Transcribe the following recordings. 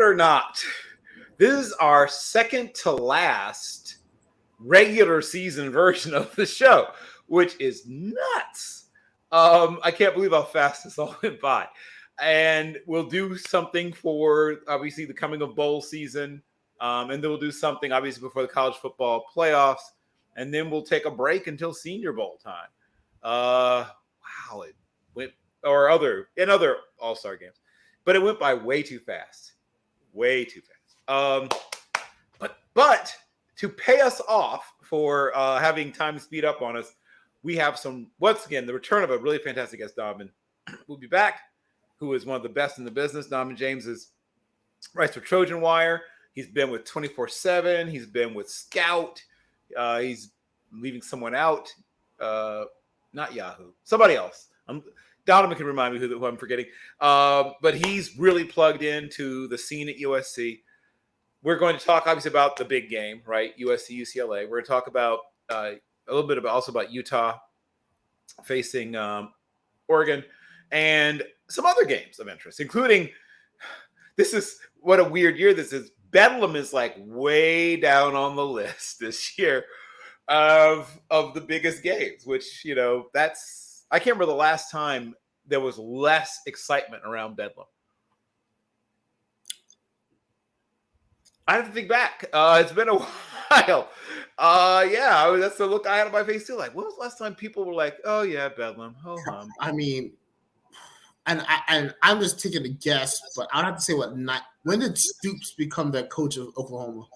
or not, this is our second to last regular season version of the show, which is nuts. I can't believe how fast this all went by. And we'll do something for obviously the coming of bowl season. And then we'll do something obviously before the college football playoffs. And then we'll take a break until Senior Bowl time. Wow, it went in other All-Star games. But it went by way too fast. Way too fast. But to pay us off for having time speed up on us, we have once again, the return of a really fantastic guest, Donovan. We'll be back, who is one of the best in the business. Donovan James writes for Trojan Wire. He's been with 24/7. He's been with Scout. He's leaving someone out. Not Yahoo. Somebody else. Donovan can remind me who I'm forgetting. But he's really plugged into the scene at USC. We're going to talk obviously about the big game, right? USC, UCLA. We're going to talk about a little bit about Utah facing Oregon and some other games of interest, including this is what a weird year this is. Bedlam is like way down on the list this year of the biggest games, which, I can't remember the last time there was less excitement around Bedlam. I have to think back. It's been a while. That's the look I had on my face too. Like, when was the last time people were like, "Oh yeah, Bedlam"? Oh, I mean, and I'm just taking a guess, but I'd have to say when did Stoops become the coach of Oklahoma?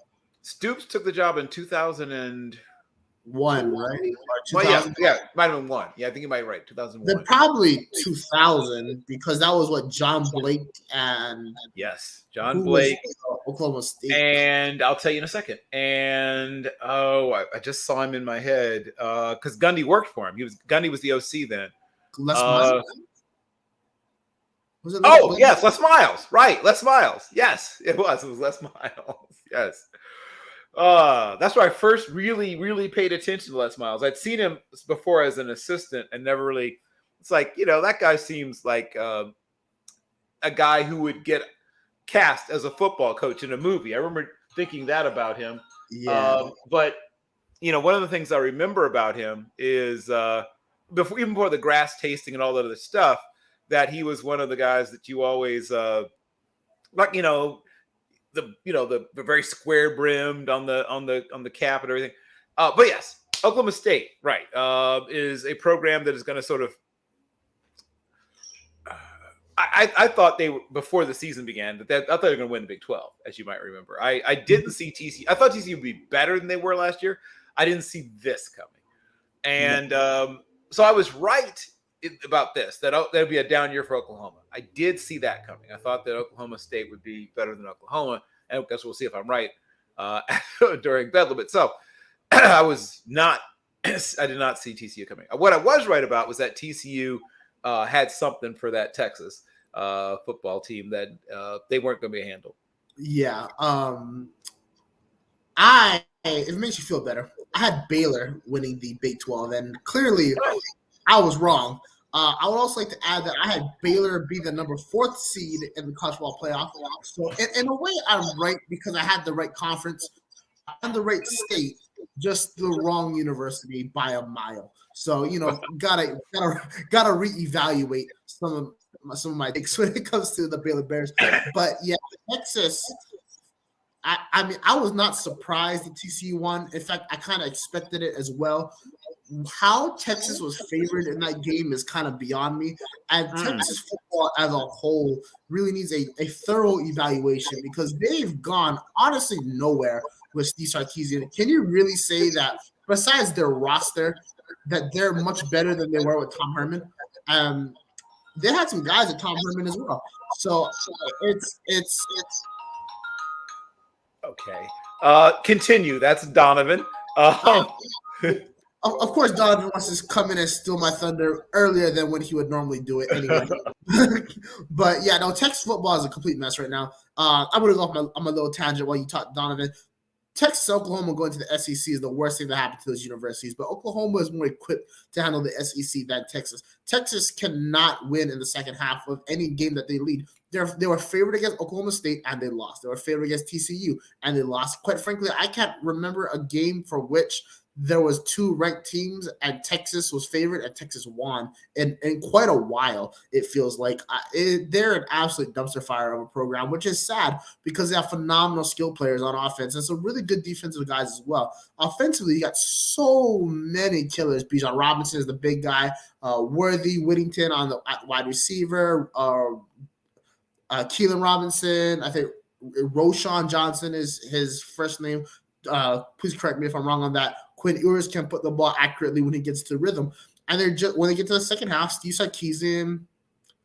Stoops took the job in 2001, right? Well, yeah, might have been one. Yeah, I think you might be right. 2001. Then probably 2000, because that was what John Blake and John Blake, Oklahoma State. And I'll tell you in a second. And I just saw him in my head because Gundy worked for him. Gundy was the OC then. Les Miles. Yes, Les Miles. Right, Les Miles. Yes, it was. It was Les Miles. Yes. That's where I first really, really paid attention to Les Miles. I'd seen him before as an assistant and never really. It's like, that guy seems like a guy who would get cast as a football coach in a movie. I remember thinking that about him. Yeah. But one of the things I remember about him is even before the grass tasting and all that other stuff, that he was one of the guys that you always the very square brimmed on the cap and everything. But yes, Oklahoma State, right, is a program that is going to sort of. I thought they were, before the season began, I thought they were going to win the Big 12, as you might remember. I didn't see TCU. I thought TCU would be better than they were last year. I didn't see this coming, and so I was right about this. That would be a down year for Oklahoma. I did see that coming. I thought that Oklahoma State would be better than Oklahoma, and I guess we'll see if I'm right during Bedlam itself. I did not see TCU coming. What I was right about was that TCU had something for that Texas football team that they weren't going to be handled. Yeah. If it makes you feel better, I had Baylor winning the Big 12, and clearly I was wrong. I would also like to add that I had Baylor be the number 4th seed in the college football playoff. So in a way, I'm right because I had the right conference and the right state, just the wrong university by a mile. So gotta reevaluate some of my takes when it comes to the Baylor Bears. But yeah, Texas. I mean, I was not surprised that TCU won. In fact, I kind of expected it as well. How Texas was favored in that game is kind of beyond me. And Texas football as a whole really needs a thorough evaluation because they've gone honestly nowhere with Steve Sarkisian. Can you really say that besides their roster, that they're much better than they were with Tom Herman? They had some guys at Tom Herman as well. So it's okay. Continue. That's Donovan. Of course, Donovan wants to come in and steal my thunder earlier than when he would normally do it anyway. But yeah, no, Texas football is a complete mess right now. I'm going to go off on my little tangent while you talk, Donovan. Texas, Oklahoma going to the SEC is the worst thing that happened to those universities, but Oklahoma is more equipped to handle the SEC than Texas. Texas cannot win in the second half of any game that they lead. They were favored against Oklahoma State and they lost. They were favored against TCU and they lost. Quite frankly, I can't remember a game for which there was two ranked teams and Texas was favored and Texas won in quite a while. It feels like they're an absolute dumpster fire of a program, which is sad because they have phenomenal skill players on offense and some really good defensive guys as well. Offensively, you got so many killers. Bijan Robinson is the big guy. Worthy Whittington on the wide receiver. Keelan Robinson. I think Roshan Johnson is his first name. Please correct me if I'm wrong on that. Quinn Ewers can put the ball accurately when he gets to rhythm. And they're just when they get to the second half, Steve Sarkisian,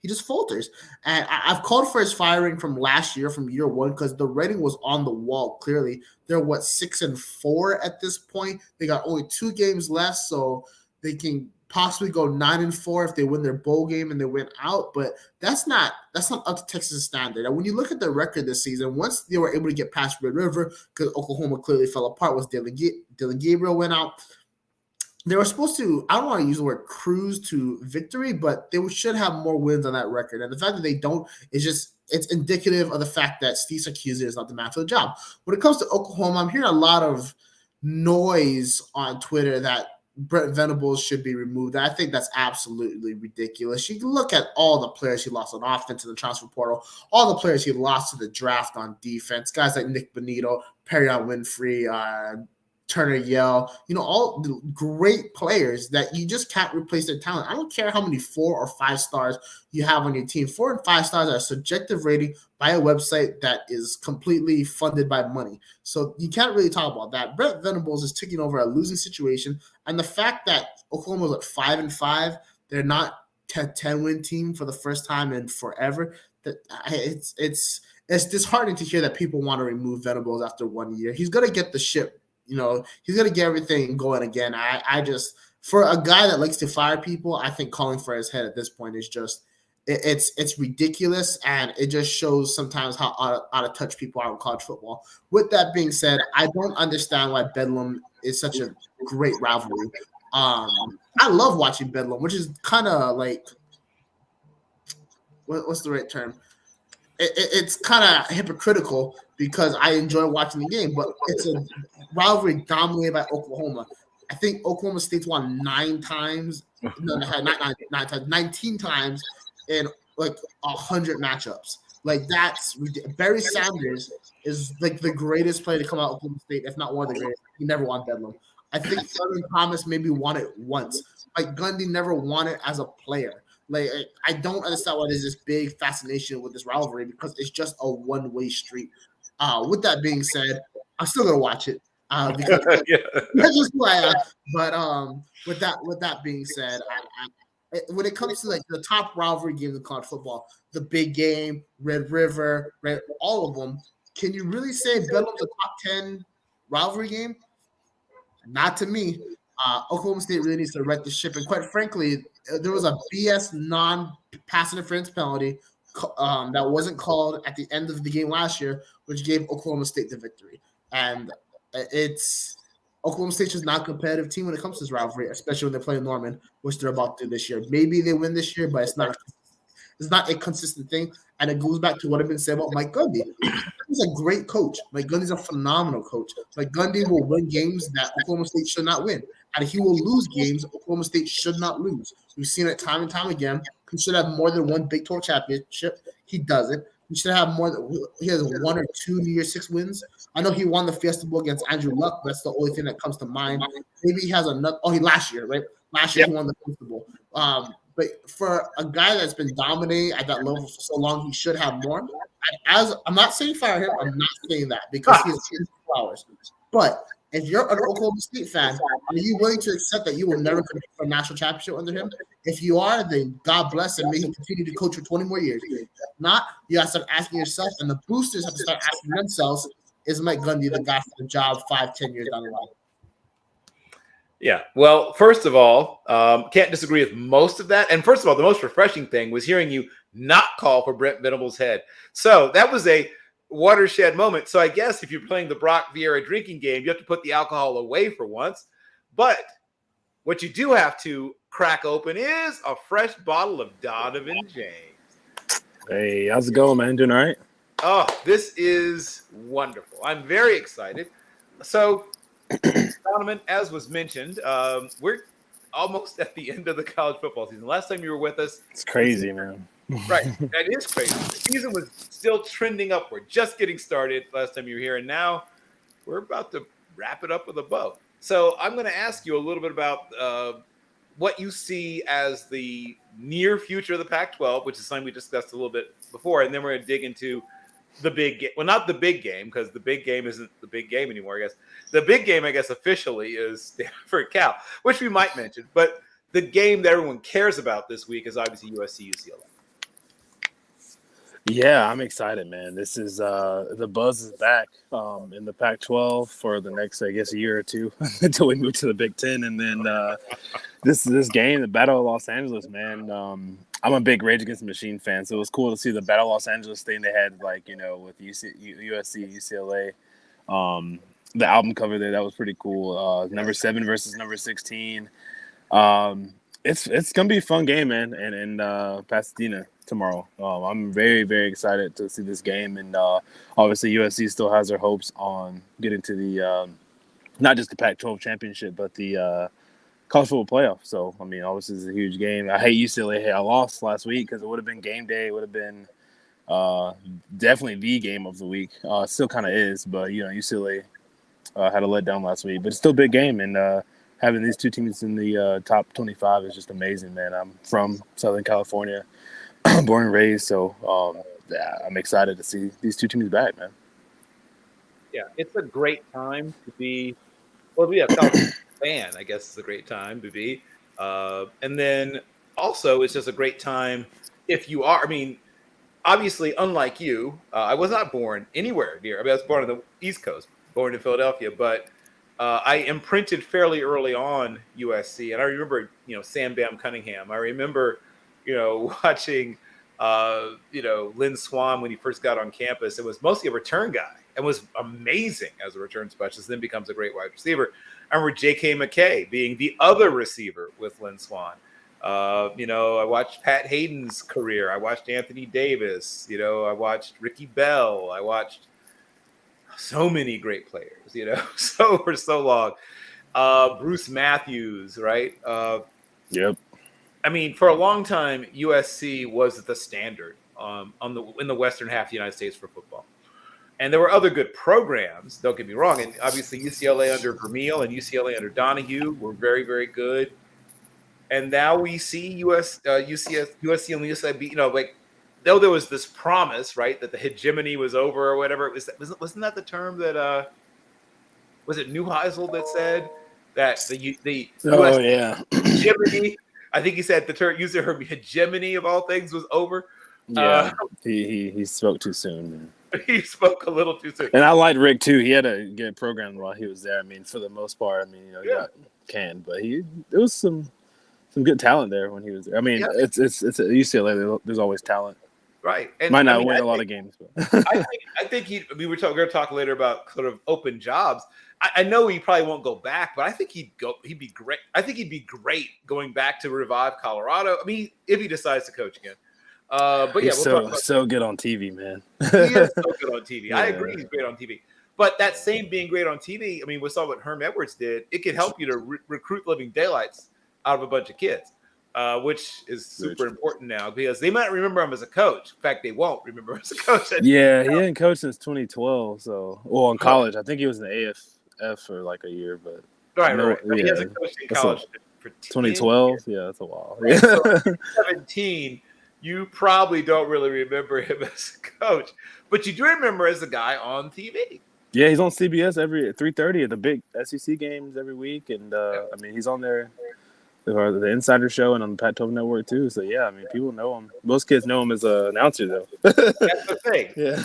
he just falters. And I've called for his firing from last year, from year one, because the rating was on the wall. Clearly, they're 6-4 at this point. They got only 2 games left, so they can possibly go 9-4 if they win their bowl game and they win out. But that's not up to Texas standard. And when you look at the record this season, once they were able to get past Red River, because Oklahoma clearly fell apart, was Dylan Gabriel went out. They were supposed to, I don't want to use the word cruise to victory, but they should have more wins on that record. And the fact that they don't is it's indicative of the fact that Steve Sarkisian is not the man for the job. When it comes to Oklahoma, I'm hearing a lot of noise on Twitter that Brent Venables should be removed. I think that's absolutely ridiculous. You can look at all the players he lost on offense in the transfer portal, all the players he lost to the draft on defense, guys like Nick Bonito, Perrion Winfrey, Turner Yell, all the great players that you just can't replace their talent. I don't care how many 4 or 5 stars you have on your team. 4 and 5 stars are a subjective rating by a website that is completely funded by money. So you can't really talk about that. Brent Venables is taking over a losing situation. And the fact that Oklahoma's at 5-5, they're not a 10-win team for the first time in forever. It's disheartening to hear that people want to remove Venables after 1 year. He's going to get the ship. He's going to get everything going again. I just, for a guy that likes to fire people, I think calling for his head at this point is just, it's ridiculous. And it just shows sometimes how out of touch people are in college football. With that being said, I don't understand why Bedlam is such a great rivalry. I love watching Bedlam, which is kind of like, what's the right term? It's kind of hypocritical because I enjoy watching the game, but it's a rivalry dominated by Oklahoma. I think Oklahoma State's won 9 times. No, not 9 times, 19 times in like 100 matchups. Like that's Barry Sanders is like the greatest player to come out of Oklahoma State, if not one of the greatest. He never won Bedlam. I think Southern Thomas maybe won it once. Like Gundy never won it as a player. Like I don't understand why there's this big fascination with this rivalry because it's just a one-way street. With that being said, I'm still gonna watch it because that's just who I am. But with that being said, when it comes to like the top rivalry games in college football, the big game, Red River, all of them, can you really say Bedlam's a top 10 rivalry game? Not to me. Oklahoma State really needs to right the ship. And quite frankly, there was a BS non-pass interference penalty that wasn't called at the end of the game last year, which gave Oklahoma State the victory. And Oklahoma State's just not a competitive team when it comes to this rivalry, especially when they're playing Norman, which they're about to do this year. Maybe they win this year, but it's not a consistent thing. And it goes back to what I've been saying about Mike Gundy. He's a great coach. Mike Gundy's a phenomenal coach. Mike Gundy will win games that Oklahoma State should not win. And he will lose games Oklahoma State should not lose. We've seen it time and time again. He should have more than one Big 12 championship. He doesn't. He should have more than he has 1 or 2 New Year's Six wins. I know he won the Fiesta Bowl against Andrew Luck. That's the only thing that comes to mind. Maybe he has another. Oh, last year, right? Last year he won the Fiesta Bowl. But for a guy that's been dominating at that level for so long, he should have more. I'm not saying fire him. I'm not saying that because he has flowers. But if you're an Oklahoma State fan, are you willing to accept that you will never compete for a national championship under him? If you are, then God bless and may he continue to coach for 20 more years. If not, you have to start asking yourself, and the boosters have to start asking themselves, is Mike Gundy the guy for the job 5-10 years down the line? Yeah. Well, first of all, can't disagree with most of that. And first of all, the most refreshing thing was hearing you not call for Brent Venables' head. So that was a watershed moment. So I guess if you're playing the Brock Vieira drinking game, you have to put the alcohol away for once. But what you do have to crack open is a fresh bottle of Donovan James. Hey, how's it going, man? Doing all right? Oh, this is wonderful. I'm very excited. So, Donovan, as was mentioned, we're almost at the end of the college football season. Last time you were with us, It's crazy, man. right? That is crazy. The season was still trending upward, just getting started last time you were here, and now we're about to wrap it up with a bow. So I'm going to ask you a little bit about what you see as the near future of the Pac-12, which is something we discussed a little bit before, and then we're going to dig into the big game. Well, not the big game, because the big game isn't the big game anymore, I guess. The big game, I guess, officially is Stanford Cal, which we might mention. But the game that everyone cares about this week is obviously USC UCLA. Yeah, I'm excited, man. This is the buzz is back in the Pac-12 for the next, I guess, a year or two until we move to the Big Ten, and then this game, the Battle of Los Angeles, man. I'm a big Rage Against the Machine fan, so it was cool to see the Battle of Los Angeles thing they had, like, you know, with USC, UCLA. The album cover there, that was pretty cool. Number 7 versus number 16. It's gonna be a fun game, man, and in Pasadena tomorrow. I'm very, very excited to see this game, and obviously USC still has their hopes on getting to the not just the Pac-12 championship, but the college football playoff. So I mean, obviously it's a huge game. I hate UCLA. Hey, I lost last week because it would have been game day. It would have been definitely the game of the week. Still kind of is, but you know UCLA had a letdown last week, but it's still a big game, and having these two teams in the top 25 is just amazing, man. I'm from Southern California, born and raised, so yeah, I'm excited to see these two teams back, man. Yeah, it's a great time to be. Well, be a college fan, I guess, is a great time to be. And then also, it's just a great time if you are. I mean, obviously, unlike you, I was not born anywhere near. I mean, I was born on the East Coast, born in Philadelphia, but I imprinted fairly early on USC, and I remember, you know, Sam Bam Cunningham. I remember, you know, watching, you know, Lynn Swan when he first got on campus. It was mostly a return guy and was amazing as a return specialist, then becomes a great wide receiver. I remember J.K. McKay being the other receiver with Lynn Swan. You know, I watched Pat Hayden's career. I watched Anthony Davis. You know, I watched Ricky Bell. I watched so many great players, you know, so for so long. Bruce Matthews, right? Yep. I mean, for a long time, USC was the standard in the western half of the United States for football. And there were other good programs, don't get me wrong. And obviously UCLA under Vermeil and UCLA under Donahue were very, very good. And now we see USC and UCLA, you know, like, though there was this promise, right, that the hegemony was over or whatever. Wasn't that the term that was it Neuheisel that said that the Oh yeah, hegemony? I think he said the term using her hegemony of all things was over. yeah. He spoke too soon, man. He spoke a little too soon. And I liked Rick too. He had a good program while he was there. I mean, for the most part, I mean, you know, he got canned, but there was some good talent there when he was there. I mean, it's at UCLA. There's always talent. Right. And might not win a lot of games, but I think we were going to talk later about sort of open jobs. I know he probably won't go back, but I think he'd be great. I think he'd be great going back to revive Colorado. I mean, if he decides to coach again. But yeah, he's so good on TV, man. He is so good on TV. Yeah. I agree, he's great on TV. But that same being great on TV, I mean, we saw what Herm Edwards did. It can help you to recruit living daylights out of a bunch of kids. Which is super important now because they might remember him as a coach. In fact, they won't remember him as a coach. Yeah, he hadn't coached since 2012. So, well, in college, I think he was in the AFF for like a year, but right. He hasn't coached in college for 2012. Yeah, that's a while. Right. So 17, you probably don't really remember him as a coach, but you do remember as a guy on TV. Yeah, he's on CBS every 3:30 at the big SEC games every week, and I mean, he's on there. The Insider Show and on the Pac-12 Network too. So yeah, I mean, people know him. Most kids know him as an announcer, though. That's the thing. Yeah.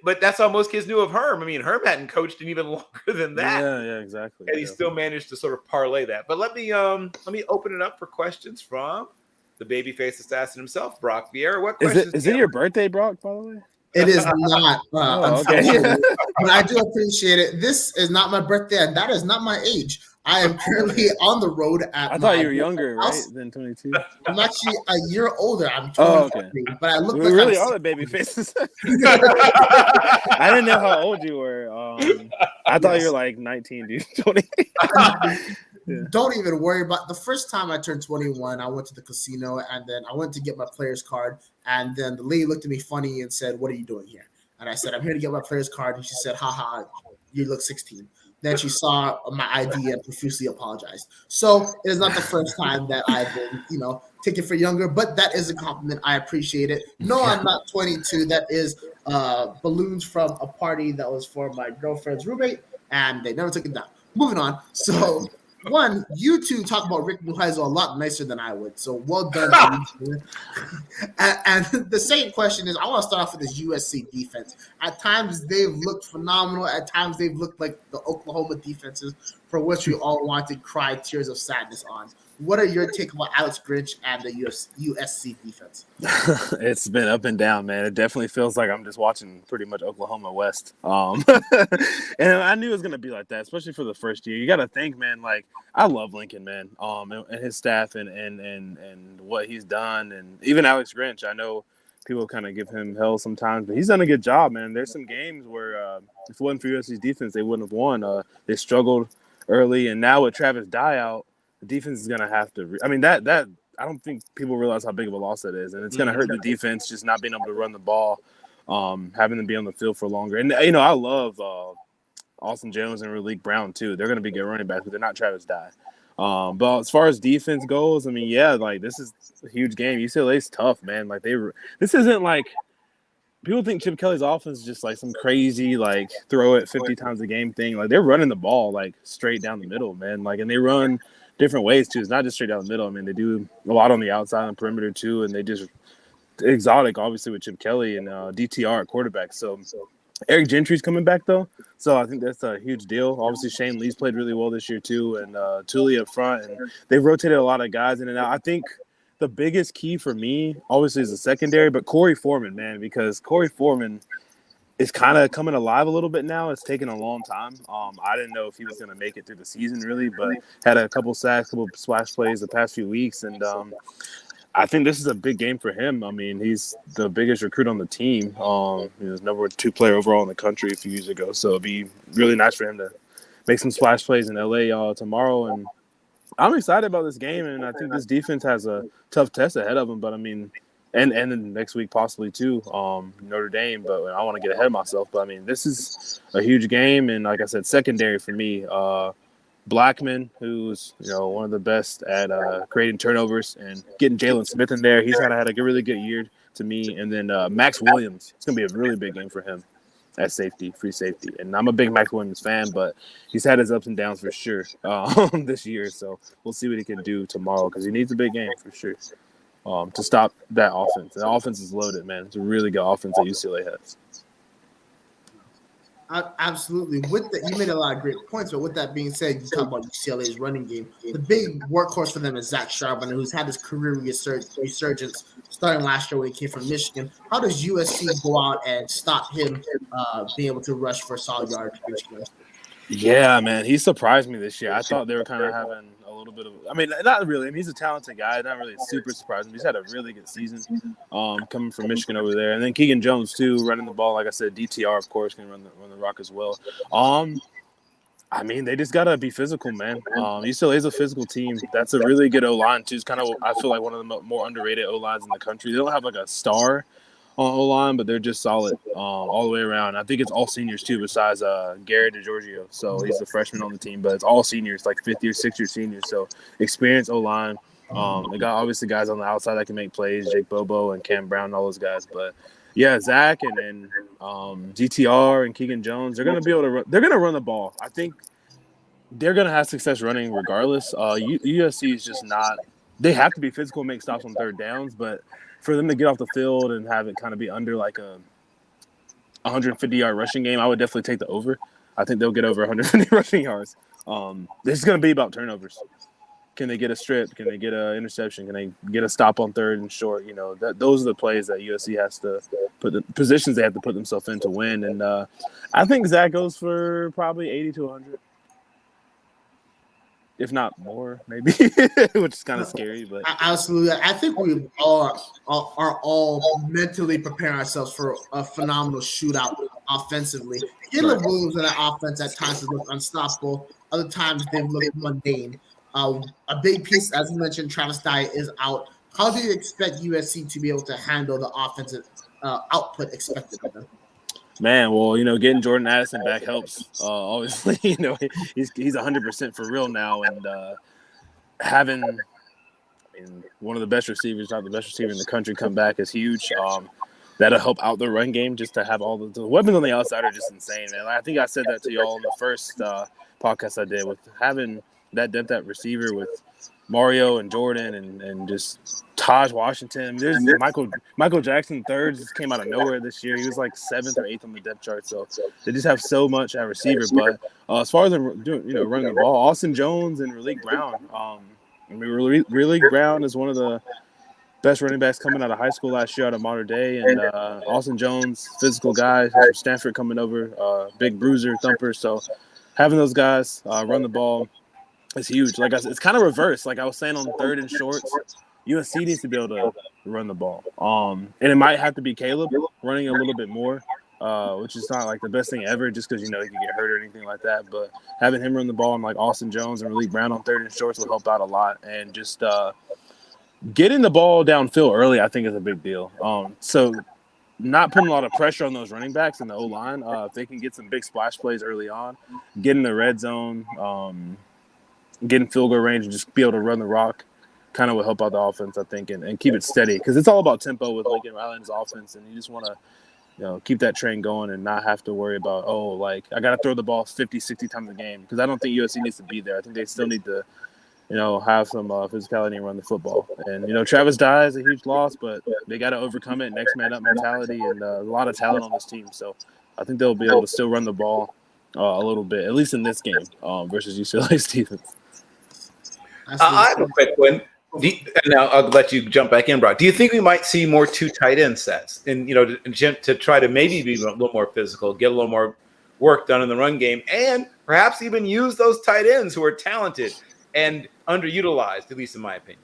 But that's how most kids knew of Herm. I mean, Herm hadn't coached in even longer than that. Yeah, exactly. And he still managed to sort of parlay that. But let me open it up for questions from the babyface assassin himself, Brock Vieira. What questions? Is it your birthday, Brock? By the way. It is not, Okay. unfortunately, but I do appreciate it. This is not my birthday, and that is not my age. I am currently on the road at I my thought you were younger, right, house. than 22? I'm actually a year older. I'm Oh, okay. 23, but I look We like I'm really are the baby faces. 16. I didn't know how old you were. I thought you were Yes. like 19, dude. 20. Yeah. Don't even worry about the first time I turned 21. I went to the casino and then I went to get my player's card. And then the lady looked at me funny and said, "What are you doing here?" And I said, "I'm here to get my player's card." And she said, "Haha, you look 16." Then she saw my ID and profusely apologized. So it is not the first time that I've been, taken for younger, but that is a compliment. I appreciate it. No, I'm not 22. That is balloons from a party that was for my girlfriend's roommate, and they never took it down. Moving on. So one, you two talk about Rick Neuheisel a lot nicer than I would. So well done to you. And the second question is, I want to start off with this USC defense. At times they've looked phenomenal. At times they've looked like the Oklahoma defenses for which we all want to cry tears of sadness on. What are your take about Alex Grinch and the USC defense? It's been up and down, man. It definitely feels like I'm just watching pretty much Oklahoma West. And I knew it was gonna be like that, especially for the first year. You got to think, man. Like I love Lincoln, man. And his staff and what he's done, and even Alex Grinch. I know people kind of give him hell sometimes, but he's done a good job, man. There's some games where if it wasn't for USC's defense, they wouldn't have won. They struggled early, and now with Travis Dye out, the defense is gonna have to. I mean that I don't think people realize how big of a loss that is, and it's going to hurt the defense just not being able to run the ball, having them be on the field for longer. And I love Austin Jones and Raleek Brown too. They're going to be good running backs, but they're not Travis Dye. But as far as defense goes, I mean, yeah, like this is a huge game. UCLA's tough, man. Like this isn't like people think Chip Kelly's offense is just like some crazy like throw it 50 times a game thing. Like they're running the ball like straight down the middle, man. Like, and they run different ways too. It's not just straight down the middle. I mean, they do a lot on the outside and perimeter too, and they just exotic, obviously, with Chip Kelly and DTR at quarterback. So Eric Gentry's coming back though, so I think that's a huge deal. Obviously, Shane Lee's played really well this year too, and Tully up front, and they've rotated a lot of guys in and out. I think the biggest key for me, obviously, is the secondary, but Corey Foreman, man, because Corey Foreman is kind of coming alive a little bit now. It's taken a long time. I didn't know if he was going to make it through the season really, but had a couple sacks, couple splash plays the past few weeks, and I think this is a big game for him. I mean, he's the biggest recruit on the team. He was number 2 player overall in the country a few years ago, so it'd be really nice for him to make some splash plays in LA tomorrow. And I'm excited about this game, and I think this defense has a tough test ahead of them. But I mean, and then next week possibly too, Notre Dame. But I want to get ahead of myself. But I mean, this is a huge game, and like I said, secondary for me. Blackman, who's one of the best at creating turnovers and getting Jalen Smith in there. He's kind of had a really good year to me. And then Max Williams, it's gonna be a really big game for him at safety, free safety. And I'm a big Max Williams fan, but he's had his ups and downs for sure this year. So we'll see what he can do tomorrow because he needs a big game for sure to stop that offense. The offense is loaded, man. It's a really good offense that UCLA has. Absolutely. You made a lot of great points, but with that being said, you talk about UCLA's running game. The big workhorse for them is Zach Charbonnet, who's had his career resurgence starting last year when he came from Michigan. How does USC go out and stop him being able to rush for solid yards? Yeah, man, he surprised me this year. I thought they were kind of having a little bit of – I mean, not really. I mean, he's a talented guy. Not really super surprising. He's had a really good season coming from Michigan over there. And then Keegan Jones, too, running the ball. Like I said, DTR, of course, can run the rock as well. I mean, they just got to be physical, man. UCLA is a physical team. That's a really good O-line, too. It's kind of, I feel like, one of the more underrated O-lines in the country. They don't have, like, a star on O-line, but they're just solid all the way around. I think it's all seniors too, besides Garrett DeGiorgio. So he's the freshman on the team, but it's all seniors, like 5th year, 6th year seniors. So experienced O-line. They got obviously guys on the outside that can make plays, Jake Bobo and Cam Brown, all those guys. But yeah, Zach and GTR and Keegan Jones, they're gonna be able to run. They're gonna run the ball. I think they're gonna have success running regardless. USC is just not. They have to be physical, make stops on third downs, but for them to get off the field and have it kind of be under like a 150-yard rushing game, I would definitely take the over. I think they'll get over 150 rushing yards. This is going to be about turnovers. Can they get a strip? Can they get an interception? Can they get a stop on third and short? You know, those are the plays that USC has to put the positions they have to put themselves in to win. And I think Zach goes for probably 80 to 100, if not more, maybe, which is kind of scary. But Absolutely, I think we are all mentally preparing ourselves for a phenomenal shootout offensively. Caleb Williams in that offense at times has looked unstoppable. Other times they've looked mundane. A big piece, as you mentioned, Travis Dye is out. How do you expect USC to be able to handle the offensive output expected of them? Man, well, you know, getting Jordan Addison back helps. Obviously, you know, he's 100% for real now, and having one of the best receivers, not the best receiver in the country, come back is huge. That'll help out the run game. Just to have all the weapons on the outside are just insane, man. I think I said that to y'all in the first podcast I did, with having that depth at receiver with Mario and Jordan and just Taj Washington. There's Michael Jackson third just came out of nowhere this year. He was like 7th or 8th on the depth chart. So they just have so much at receiver. But as far as them doing, you know, running the ball, Austin Jones and Raleek Brown. Raleek Brown is one of the best running backs coming out of high school last year out of Mater Dei, and Austin Jones, physical guy from Stanford coming over, big bruiser, thumper. So having those guys run the ball is huge. Like I said, it's kind of reverse. Like I was saying on third and shorts, USC needs to be able to run the ball. And it might have to be Caleb running a little bit more, which is not like the best thing ever, just because, you know, he can get hurt or anything like that. But having him run the ball and like Austin Jones and Raleek Brown on third and shorts will help out a lot. And just getting the ball downfield early, I think, is a big deal. So not putting a lot of pressure on those running backs in the O-line. If they can get some big splash plays early on, get in the red zone, get in field goal range, and just be able to run the rock, kind of will help out the offense, I think, and keep it steady. Because it's all about tempo with Lincoln Riley's offense, and you just want to, you know, keep that train going and not have to worry about, like, I got to throw the ball 50, 60 times a game. Because I don't think USC needs to be there. I think they still need to, you know, have some physicality and run the football. And, you know, Travis Dye is a huge loss, but they got to overcome it, next man up mentality, and a lot of talent on this team. So I think they'll be able to still run the ball a little bit, at least in this game versus UCLA's defense. I have a quick one. Now I'll let you jump back in, Brock. Do you think we might see more 2 tight end sets, and, you know, to try to maybe be a little more physical, get a little more work done in the run game, and perhaps even use those tight ends who are talented and underutilized, at least in my opinion?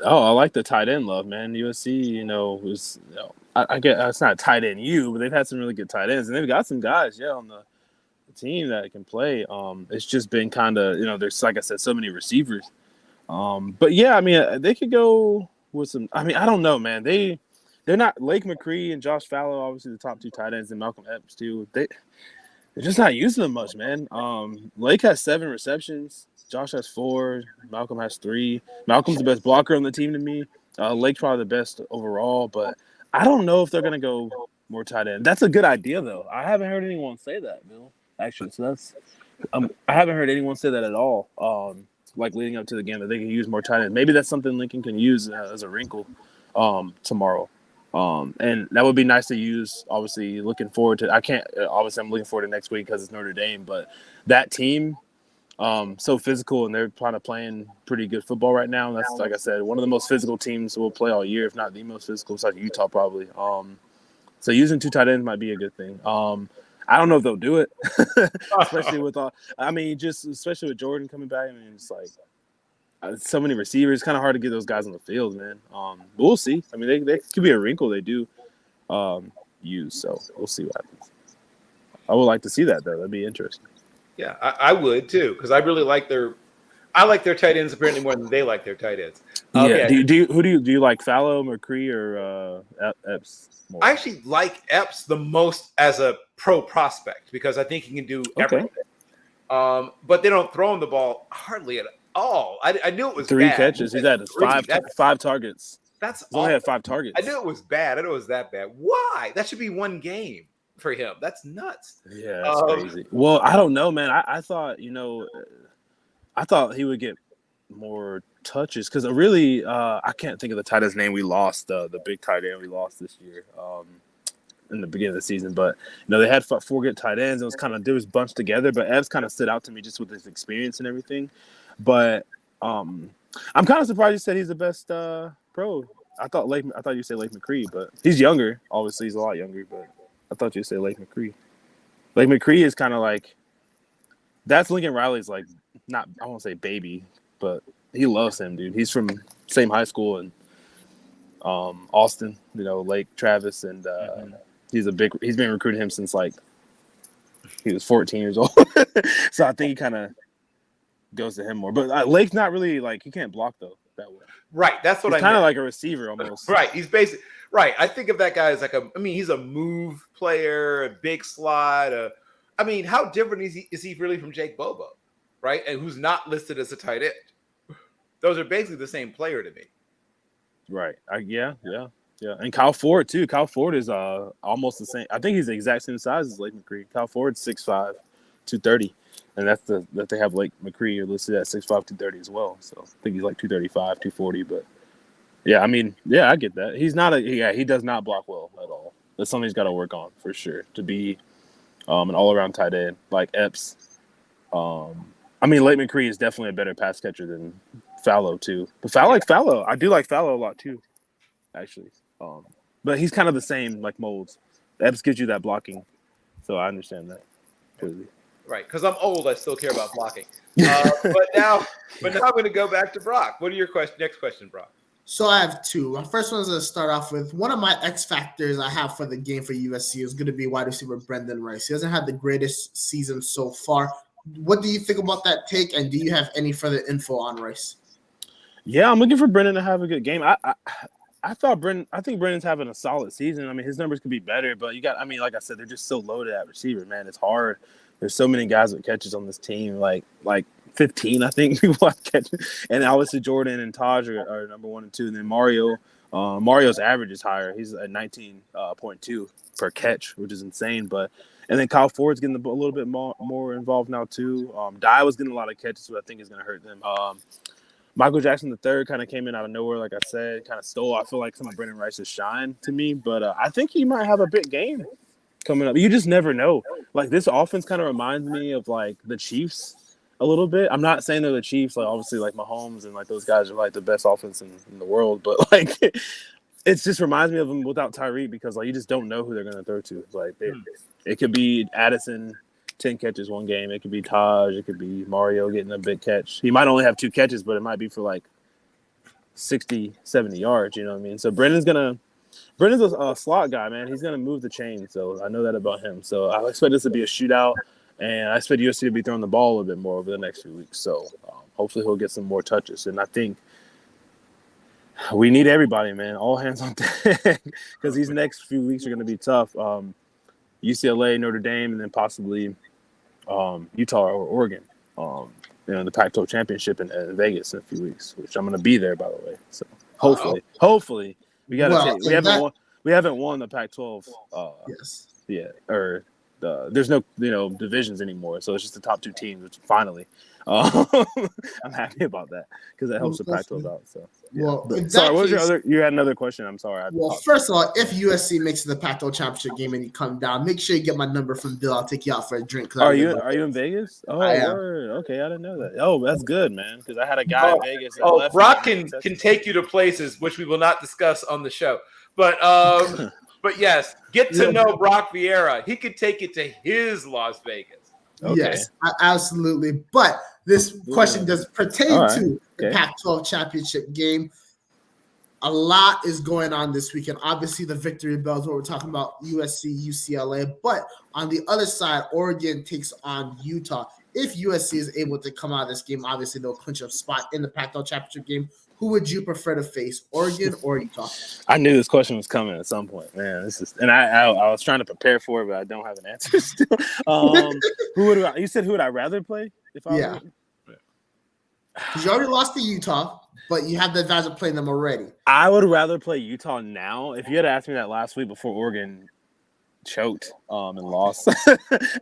Oh, I like the tight end love, man. USC, you know, was, you know, I get it's not tight end but they've had some really good tight ends, and they've got some guys, on the team that can play. It's just been kind of, you know, there's, like I said, so many receivers. But yeah, I mean, they could go with some. I mean, I don't know, man. They're not Lake McCree and Josh Fallow, obviously the top 2 tight ends, and Malcolm Epps too. They're just not using them much, man. Lake has 7 receptions. Josh has 4. Malcolm has 3. Malcolm's the best blocker on the team to me. Lake's probably the best overall, but I don't know if they're gonna go more tight end. That's a good idea, though. I haven't heard anyone say that, Bill. Actually, so that's I haven't heard anyone say that at all. Like leading up to the game, that they can use more tight ends. Maybe that's something Lincoln can use as a wrinkle tomorrow. And that would be nice to use. Obviously, looking forward to. I'm looking forward to next week because it's Notre Dame. But that team, so physical, and they're kind of playing pretty good football right now. And that's, like I said, one of the most physical teams we'll play all year, if not the most physical, besides Utah probably. So using 2 tight ends might be a good thing. I don't know if they'll do it, especially with especially with Jordan coming back. I mean, it's like so many receivers. It's kind of hard to get those guys on the field, man. But we'll see. I mean, they could be a wrinkle they do use. So we'll see what happens. I would like to see that, though. That'd be interesting. Yeah, I would too, because I really like their tight ends apparently more than they like their tight ends. Yeah. Do you like Fallow, McCree, or Epps more? I actually like Epps the most as a pro prospect because I think he can do everything. But they don't throw him the ball hardly at all. I knew it was 3 bad. catches. He's had 5 targets. He's only had 5 targets. I knew it was bad. I knew it was that bad. Why? That should be 1 game for him. That's nuts. Yeah, that's crazy. Well, I don't know, man. I thought, I thought he would get more touches because really, I can't think of the tight end's name we lost, the big tight end we lost this year in the beginning of the season. But, they had 4 good tight ends. It was kind of, they was bunched together, but Evs kind of stood out to me just with his experience and everything. But I'm kind of surprised you said he's the best pro. I thought you said Lake McCree, but he's younger. Obviously, he's a lot younger. But I thought you said Lake McCree. Lake McCree is kind of like that's Lincoln Riley's like not I won't say baby, but he loves him, dude. He's from same high school in Austin. Lake Travis, and he's been recruiting him since like he was 14 years old. So I think he kind of goes to him more. But Lake's not really like he can't block though that way. Right, that's what he's kind of like a receiver almost. Right, he's basically right. I think of that guy as like he's a move player, a big slot. How different is he really from Jake Bobo, right? And who's not listed as a tight end? Those are basically the same player to me. Right. Yeah. And Kyle Ford too. Kyle Ford is almost the same. I think he's the exact same size as Lake McCree. Kyle Ford's 6'5", 230. And that's that they have Lake McCree listed at 6'5", 230 as well. So I think he's like 235, 240. But yeah, I get that. He's not he does not block well at all. That's something he's got to work on for sure to be an all-around tight end like Epps. Lake McCree is definitely a better pass catcher than Fallow too. But Fallow, I do like Fallow a lot too, actually. But he's kind of the same like molds. Epps gives you that blocking, so I understand that completely. Right, because I'm old, I still care about blocking. But now I'm going to go back to Brock. What are your next question, Brock? So I have two. My first one is going to start off with one of my X factors I have for the game for USC is going to be wide receiver Brendan Rice. He hasn't had the greatest season so far. What do you think about that take, and do you have any further info on Rice? Yeah, I'm looking for Brendan to have a good game. I think Brendan's having a solid season. His numbers could be better, but like I said, they're just so loaded at receiver, man. It's hard. There's so many guys with catches on this team, like 15, I think, people have catches. And obviously Jordan and Taj are number 1 and 2. And then Mario's average is higher. He's at 19.2 per catch, which is insane. And then Kyle Ford's getting a little bit more involved now too. Dye was getting a lot of catches, so I think is going to hurt them. Michael Jackson III kind of came in out of nowhere, like I said, kind of stole. I feel like some of Brendan Rice's shine to me, but I think he might have a big game coming up. You just never know. Like this offense kind of reminds me of like the Chiefs a little bit. I'm not saying they're the Chiefs, like obviously like Mahomes and like those guys are like the best offense in the world, but like it just reminds me of them without Tyreek because like you just don't know who they're gonna throw to. Like it could be Addison 10 catches one game. It could be Taj. It could be Mario getting a big catch. He might only have 2 catches, but it might be for like 60, 70 yards. You know what I mean? So Brendan's a slot guy, man. He's going to move the chain. So I know that about him. So I expect this to be a shootout, and I expect USC to be throwing the ball a little bit more over the next few weeks. So hopefully he'll get some more touches. And I think we need everybody, man. All hands on deck because these next few weeks are going to be tough. UCLA, Notre Dame, and then possibly Utah or Oregon. The Pac-12 championship in Vegas in a few weeks, which I'm going to be there, by the way. So hopefully we got to we haven't won the Pac-12 yes. Yeah, or there's no divisions anymore, so it's just the top 2 teams, which finally I'm happy about that because that helps the Pac-12 out. So sorry, what was you had another question? I'm sorry. First of all, if USC makes it to the Pac-12 championship game and you come down, make sure you get my number from Bill. I'll take you out for a drink. Are you in Vegas? Oh, word. Okay, I didn't know that. Oh, that's good, man, because I had a guy in Vegas. Brock can take you to places which we will not discuss on the show, but but yes, get to know Brock Vieira. He could take it to his Las Vegas. Okay. Yes, absolutely. But this question does pertain to the Pac-12 championship game. A lot is going on this weekend. Obviously, the victory bells, what we're talking about, USC, UCLA. But on the other side, Oregon takes on Utah. If USC is able to come out of this game, obviously they'll clinch a spot in the Pac-12 championship game. Who would you prefer to face, Oregon or Utah? I knew this question was coming at some point, man. I was trying to prepare for it, but I don't have an answer still. You said who would I rather play? Because you already lost to Utah, but you have the advantage of playing them already. I would rather play Utah now. If you had asked me that last week before Oregon choked and lost,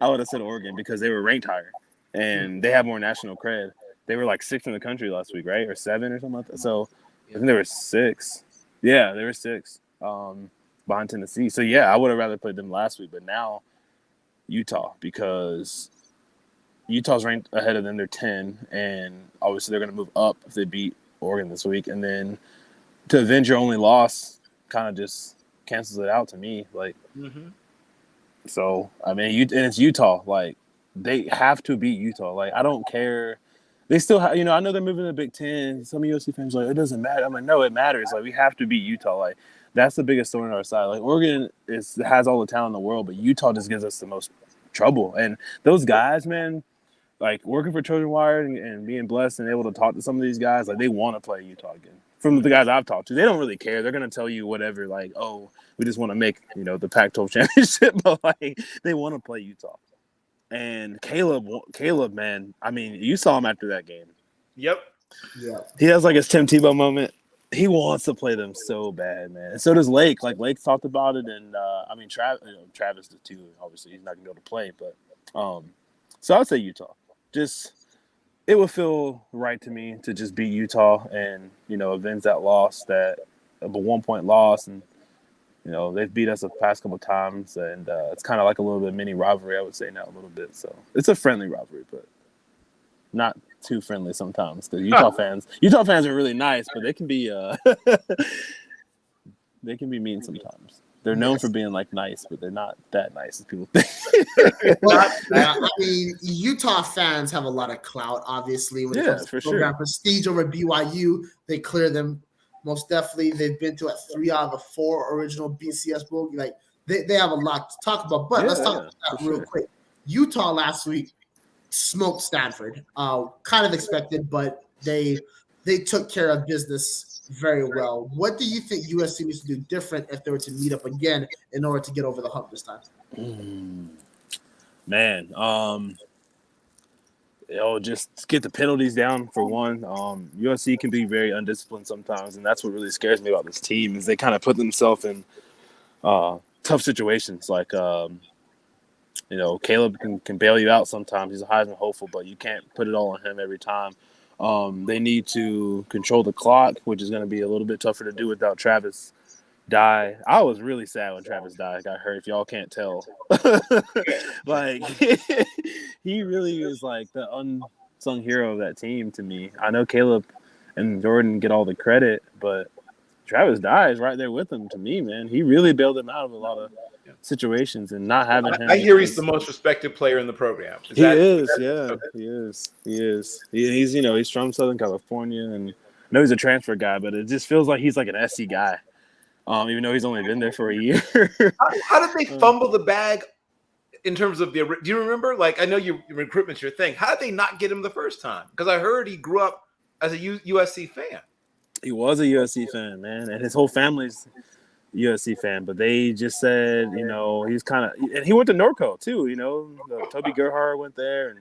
I would have said Oregon because they were ranked higher and they have more national cred. They were like 6th in the country last week, right? Or 7 or something like that. So I think they were 6. Yeah, they were 6 behind Tennessee. So, yeah, I would have rather played them last week. But now Utah because Utah's ranked ahead of them. They're 10, and obviously they're going to move up if they beat Oregon this week. And then to avenge your only loss kind of just cancels it out to me. Like, so, I mean, and it's Utah. Like, they have to beat Utah. Like, I don't care. They still have, I know they're moving to the Big Ten. Some USC fans are like, it doesn't matter. I'm like, no, it matters. Like, we have to beat Utah. Like, that's the biggest thorn in our side. Like, Oregon has all the talent in the world, but Utah just gives us the most trouble. And those guys, man, like, working for Trojan Wire and being blessed and able to talk to some of these guys, like, they want to play Utah again. From the guys I've talked to, they don't really care. They're going to tell you whatever, like, oh, we just want to make, the Pac-12 championship, but, like, they want to play Utah. And Caleb, man, I mean, you saw him after that game. Yep. Yeah. He has, like, his Tim Tebow moment. He wants to play them so bad, man. And so does Lake. Like, Lake talked about it, and, I mean, Travis did too. Obviously, he's not going to be able to play, but so I would say Utah. Just it would feel right to me to just beat Utah and avenge that loss, that a 1-point loss, and they've beat us the past couple of times, and it's kind of like a little bit of mini rivalry, I would say now a little bit. So it's a friendly rivalry, but not too friendly sometimes because Utah fans are really nice, but they can be they can be mean sometimes. They're known for being like nice, but they're not that nice as people think. Well, I mean, Utah fans have a lot of clout, obviously. When it comes to program prestige over BYU, they clear them most definitely. They've been to 3 out of the 4 original BCS Bowl. Like they have a lot to talk about. But let's talk about that real quick. Utah last week smoked Stanford. Kind of expected, but they took care of business very well. What do you think USC needs to do different if they were to meet up again in order to get over the hump this time? Man, just get the penalties down for one. USC can be very undisciplined sometimes, and that's what really scares me about this team is they kind of put themselves in tough situations. Like, Caleb can bail you out sometimes. He's a Heisman hopeful, but you can't put it all on him every time. They need to control the clock, which is going to be a little bit tougher to do without Travis Dye. I was really sad when Travis Dye got hurt, if y'all can't tell. Like, he really is like the unsung hero of that team to me. I know Caleb and Jordan get all the credit, but Travis Dye is right there with him to me, man. He really bailed him out of a lot of situations, and not having him. I hear he's the most respected player in the program. He is. He's he's from Southern California, and I know he's a transfer guy, but it just feels like he's like an SC guy, even though he's only been there for a year. How did they fumble the bag in terms of do you remember? Like, I know your recruitment's your thing. How did they not get him the first time? Because I heard he grew up as a USC fan. He was a USC fan, man, and his whole family's USC fan, but they just said, he's kind of, and he went to Norco too, Toby Gerhard went there, and,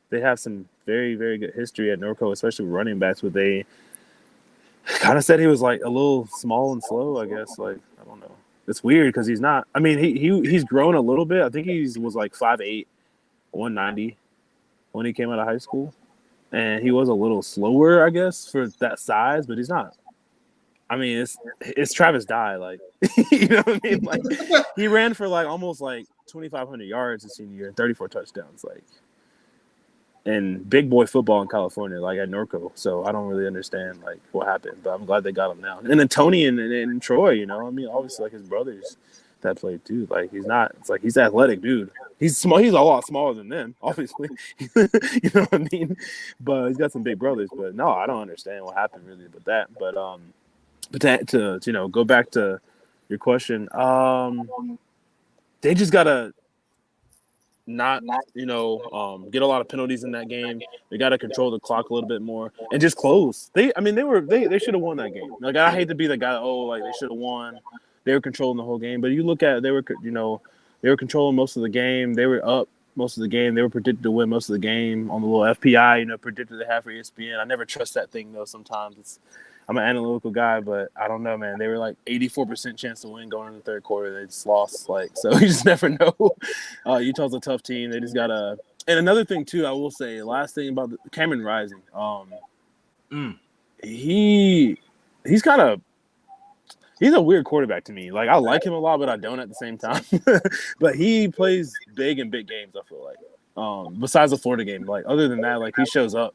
they have some very, very good history at Norco, especially with running backs, but they kind of said he was like a little small and slow, I guess. Like, I don't know. It's weird because he's not, I mean, he's grown a little bit. I think he was like 5'8", 190 when he came out of high school. And he was a little slower, I guess, for that size, but he's not. I mean, it's Travis Dye, like, you know what I mean? Like, he ran for like almost like 2,500 yards his senior year and 34 touchdowns, like, and big boy football in California, like at Norco. So I don't really understand like what happened, but I'm glad they got him now. And then Tony and Troy, I mean, obviously like his brothers that played too. Like, he's not. It's like he's an athletic dude. He's small. He's a lot smaller than them, obviously. You know what I mean? But he's got some big brothers. But no, I don't understand what happened really with that. But to go back to your question, they just gotta not get a lot of penalties in that game. They gotta control the clock a little bit more and just close. They should have won that game. Like, I hate to be the guy. Like they should have won. They were controlling the whole game. But you look at they were controlling most of the game. They were up most of the game. They were predicted to win most of the game on the little FPI. Predicted they have for ESPN. I never trust that thing though. Sometimes I'm an analytical guy, but I don't know, man. They were like 84% chance to win going into the third quarter. They just lost. Like, so you just never know. Utah's a tough team. They just gotta. And another thing too, I will say, last thing about Cameron Rising. He's kind of. He's a weird quarterback to me. Like, I like him a lot, but I don't at the same time. But he plays big in big games, I feel like. Besides the Florida game, like other than that, like he shows up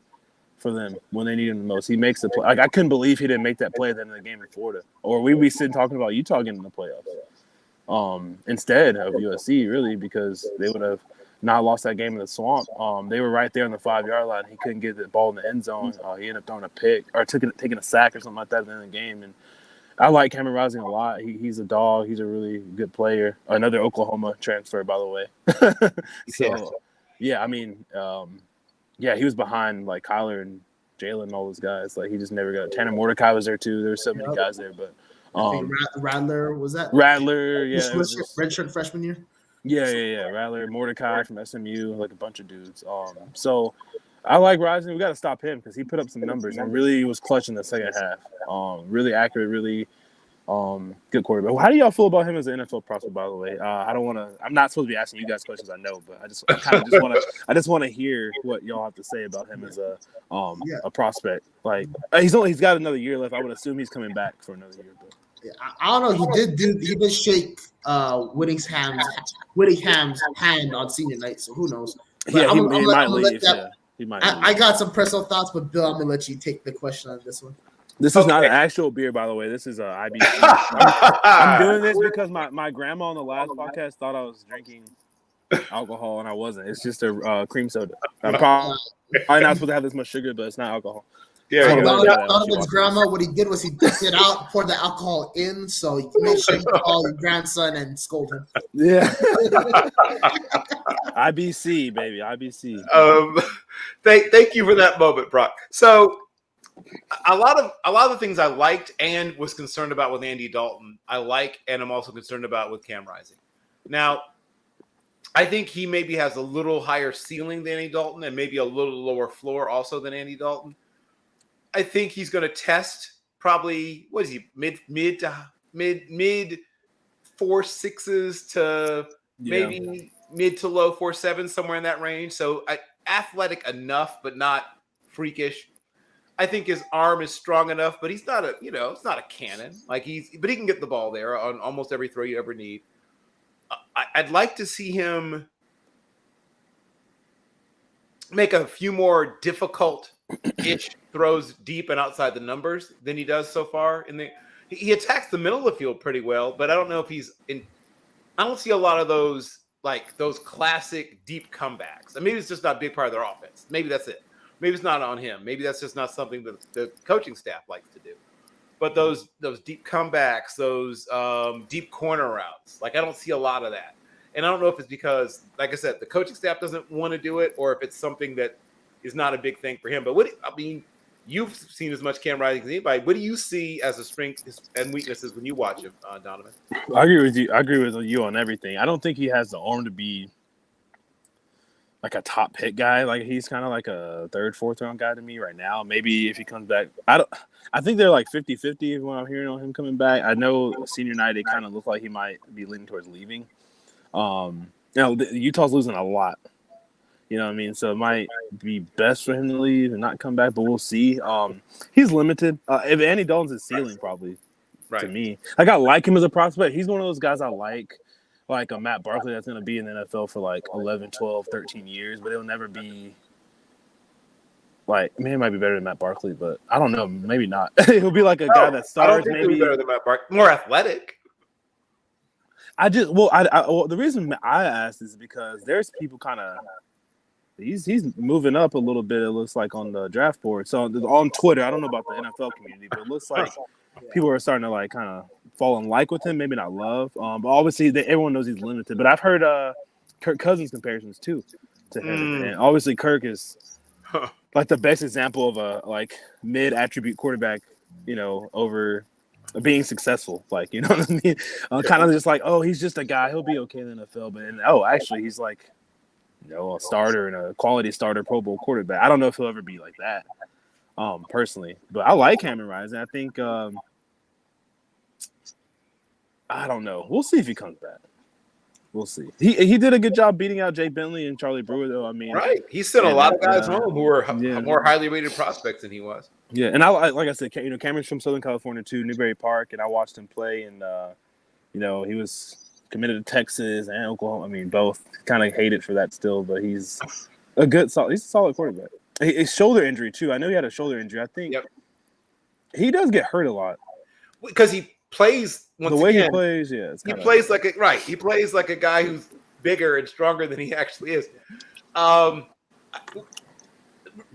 for them when they need him the most. He makes the play. Like I couldn't believe he didn't make that play at the end of the game in Florida, or we'd be sitting talking about Utah getting in the playoffs instead of USC, really, because they would have not lost that game in the swamp. They were right there on the 5-yard line. He couldn't get the ball in the end zone. He ended up throwing a pick or taking a sack or something like that at the end of the game. And I like Cameron Rising a lot. He's a dog. He's a really good player. Another Oklahoma transfer, by the way. Yeah, I mean, he was behind like Kyler and Jalen and all those guys. Like he just never got. Tanner Mordecai was there too. There were so many guys there, but I think Rattler was that? Rattler, yeah, redshirt freshman year. Yeah. Rattler, Mordecai from SMU, like a bunch of dudes. So I like Rising. We got to stop him because he put up some numbers and really was clutch in the second half. Really accurate, really good quarterback. Well, how do y'all feel about him as an NFL prospect? By the way, I don't want to. I'm not supposed to be asking you guys questions. I know, but I just want to hear what y'all have to say about him as a prospect. Like he's got another year left. I would assume he's coming back for another year. But I don't know. He did shake Whittingham's hand on senior night, so who knows? But he might leave. He might. I got some personal thoughts, but Bill, I'm gonna let you take the question on this one. This is not an actual beer, by the way. This is a IBC. I'm doing this because my grandma on the last podcast thought I was drinking alcohol, and I wasn't. It's just a cream soda. I'm probably not supposed to have this much sugar, but it's not alcohol. Yeah, Donovan's grandma, what he did was he took it out, poured the alcohol in, so you make sure you call your grandson and scold him. Yeah. IBC, baby, IBC. Thank you for that moment, Brock. So a lot of the things I liked and was concerned about with Andy Dalton, I like, and I'm also concerned about with Cam Rising. Now, I think he maybe has a little higher ceiling than Andy Dalton and maybe a little lower floor also than Andy Dalton. I think he's going to test probably, what is he, mid 4.6s to maybe mid to low 4.7s, somewhere in that range. So athletic enough, but not freakish. I think his arm is strong enough, but he's not it's not a cannon. But he can get the ball there on almost every throw you ever need. I'd like to see him make a few more difficult-ish throws deep and outside the numbers than he does so far. He attacks the middle of the field pretty well, but I don't know if I don't see a lot of those classic deep comebacks. And maybe it's just not a big part of their offense. Maybe that's it. Maybe it's not on him. Maybe that's just not something that the coaching staff likes to do. But those deep comebacks, those deep corner routes, I don't see a lot of that. And I don't know if it's because, like I said, the coaching staff doesn't want to do it, or if it's something that is not a big thing for him. But you've seen as much Cam Rising as anybody. What do you see as a strengths and weaknesses when you watch him, Donovan? I agree with you. I agree with you on everything. I don't think he has the arm to be like a top pick guy. Like he's kind of like a third, fourth round guy to me right now. Maybe if he comes back, I think they're like 50-50 when I'm hearing on him coming back. I know senior night, it kind of looked like he might be leaning towards leaving. Utah's losing a lot. You know what I mean? So it might be best for him to leave and not come back, but we'll see. He's limited. If Andy Dalton's his ceiling, probably, to me. I like him as a prospect. He's one of those guys I like a Matt Barkley that's going to be in the NFL for 11, 12, 13 years, but it'll never be it might be better than Matt Barkley, but I don't know. Maybe not. He'll be like a guy that starts. I don't think he'll be better than Matt Barkley. More athletic. The reason I asked is because there's people kind of he's moving up a little bit. It looks like on the draft board. So on Twitter, I don't know about the NFL community, but it looks like people are starting to kind of fall in like with him. Maybe not love, but obviously everyone knows he's limited. But I've heard Kirk Cousins comparisons too to him, and obviously Kirk is the best example of a mid attribute quarterback. Over being successful, you know what I mean? Kind of just he's just a guy. He'll be okay in the NFL, but actually he's a starter and a quality starter Pro Bowl quarterback. I don't know if he'll ever be like that, personally. But I like Cameron Rising. I think I don't know. We'll see if he comes back. We'll see. He did a good job beating out Jay Bentley and Charlie Brewer, though. I mean, right. He sent a lot of guys home who were more highly rated prospects than he was. Yeah, and like I said, Cameron's from Southern California too, Newberry Park, and I watched him play, and he was committed to Texas and Oklahoma. I mean, both kind of hated for that still, but he's he's a solid quarterback. His shoulder injury too. I know he had a shoulder injury. I think he does get hurt a lot because he plays the way he plays. Yeah, he plays like He plays like a guy who's bigger and stronger than he actually is.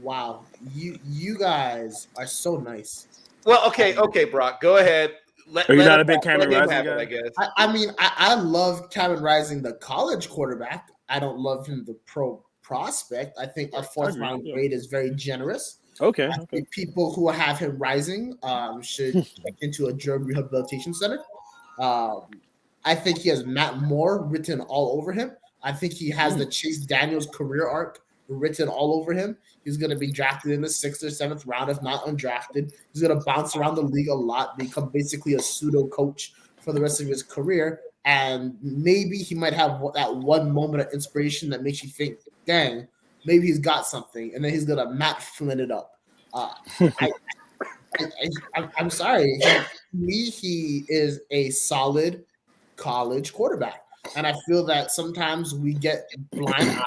Wow, you guys are so nice. Well, okay, Brock, go ahead. Are you not a big Cameron Rising guy? I guess. I mean, I love Cameron Rising, the college quarterback. I don't love him, the pro prospect. I think a fourth round grade is very generous. Okay. People who have him rising should check into a drug rehabilitation center. I think he has Matt Moore written all over him. I think he has the Chase Daniels career arc written all over him. He's going to be drafted in the 6th or 7th round, if not undrafted. He's going to bounce around the league a lot, become basically a pseudo coach for the rest of his career. And maybe he might have that one moment of inspiration that makes you think, dang, maybe he's got something. And then he's going to Matt Flynn it up. I'm sorry. To me, he is a solid college quarterback. And I feel that sometimes we get blind-eyed,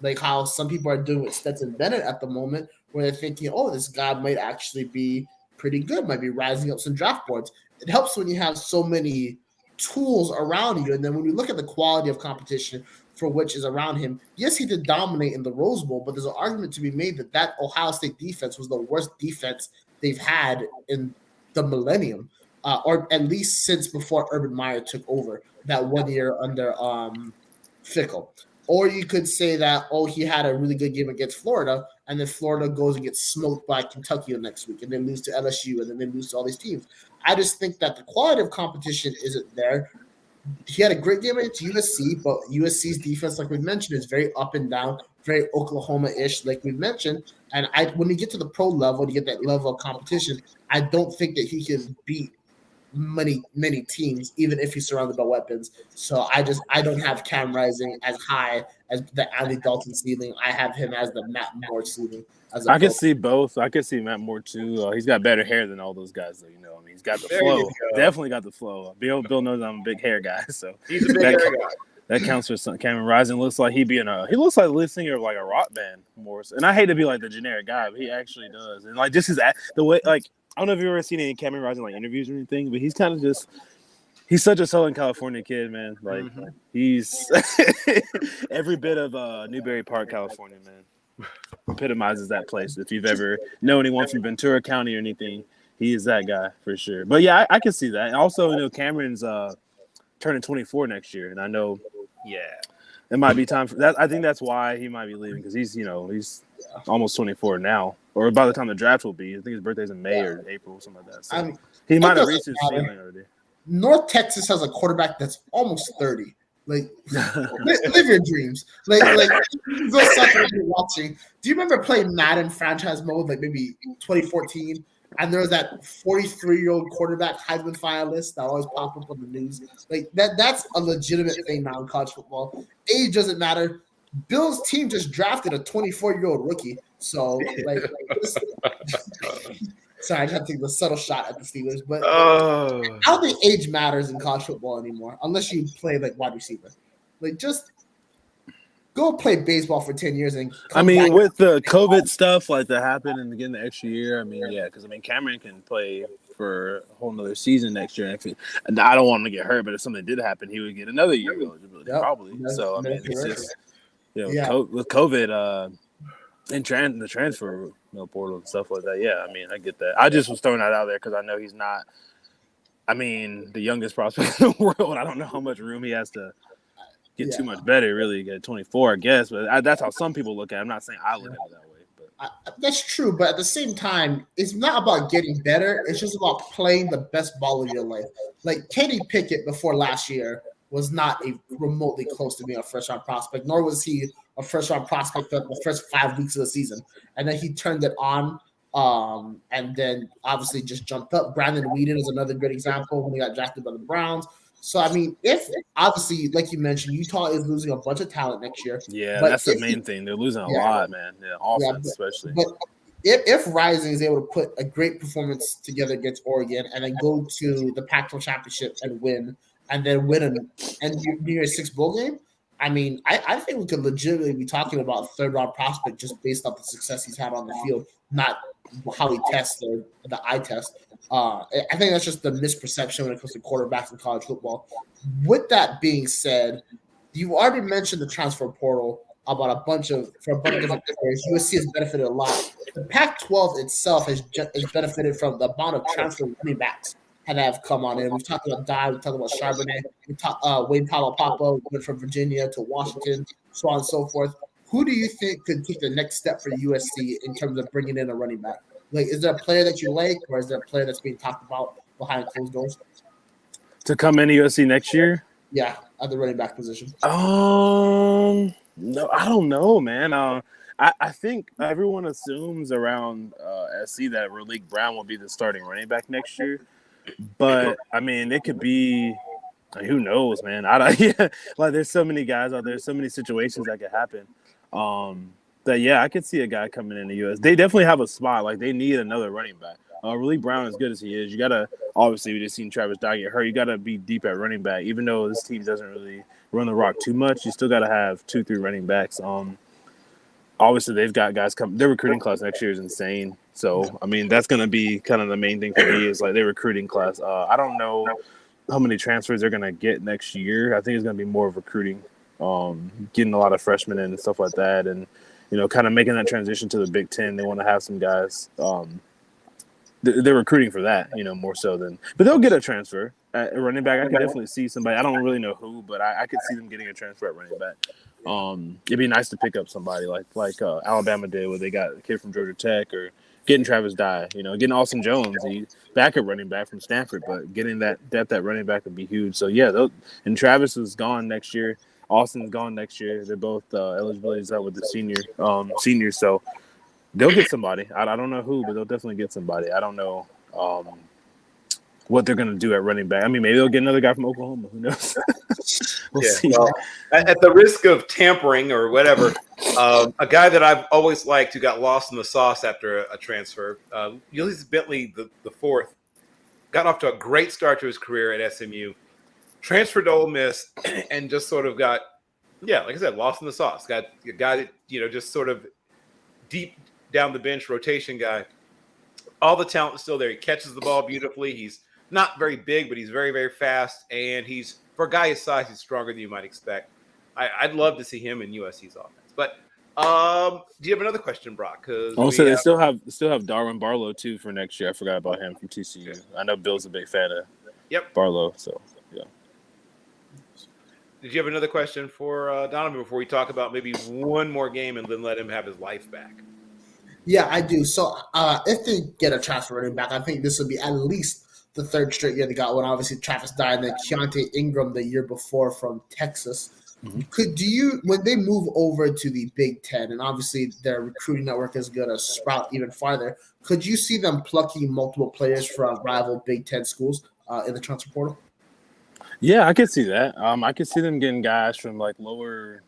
like how some people are doing with Stetson Bennett at the moment, where they're thinking, oh, this guy might actually be pretty good, might be rising up some draft boards. It helps when you have so many tools around you. And then when we look at the quality of competition for which is around him, yes, he did dominate in the Rose Bowl, but there's an argument to be made that Ohio State defense was the worst defense they've had in the millennium, or at least since before Urban Meyer took over that 1 year under Fickle. Or you could say that, he had a really good game against Florida, and then Florida goes and gets smoked by Kentucky the next week, and then lose to LSU, and then they lose to all these teams. I just think that the quality of competition isn't there. He had a great game against USC, but USC's defense, like we mentioned, is very up and down, very Oklahoma-ish, like we mentioned. And when you get to the pro level, you get that level of competition, I don't think that he can beat many teams, even if he's surrounded by weapons. So I don't have Cam Rising as high as the Andy Dalton ceiling. I have him as the Matt Moore ceiling. I can see both. I can see Matt Moore too. He's got better hair than all those guys, though. I mean, he's got the flow. Definitely got the flow. Bill knows I'm a big hair guy, so he's a big hair guy. That counts for some. Cameron Rising looks like he looks like the lead singer of like a rock band more. And I hate to be like the generic guy, but he actually does. And like just the way, like, I don't know if you've ever seen any Cameron Rising like interviews or anything, but he's kind of he's such a Southern California kid, man. Like he's every bit of Newberry Park, California, man. Epitomizes that place. If you've ever known anyone from Ventura County or anything, he is that guy for sure. But yeah, I can see that. And also, Cameron's turning 24 next year, and I know, it might be time for that. I think that's why he might be leaving, because he's almost 24 now, or by the time the draft will be. I think his birthday's in May or April, something like that. So he might have reached his ceiling already. North Texas has a quarterback that's almost 30. Like, live your dreams. Like go something you're watching. Do you remember playing Madden franchise mode, like maybe 2014? And there was that 43-year-old quarterback Heisman finalist that always popped up on the news. Like that's a legitimate thing now in college football. Age doesn't matter. Bill's team just drafted a 24-year-old rookie. So sorry, I just had to take the subtle shot at the Steelers, but I don't think age matters in college football anymore, unless you play like wide receiver. Like, just go play baseball for 10 years and come back. With the COVID stuff like that happened and getting the extra year, because Cameron can play for a whole nother season next year. And I don't want him to get hurt, but if something did happen, he would get another year eligibility probably. So it's just with COVID and the transfer portal and stuff like that. Yeah, I get that. I just was throwing that out there because I know he's not. The youngest prospect in the world. I don't know how much room he has to get too much better, really, get 24, I guess. But that's how some people look at it. I'm not saying I look at it that way. But that's true. But at the same time, it's not about getting better. It's just about playing the best ball of your life. Like, Kenny Pickett before last year was not remotely close to being a first-round prospect, nor was he a first-round prospect the first 5 weeks of the season. And then he turned it on, and then obviously just jumped up. Brandon Weeden is another good example when he got drafted by the Browns. So, if obviously, like you mentioned, Utah is losing a bunch of talent next year. Yeah, that's the main thing. They're losing a lot, man. Yeah, offense especially. But if Rising is able to put a great performance together against Oregon and then go to the Pac-12 championship and win, and then win and New Year's Six bowl game, I mean, I think we could legitimately be talking about a third round prospect just based off the success he's had on the field, not how he tests the eye test. I think that's just the misperception when it comes to quarterbacks in college football. With that being said, you already mentioned the transfer portal about a bunch of different players. USC has benefited a lot. The Pac-12 itself has benefited from the amount of transfer running backs that have come on in. We've talked about Dye, we've talked about Charbonnet, we talked Wayne Talapapa went from Virginia to Washington, so on and so forth. Who do you think could take the next step for USC in terms of bringing in a running back? Like, is there a player that you like, or is there a player that's being talked about behind closed doors to come into USC next year? Yeah, at the running back position. No, I don't know, man. I think everyone assumes around SC that Raleek Brown will be the starting running back next year. But I mean, it could be. Who knows, man? Like there's so many guys out there, so many situations that could happen. That I could see a guy coming in the US. They definitely have a spot. Like they need another running back. Raleek Brown, as good as he is, you gotta obviously we just seen Travis Dye get hurt. You gotta be deep at running back. Even though this team doesn't really run the rock too much, you still gotta have 2-3 running backs. Obviously they've got guys coming. Their recruiting class next year is insane. So I mean that's gonna be kind of the main thing for me is like their recruiting class. I don't know how many transfers they're gonna get next year. I think it's gonna be more of recruiting, getting a lot of freshmen in and stuff like that, and kind of making that transition to the Big Ten. They want to have some guys. They're recruiting for that, more so than. But they'll get a transfer at running back. I could definitely see somebody. I don't really know who, but I could see them getting a transfer at running back. It'd be nice to pick up somebody like Alabama did, where they got a kid from Georgia Tech, or getting Travis Dye. Getting Austin Jones, the backup running back from Stanford, but getting that depth at running back would be huge. So and Travis is gone next year. Austin's gone next year. They're both eligibilities out with the seniors. So they'll get somebody. I don't know who, but they'll definitely get somebody. I don't know what they're going to do at running back. I mean, maybe they'll get another guy from Oklahoma. Who knows? We'll see. Well, at the risk of tampering or whatever, a guy that I've always liked who got lost in the sauce after a transfer, Ulysses Bentley, the fourth, got off to a great start to his career at SMU, transferred to Ole Miss, and just sort of got, like I said, lost in the sauce. Got a guy that, just sort of deep down the bench rotation guy. All the talent is still there. He catches the ball beautifully. He's not very big, but he's very, very fast. And he's, for a guy his size, he's stronger than you might expect. I'd love to see him in USC's offense. But do you have another question, Brock? Also, they still have Darwin Barlow too for next year. I forgot about him from TCU. I know Bill's a big fan of Barlow, so yeah. Did you have another question for Donovan before we talk about maybe one more game and then let him have his life back? Yeah, I do. So if they get a transfer running back, I think this will be at least the third straight year they got one. Obviously, Travis Dye and then Keontae Ingram the year before from Texas. Mm-hmm. When they move over to the Big Ten, and obviously their recruiting network is going to sprout even farther, could you see them plucking multiple players from rival Big Ten schools in the transfer portal? Yeah, I could see that. I could see them getting guys from like lower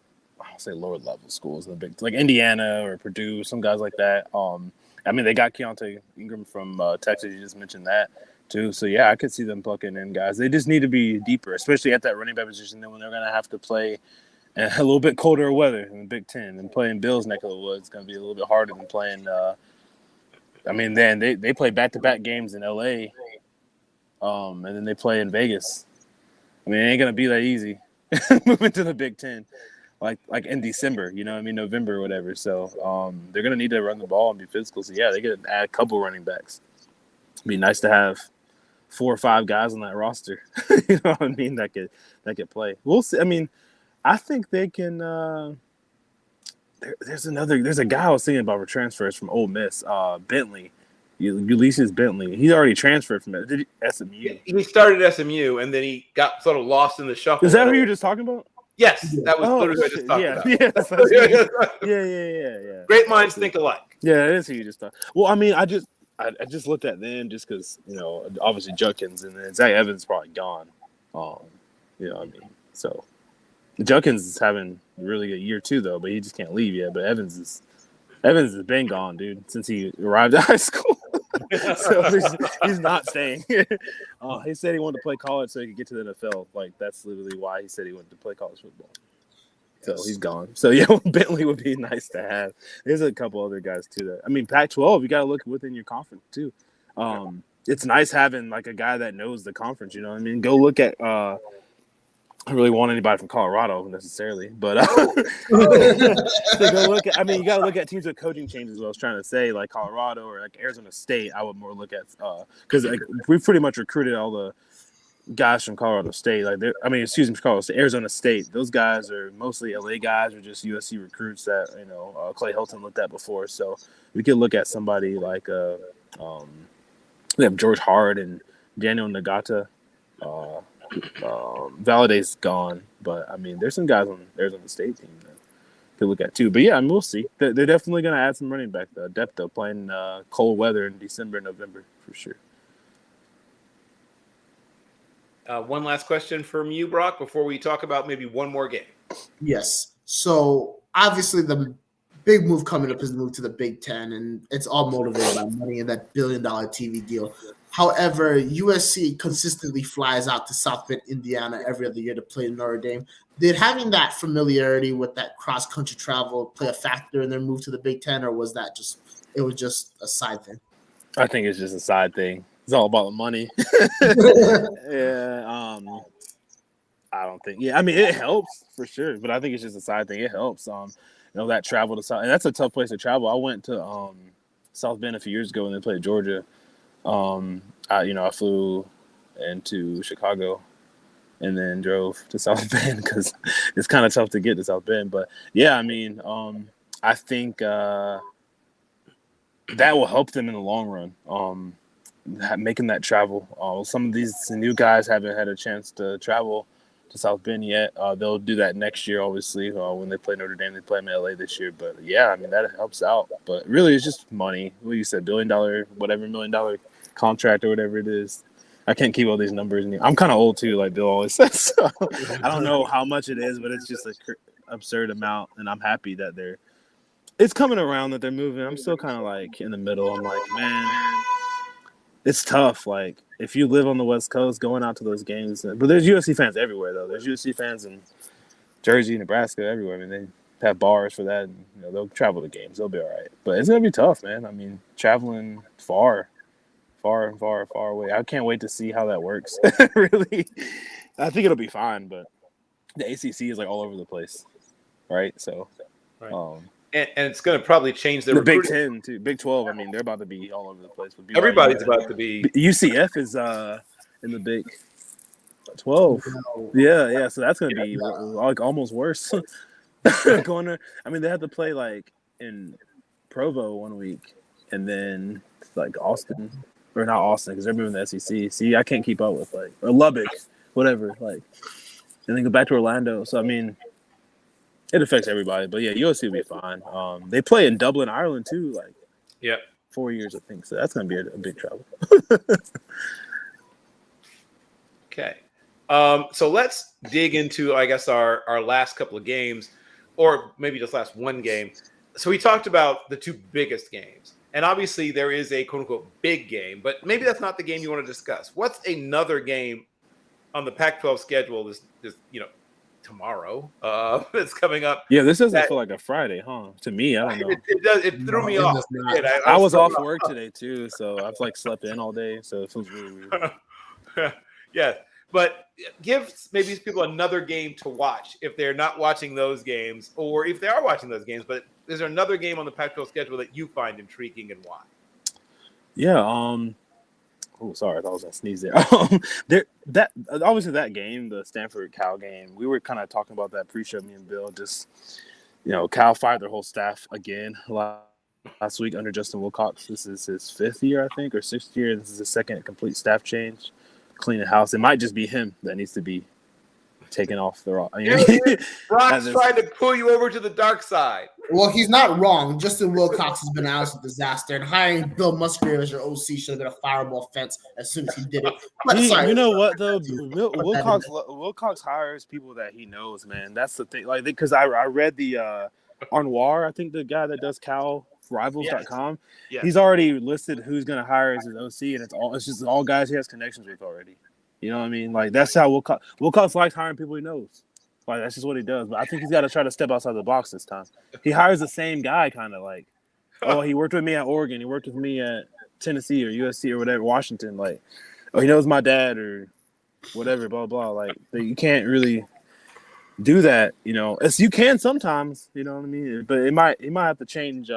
level schools in the big, like Indiana or Purdue, some guys like that. I mean, they got Keontae Ingram from Texas. You just mentioned that too. So yeah, I could see them plucking in guys. They just need to be deeper, especially at that running back position. Then when they're going to have to play a little bit colder weather in the Big Ten, and playing Bill's neck of the woods is going to be a little bit harder than playing. Then they play back-to-back games in LA, and then they play in Vegas. I mean, it ain't going to be that easy moving to the Big Ten. Like in December, November or whatever. So they're going to need to run the ball and be physical. So, yeah, they could add a couple running backs. It'd be nice to have 4 or 5 guys on that roster, you know what I mean, that could play. We'll see. I mean, I think they can there's a guy I was thinking about for transfers from Ole Miss, Bentley. Ulysses Bentley. He's already transferred from SMU. He started at SMU, and then he got sort of lost in the shuffle. Is that who you were just talking about? Yes, that was literally what I just talked about. Yeah. Great minds think alike. Yeah, it is who you just thought. Well, I mean, I just looked at them just because, obviously Judkins, and then Zach Evans is probably gone. You know what I mean? So Judkins is having a really good year too, though, but he just can't leave yet. But Evans has been gone, dude, since he arrived at high school. So he's not staying. He said he wanted to play college so he could get to the NFL. Like, that's literally why he said he wanted to play college football. So he's gone. So, yeah, Bentley would be nice to have. There's a couple other guys, too. Pac-12, you got to look within your conference, too. It's nice having, like, a guy that knows the conference, you know what I mean? Go look at I don't really want anybody from Colorado necessarily, but so go look at. You got to look at teams with coaching changes. What I was trying to say, like Colorado or like Arizona State. I would more look at because we've pretty much recruited all the guys from Colorado State. Colorado State, Arizona State. Those guys are mostly LA guys or just USC recruits that Clay Helton looked at before. So we could look at somebody like we have George Hard and Daniel Nagata. Validay's gone, but there's some guys on Arizona State team that could look at too. But yeah, we'll see. They're definitely going to add some running back depth though, playing cold weather in December, November for sure. One last question from you, Brock, before we talk about maybe one more game. Yes. So obviously the big move coming up is the move to the Big Ten, and it's all motivated by money and that $1 billion TV deal. However, USC consistently flies out to South Bend, Indiana every other year to play Notre Dame. Did having that familiarity with that cross-country travel play a factor in their move to the Big Ten, or was that just a side thing? I think it's just a side thing. It's all about the money. Yeah. I don't think. Yeah, it helps for sure, but I think it's just a side thing. It helps. That travel to South, and that's a tough place to travel. I went to South Bend a few years ago when they played Georgia. I flew into Chicago and then drove to South Bend because it's kind of tough to get to South Bend. But yeah, I think that will help them in the long run. Making that travel. Some of these new guys haven't had a chance to travel to South Bend yet. They'll do that next year, obviously. When they play Notre Dame, they play them in LA this year. But yeah, that helps out. But really, it's just money. What you said, $1 billion, whatever $1 million contract or whatever it is. I can't keep all these numbers. I'm kind of old too, like Bill always says. So I don't know how much it is, but it's just an absurd amount. And I'm happy that it's coming around that they're moving. I'm still kind of like in the middle. I'm like, man, it's tough. Like, if you live on the West Coast, going out to those games. But there's USC fans everywhere, though. There's USC fans in Jersey, Nebraska, everywhere. They have bars for that. And, they'll travel to games. They'll be all right. But it's going to be tough, man. Traveling far away. I can't wait to see how that works. Really. I think it'll be fine, but the ACC is like all over the place, right? So, right. And it's going to probably change the Big 10 too. Big 12. They're about to be all over the place. Everybody's about to be. UCF is in the Big 12. Yeah. So that's going to be like almost worse. Going there. They had to play like in Provo one week, and then like Austin. Or not Austin, because they're moving the SEC. See, I can't keep up with or Lubbock, whatever. And then go back to Orlando. So it affects everybody. But yeah, USC will be fine. They play in Dublin, Ireland too. 4 years, I think. So that's going to be a big travel. Okay. So let's dig into, I guess, our last couple of games, or maybe just last one game. So we talked about the two biggest games. And obviously there is a quote-unquote big game, but maybe that's not the game you want to discuss. What's another game on the Pac-12 schedule this tomorrow that's coming up? Yeah, this doesn't feel like a Friday, huh? To me, I don't know. It does. It threw me off. I was off work today too, so I've slept in all day, so it feels really weird. Yeah, but give maybe people another game to watch if they're not watching those games, or if they are watching those games, but is there another game on the Pac-12 schedule that you find intriguing and why? Yeah. Oh, sorry, I thought I was gonna sneeze there. Obviously that game, the Stanford-Cal game, we were kind of talking about that pre-show. Me and Bill just, Cal fired their whole staff again last week under Justin Wilcox. This is his 5th year, I think, or 6th year. This is his second complete staff change, cleaning house. It might just be him that needs to be taken off the rock. Brock's trying to pull you over to the dark side. Well, he's not wrong. Justin Wilcox has been out as a disaster, and hiring Bill Musgrave as your OC should have been a fireable offense as soon as he did it. But you know what though? Wilcox hires people that he knows, man. That's the thing. Because I read the Arnoir, I think the guy that does Cal Rivals.com. Yes. He's already listed who's going to hire as his OC, and it's just all guys he has connections with already. You know what I mean? Like, that's how Wilcox likes hiring people he knows. Like, that's just what he does. But I think he's got to try to step outside the box this time. He hires the same guy, kind of like, oh, he worked with me at Oregon. He worked with me at Tennessee or USC or whatever, Washington. Like, oh, he knows my dad or whatever, blah, blah. Like, you can't really do that, you know. You can sometimes, you know what I mean? But it might have to change.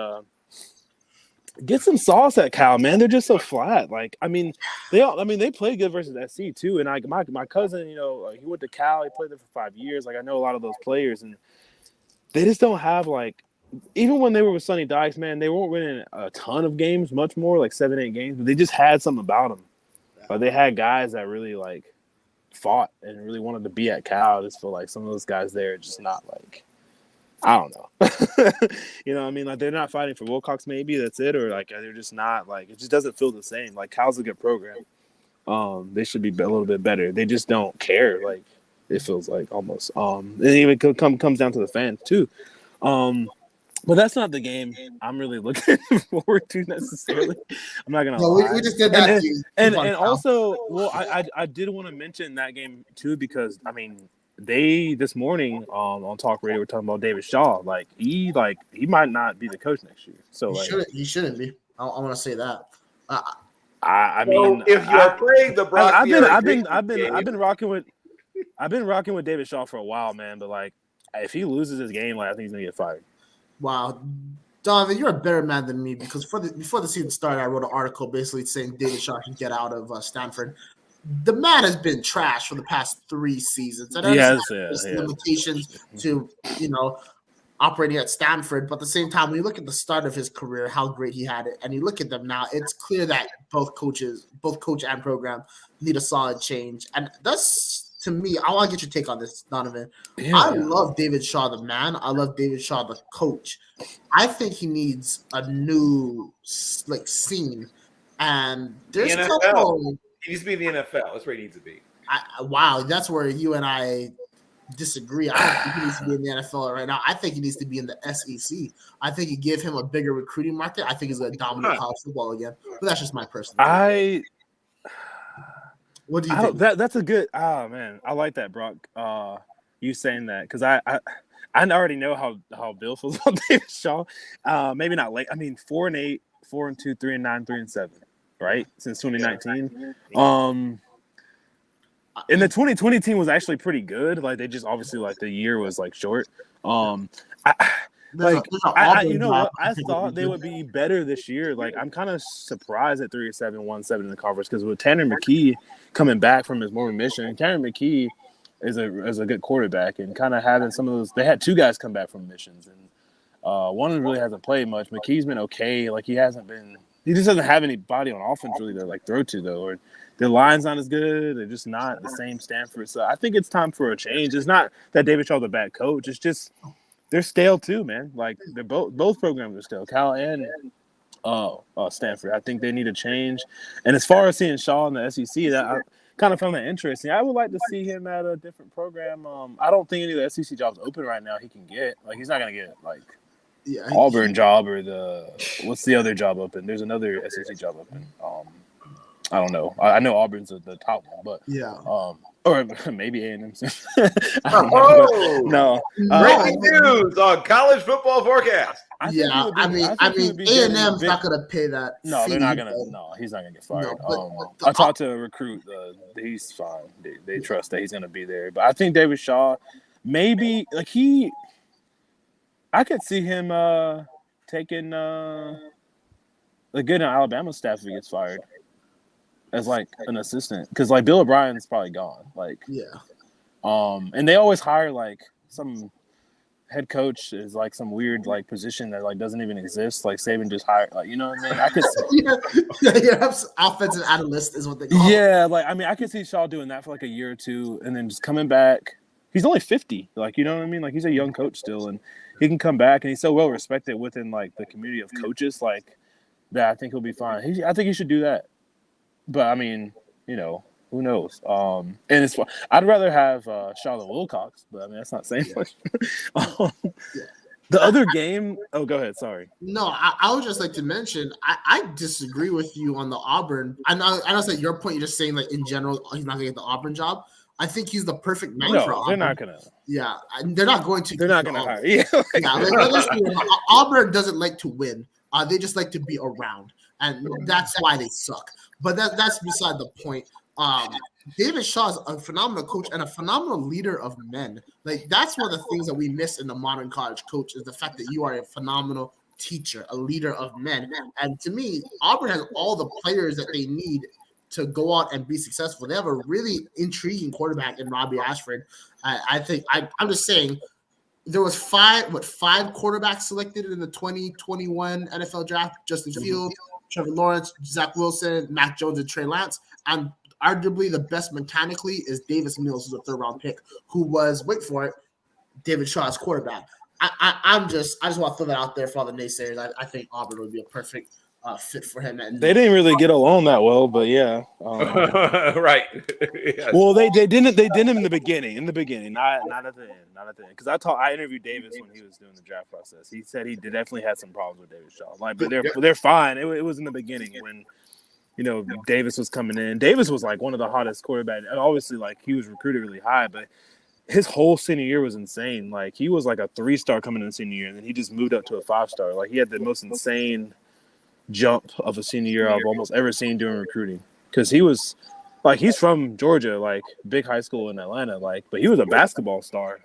Get some sauce at Cal, man. They're just so flat. Like, they play good versus SC too. And my cousin, you know, he went to Cal. He played there for 5 years. Like, I know a lot of those players, and they just don't have, like, even when they were with Sonny Dykes, man, they weren't winning a ton of games, much more, like 7-8 games. But they just had something about them. Like, they had guys that really, like, fought and really wanted to be at Cal. I just feel like some of those guys there are just not, like, I don't know. You know what I mean? Like, they're not fighting for Wilcox, maybe. That's it. Or, like, they're just not, like, it just doesn't feel the same. Like, Cal's a good program. They should be a little bit better. They just don't care. Like, it feels like almost. And it even comes down to the fans, too. But that's not the game I'm really looking forward to necessarily. I'm not gonna lie. We just did that. And also, well, I did want to mention that game too, because I mean, they this morning on Talk Radio were talking about David Shaw. Like he might not be the coach next year. So he shouldn't be. I want to say that. I mean, if you are playing the Brock, I've been rocking with David Shaw for a while, man. But like, if he loses this game, like I think he's gonna get fired. Wow, Donovan, you're a better man than me, because before the season started, I wrote an article basically saying David Shaw should get out of Stanford. The man has been trash for the past 3 seasons. And there's limitations to, you know, operating at Stanford, but at the same time, when you look at the start of his career, how great he had it, and you look at them now, it's clear that both coach and program need a solid change. And that's, to me, I want to get your take on this, Donovan. Yeah. I love David Shaw, the man. I love David Shaw, the coach. I think he needs a new scene. And there's the NFL. He needs to be in the NFL. That's where he needs to be. Wow, that's where you and I disagree. I don't think he needs to be in the NFL right now. I think he needs to be in the SEC. I think you give him a bigger recruiting market. I think he's going to dominate college football again. But that's just my personal opinion. What do you think? That's a good. Oh man, I like that, Brock. You saying that, because I already know how Bill feels about David Shaw. Maybe not late. I mean, 4-8, 4-2, 3-9, 3-7, right? Since 2019. And the 2020 team was actually pretty good. Like, they just obviously, like, the year was like short. You know what? I thought they would be better this year. Like, I'm kind of surprised at 3-7, 1-7 in the conference, because with Tanner McKee coming back from his Mormon mission, Tanner McKee is a good quarterback, and kind of having some of those. They had 2 guys come back from missions, and one of them really hasn't played much. McKee's been okay. Like, he just doesn't have anybody on offense really to like throw to, though, or their line's not as good. They're just not the same Stanford. So I think it's time for a change. It's not that David Shaw's a bad coach. It's just they're stale too, man. Like, they're both programs are stale, Cal and Stanford. I think they need a change. And as far as seeing Shaw in the SEC, that I kind of found that interesting. I would like to see him at a different program. I don't think any of the SEC jobs open right now he can get. Like, he's not gonna get like Auburn job or what's the other job open? There's another SEC job open. I don't know. I know Auburn's the top one, but or maybe A&M. No. Breaking news on College Football Forecast. I mean, A&M's not going to pay that. No, they're not going to. No, he's not going to get fired. I talked to a recruit. He's fine. They trust that he's going to be there. But I think David Shaw, maybe like I could see him taking a good Alabama staff if he gets fired as like an assistant, because like Bill O'Brien's probably gone. Like, and they always hire like some head coach is like some weird like position that like doesn't even exist. Like Saban just hired, like, you know what I mean? I could offensive analyst is what they call it. Like, I mean, I could see Shaw doing that for like a year or two and then just coming back. He's only 50, like, you know what I mean? Like, he's a young coach still, and he can come back, and he's so well respected within like the community of coaches, like, that I think he'll be fine. I think he should do that. But I mean, you know, who knows? And it's I'd rather have Shaw than Wilcox, but I mean that's not saying much. The other game. Oh, go ahead. Sorry. No, I would just like to mention I disagree with you on the Auburn. I know that your point. You're just saying like in general he's not gonna get the Auburn job. I think he's the perfect man for No, Auburn. they're not gonna. Yeah, and they're not going to. They're not gonna hire. Yeah. Yeah, let's be real. Auburn doesn't like to win. They just like to be around, and that's why they suck. But that's beside the point. David Shaw is a phenomenal coach and a phenomenal leader of men. Like that's one of the things that we miss in the modern college coach is the fact that you are a phenomenal teacher, a leader of men. And to me, Auburn has all the players that they need to go out and be successful. They have a really intriguing quarterback in Robbie Ashford. I think I'm just saying there was five quarterbacks selected in the 2021 NFL draft: Justin Fields, Trevor Lawrence, Zach Wilson, Mac Jones, and Trey Lance. And arguably the best mechanically is Davis Mills, who's a third-round pick, who was, wait for it, David Shaw's quarterback. I just want to throw that out there for all the naysayers. I think Auburn would be a perfect fit for him. And they didn't really get along that well, but yeah. Right. Yes. Well, they didn't in the beginning. Not at the end. Because I interviewed Davis when he was doing the draft process. He said he definitely had some problems with David Shaw. Like, but they're fine. It was in the beginning when Davis was coming in. Davis was like one of the hottest quarterbacks. And obviously, like he was recruited really high, but his whole senior year was insane. Like he was like a 3-star coming in senior year, and then he just moved up to a 5-star. Like he had the most insane jump of a senior year I've almost ever seen during recruiting. Because he was like he's from Georgia, like big high school in Atlanta, like, but he was a basketball star.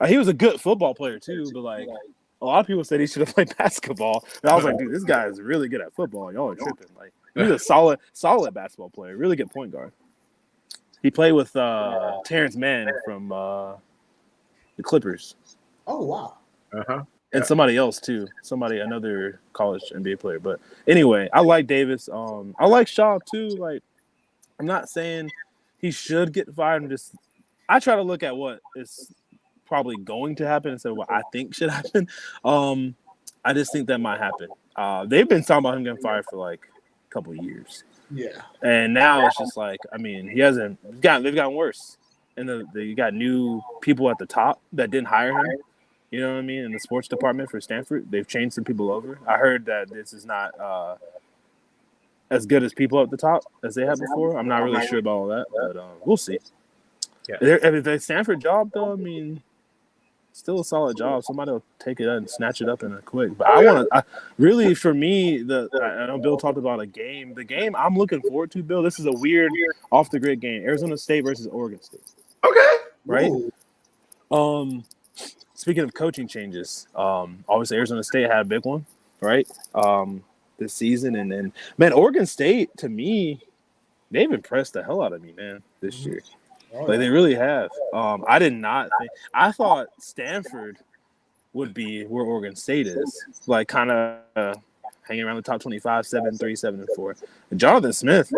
He was a good football player too, but like a lot of people said he should have played basketball. And I was like, dude, this guy is really good at football. Y'all are tripping. Like he's a solid basketball player, really good point guard. He played with Terrence Mann from the Clippers. Oh wow. Uh-huh. And somebody else too. Another college NBA player. But anyway, I like Davis. I like Shaw too. Like, I'm not saying he should get fired. I try to look at what is probably going to happen instead of what I think should happen. I just think that might happen. They've been talking about him getting fired for like a couple of years. Yeah. And now it's just like, I mean, they've gotten worse. And you got new people at the top that didn't hire him. You know what I mean? In the sports department for Stanford, they've changed some people over. I heard that this is not as good as people at the top as they had before. I'm not really sure about all that, but we'll see. Yeah. If the Stanford job, though, I mean, still a solid job. Somebody will take it and snatch it up in a quick. But really, for me, I know Bill talked about a game. The game I'm looking forward to, Bill, this is a weird off-the-grid game. Arizona State versus Oregon State. Okay. Right? Ooh. Speaking of coaching changes, obviously Arizona State had a big one, right? This season, and then man, Oregon State to me, they've impressed the hell out of me, man, this year. Like they really have. I did not think. I thought Stanford would be where Oregon State is, like kind of hanging around the top 25, 7-3, 7-4. And Jonathan Smith,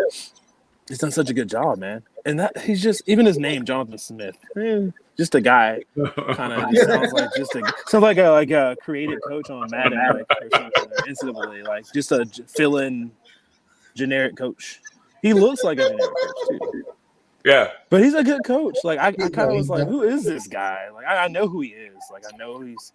he's done such a good job, man. And that he's just even his name, Jonathan Smith. Just a guy, kind of sounds like a creative coach on Madden, like, or something, or NCAA, like just a fill-in generic coach. He looks like a generic coach too. Yeah, but he's a good coach. Like I kind of was like, who is this guy? Like I know who he is. Like I know he's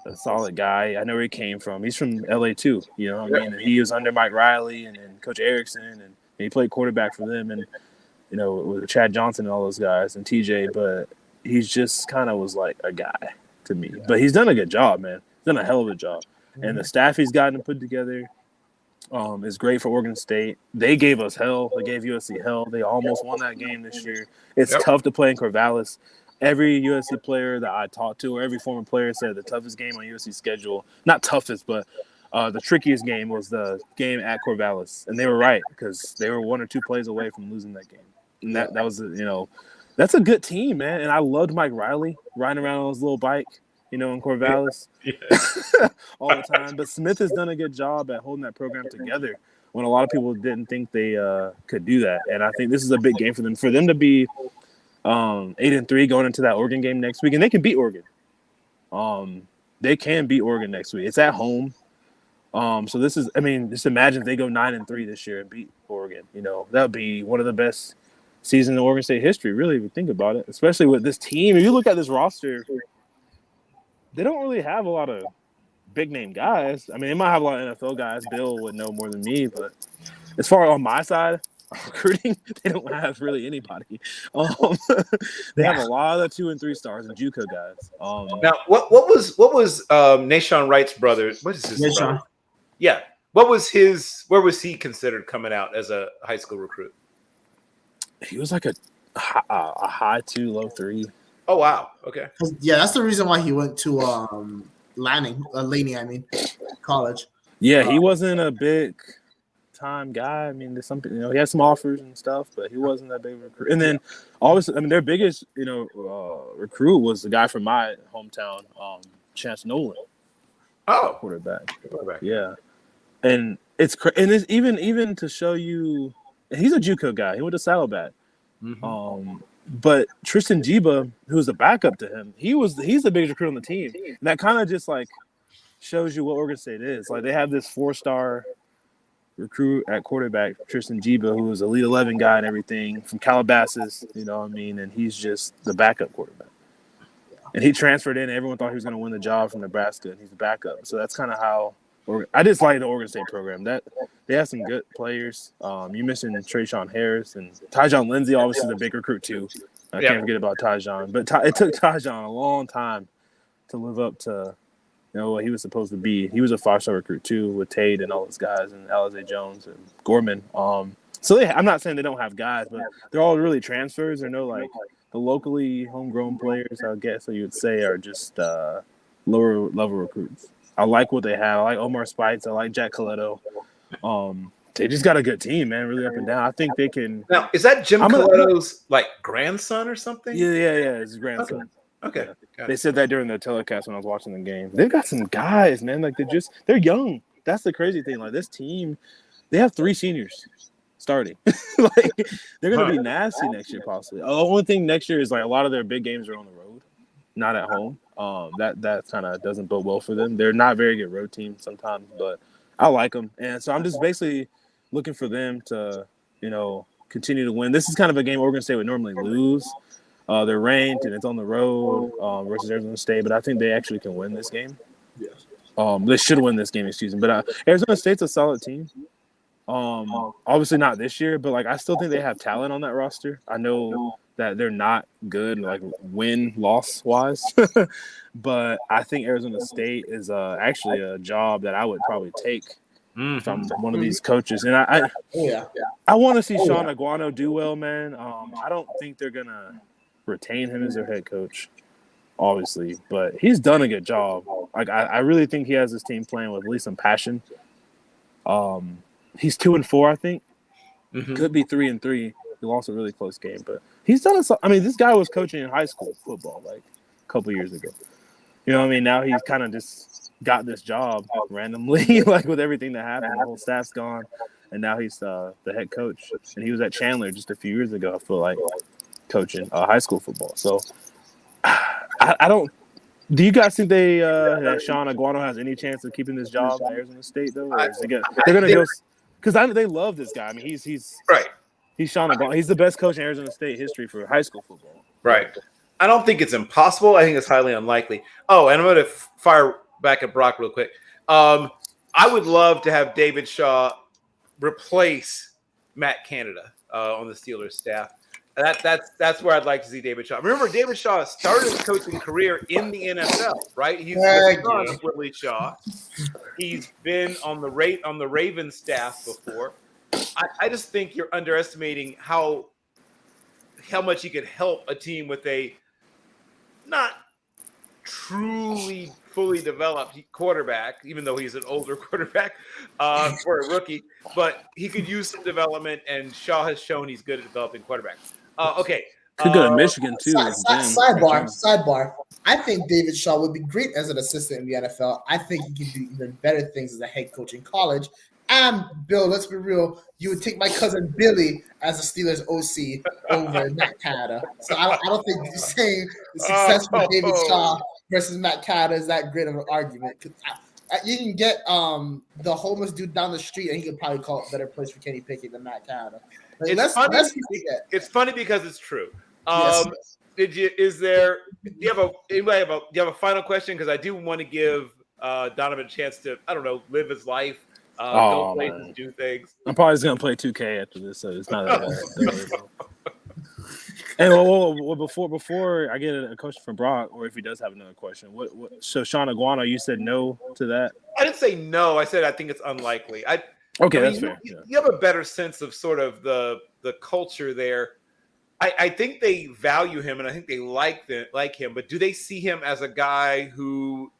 a solid guy. I know where he came from. He's from LA too. You know what I mean? And he was under Mike Riley and Coach Erickson, and he played quarterback for them, and with Chad Johnson and all those guys and TJ, but he's just kind of was like a guy to me. But he's done a good job, man. He's done a hell of a job. And the staff he's gotten to put together is great for Oregon State. They gave us hell. They gave USC hell. They almost won that game this year. It's tough to play in Corvallis. Every USC player that I talked to or every former player said the toughest game on USC's schedule, not toughest, but the trickiest game was the game at Corvallis. And they were right because they were 1 or 2 plays away from losing that game. And that was, that's a good team, man. And I loved Mike Riley riding around on his little bike, in Corvallis all the time. But Smith has done a good job at holding that program together when a lot of people didn't think they could do that. And I think this is a big game for them. For them to be 8-3 going into that Oregon game next week, and they can beat Oregon. They can beat Oregon next week. It's at home. So this is, just imagine if they go 9-3 this year and beat Oregon. That would be one of the best seasons in Oregon State history, really, if you think about it, especially with this team. If you look at this roster, they don't really have a lot of big name guys. I mean, they might have a lot of NFL guys. Bill would know more than me, but as far as on my side recruiting, they don't have really anybody. They have a lot of 2 and 3 stars and JUCO guys. Now, what was Nashawn Wright's brother? What is his brother? Yeah, what was his? Where was he considered coming out as a high school recruit? He was like a high 2, low 3. Oh wow, okay. Yeah, that's the reason why he went to Laney, college. Yeah, he wasn't a big time guy. I mean, there's something, he had some offers and stuff, but he wasn't that big of a recruit. And then obviously, I mean, their biggest, recruit was the guy from my hometown, Chance Nolan. Oh, quarterback. Yeah. And it's even to show you, he's a JUCO guy. He went to Saddleback. Mm-hmm. But Tristan Jiba, who was the backup to him, he's the biggest recruit on the team. And that kind of just like shows you what Oregon State is. Like they have this 4-star recruit at quarterback, Tristan Jiba, who was a Elite 11 guy and everything from Calabasas, and he's just the backup quarterback. And he transferred in, and everyone thought he was going to win the job from Nebraska, and he's the backup. So that's kind of how I just like the Oregon State program. That they have some good players. You mentioned Trayshawn Harris and Tyjon Lindsey, obviously the big recruit too. I can't forget about Tyjon. But it took Tyjon a long time to live up to what he was supposed to be. He was a 5-star recruit too with Tate and all those guys and Alizé Jones and Gorman. So I'm not saying they don't have guys, but they're all really transfers. They're the locally homegrown players, I guess you would say, are just lower level recruits. I like what they have. I like Omar Spites. I like Jack Coletto. They just got a good team, man, really up and down. I think they can. Now, is that Jim Coletto's grandson or something? Yeah, it's his grandson. Okay. They said that during the telecast when I was watching the game. They've got some guys, man. They're young. That's the crazy thing. Like this team, they have 3 seniors starting. They're gonna be nasty next year, possibly. The only thing next year is a lot of their big games are on the road, not at home. That kind of doesn't bode well for them. They're not very good road teams sometimes, but I like them, and so I'm just basically looking for them to, continue to win. This is kind of a game Oregon State would normally lose. They're ranked and it's on the road versus Arizona State, but I think they actually can win this game. Yes. They should win this game, excuse me. But Arizona State's a solid team. Obviously not this year, but I still think they have talent on that roster. I know that they're not good win-loss wise, but I think Arizona State is actually a job that I would probably take if I'm one of these coaches. And I want to see Sean Aguano do well, man. I don't think they're gonna retain him as their head coach, obviously, but he's done a good job. I really think he has his team playing with at least some passion. He's 2-4, I think. Mm-hmm. Could be 3-3. He lost a really close game, but he's done it. I mean, this guy was coaching in high school football a couple years ago. You know what I mean? Now he's kind of just got this job randomly, with everything that happened. The whole staff's gone, and now he's the head coach. And he was at Chandler just a few years ago, I feel like, coaching high school football. So I don't – do you guys think that Sean Aguano has any chance of keeping this job at Arizona State, though? Or is they're going to go – because they love this guy. I mean, he's right. He's Sean Aguano. He's the best coach in Arizona State history for high school football. Right. I don't think it's impossible. I think it's highly unlikely. Oh, and I'm going to fire back at Brock real quick. I would love to have David Shaw replace Matt Canada on the Steelers staff. That's where I'd like to see David Shaw. Remember, David Shaw started his coaching career in the NFL, right? He's the son of Willie Shaw. He's been on the Ravens staff before. I just think you're underestimating how much he could help a team with a not truly fully developed quarterback, even though he's an older quarterback for a rookie. But he could use some development, and Shaw has shown he's good at developing quarterbacks. Okay. Could go to Michigan, too. Sidebar. I think David Shaw would be great as an assistant in the NFL. I think he could do even better things as a head coach in college. And, Bill, let's be real, you would take my cousin Billy as a Steelers OC over Matt Canada. So I don't think you're saying the successful David Shaw versus Matt Canada is that great of an argument. You can get the homeless dude down the street, and he could probably call it a better place for Kenny Pickett than Matt Canada. It's funny because it's true. Yes. Do you have a final question? Because I do want to give Donovan a chance to, I don't know, live his life, go places, man. do things. I'm probably just gonna play 2K after this, so it's not that bad. And well, before I get a question from Brock, or if he does have another question, what? So Sean Iguana, you said no to that? I didn't say no. I said I think it's unlikely. Okay, I mean, that's fair. You have a better sense of sort of the culture there. I think they value him, and I think they like him. But do they see him as a guy who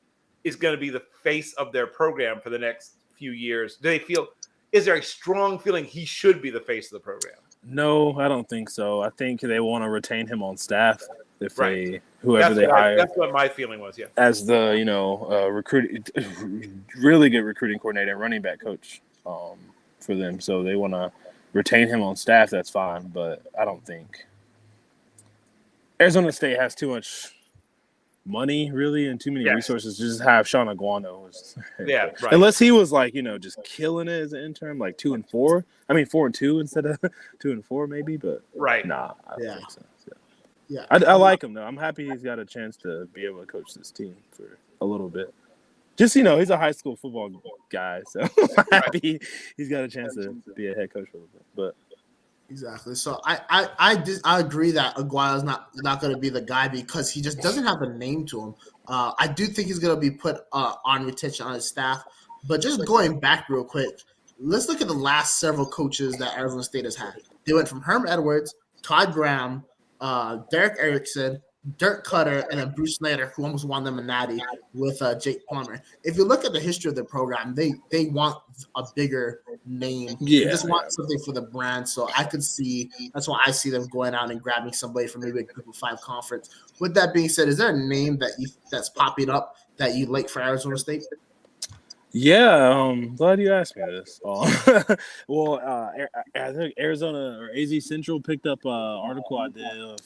is going to be the face of their program for the next few years? Do they feel? Is there a strong feeling he should be the face of the program? No, I don't think so. I think they want to retain him on staff if That's they hire. That's what my feeling was. Yeah, as the really good recruiting coordinator and running back coach for them. So they want to retain him on staff. That's fine, but I don't think Arizona State has too much money really and too many resources to just have Sean Aguano. Right. Unless he was just killing it as an intern, like 2-4. I mean 4-2 instead of 2-4 maybe, but nah, I don't think so. Yeah, I like him though. I'm happy he's got a chance to be able to coach this team for a little bit. Just he's a high school football guy, so I'm happy he's got a chance to be a head coach for a little bit. But exactly. So I agree that Aguayo's not going to be the guy because he just doesn't have a name to him. I do think he's going to be put on retention on his staff. But just going back real quick, let's look at the last several coaches that Arizona State has had. They went from Herm Edwards, Todd Graham, Derek Erickson, Dirk Cutter, and then Bruce Snyder, who almost won them a natty with Jake Plummer. If you look at the history of the program, they want a bigger name. They just want something for the brand. So I could see that's why I see them going out and grabbing somebody from maybe a Group of 5 conference. With that being said, is there a name that's popping up that you like for Arizona State? Yeah, glad you asked me this. Well, I think Arizona or AZ Central picked up an article I did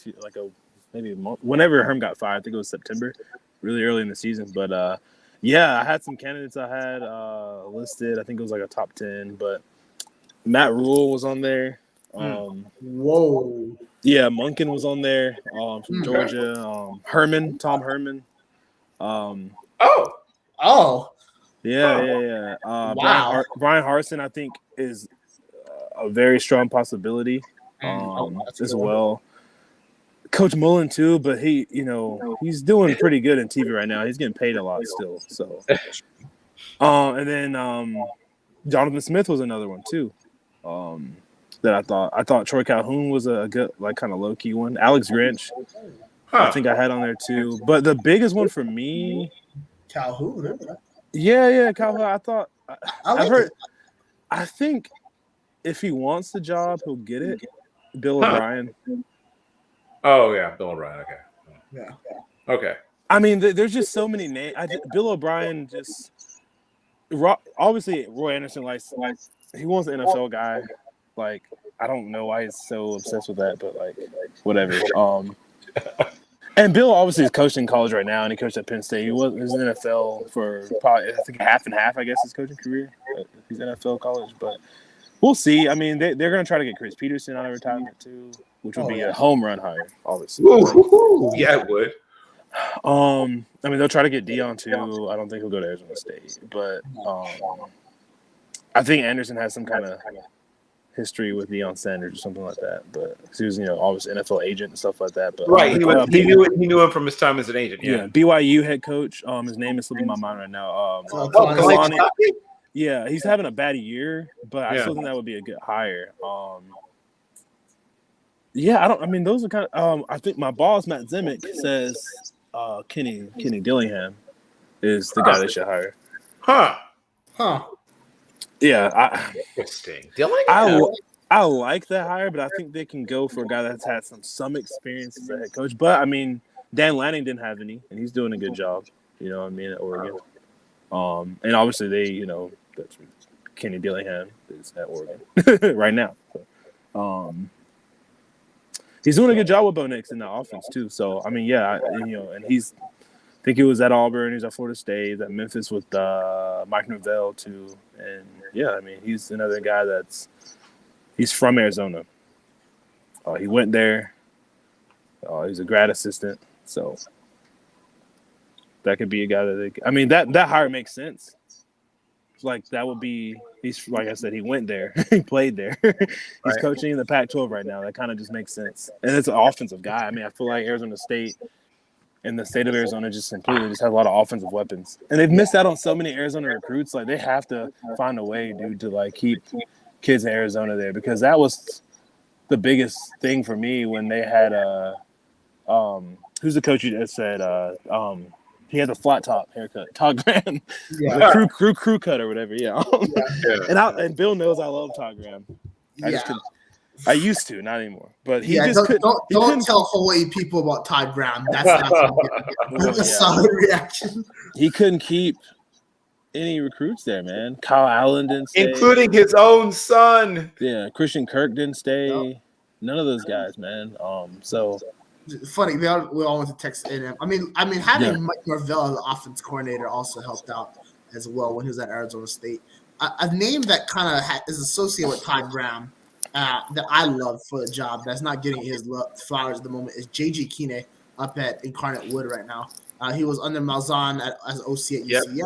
maybe a month, whenever Herm got fired. I think it was September, really early in the season. But I had some candidates I had listed. I think it was like a top 10, but Matt Rule was on there. Whoa. Yeah, Munkin was on there from Georgia. Tom Herman. Yeah. Wow. Brian Harsin, I think, is a very strong possibility as well. Coach Mullen too, but he's doing pretty good in TV right now. He's getting paid a lot still. So, and then Donovan Smith was another one too. That I thought Troy Calhoun was a good kind of low key one. Alex Grinch, I think I had on there too. But the biggest one for me, Calhoun. Yeah, Calhoun. I heard. I think if he wants the job, he'll get it. Bill O'Brien. Oh yeah, Bill O'Brien. Okay. Yeah. Okay. I mean, there's just so many names. Bill O'Brien obviously Roy Anderson he wants an NFL guy. I don't know why he's so obsessed with that, but whatever. And Bill obviously is coaching college right now, and he coached at Penn State. He was in the NFL for probably, I think, half and half, I guess, his coaching career. He's NFL college, but we'll see. I mean, they're going to try to get Chris Peterson out of retirement too, which would be a home run hire, obviously. Yeah, it would. I mean, they'll try to get Dion too. I don't think he'll go to Arizona State, but I think Anderson has some kind of history with Deion Sanders or something like that, but he was, obviously NFL agent and stuff like that. But he knew him from his time as an agent. Yeah, BYU head coach. His name is slipping my mind right now. Kalani. Yeah, he's having a bad year, but I still think that would be a good hire. Those are kind of. I think my boss Matt Zemek says Kenny Dillingham is the guy they should hire. Huh. Yeah, interesting. Dillingham. I like that hire, but I think they can go for a guy that's had some experience as a head coach. But I mean, Dan Lanning didn't have any, and he's doing a good job. At Oregon. And obviously that's Kenny Dillingham is at Oregon right now. So, he's doing a good job with Bo Nix in the offense too. So I mean, and he's. I think he was at Auburn. He was at Florida State, at Memphis with Mike Norvell too. And he's another guy he's from Arizona. He went there. He's a grad assistant, so that could be a guy that that hire makes sense. Like that would be he's like I said, he went there, he played there, he's coaching in the Pac-12 right now. That kind of just makes sense, and it's an offensive guy. I mean, I feel like Arizona State and the state of Arizona just has a lot of offensive weapons, and they've missed out on so many Arizona recruits. Like they have to find a way, dude, to like keep kids in Arizona there, because that was the biggest thing for me when they had who's the coach you just said he had the flat top haircut, Todd Graham, the crew cut or whatever. Yeah. And Bill knows I love Todd Graham. I used to, not anymore. But he just don't tell Hawaii people about Todd Graham. That's not a solid reaction. He couldn't keep any recruits there, man. Kyle Allen didn't stay, including his own son. Yeah, Christian Kirk didn't stay. Nope. None of those guys, man. So. Funny, we all went to Texas A&M. I mean, having Mike Norvell as the offense coordinator also helped out as well when he was at Arizona State. A name that kind of is associated with Todd Graham that I love for the job that's not getting his flowers at the moment is J.G. Kine up at Incarnate Wood right now. He was under Malzahn as OC at UCLA.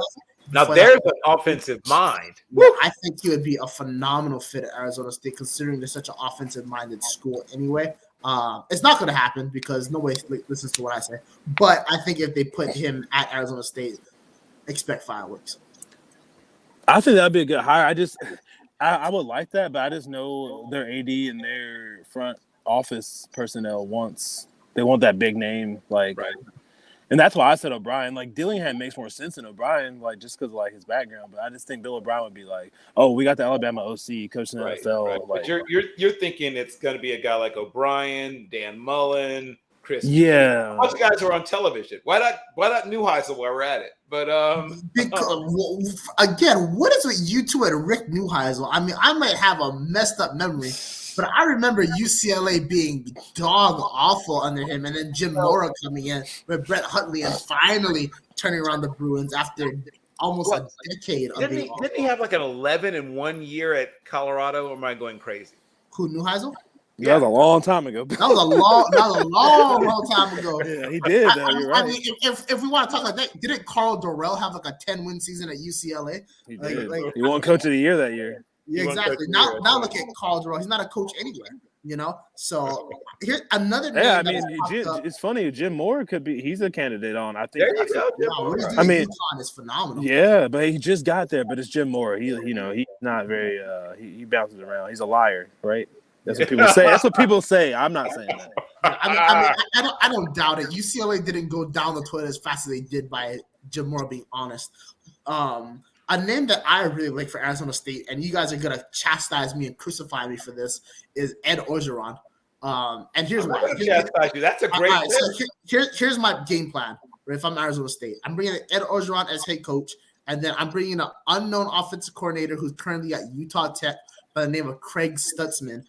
Now there's an offensive mind. I think he would be a phenomenal fit at Arizona State, considering they're such an offensive-minded school anyway. It's not going to happen because nobody listens to what I say. But I think if they put him at Arizona State, expect fireworks. I think that'd be a good hire. I would like that, but I just know their AD and their front office personnel want that big name, like. Right. And that's why I said O'Brien. Like Dillingham makes more sense than O'Brien, like just because of like his background. But I just think Bill O'Brien would be like, "Oh, we got the Alabama OC coaching the NFL." Right. Like, but you're thinking it's going to be a guy like O'Brien, Dan Mullen, Chris. Yeah, a bunch of guys who are on television. Why not Neuheisel while we're at it? But again, what is with you two and Rick Neuheisel? I mean, I might have a messed up memory. But I remember UCLA being dog awful under him, and then Jim Mora coming in with Brett Hundley and finally turning around the Bruins after almost a decade. Didn't he have like an 11-1 year at Colorado? Or am I going crazy? Who, Neuheisel? Yeah. That was a long time ago. That was a long time ago. Yeah, he did. You're right. I mean, if we want to talk like that, didn't Carl Dorrell have like a 10-win season at UCLA? He did. He won Coach of the Year that year. Yeah, exactly. Now look at Carl Dorrell. He's not a coach anywhere, you know. So here's another name. Yeah, I mean, it's funny. Jim Moore could be. He's a candidate on. I think. There you go. I mean, UConn is phenomenal. Yeah, but he just got there. But it's Jim Moore. He's not very. He bounces around. He's a liar, right? That's what people say. That's what people say. I'm not saying that. I don't doubt it. UCLA didn't go down the toilet as fast as they did by Jim Moore being honest. A name that I really like for Arizona State, and you guys are gonna chastise me and crucify me for this, is Ed Orgeron. And here's why. That's a great. So here's my game plan. If I'm Arizona State, I'm bringing Ed Orgeron as head coach, and then I'm bringing an unknown offensive coordinator who's currently at Utah Tech by the name of Craig Stutzman.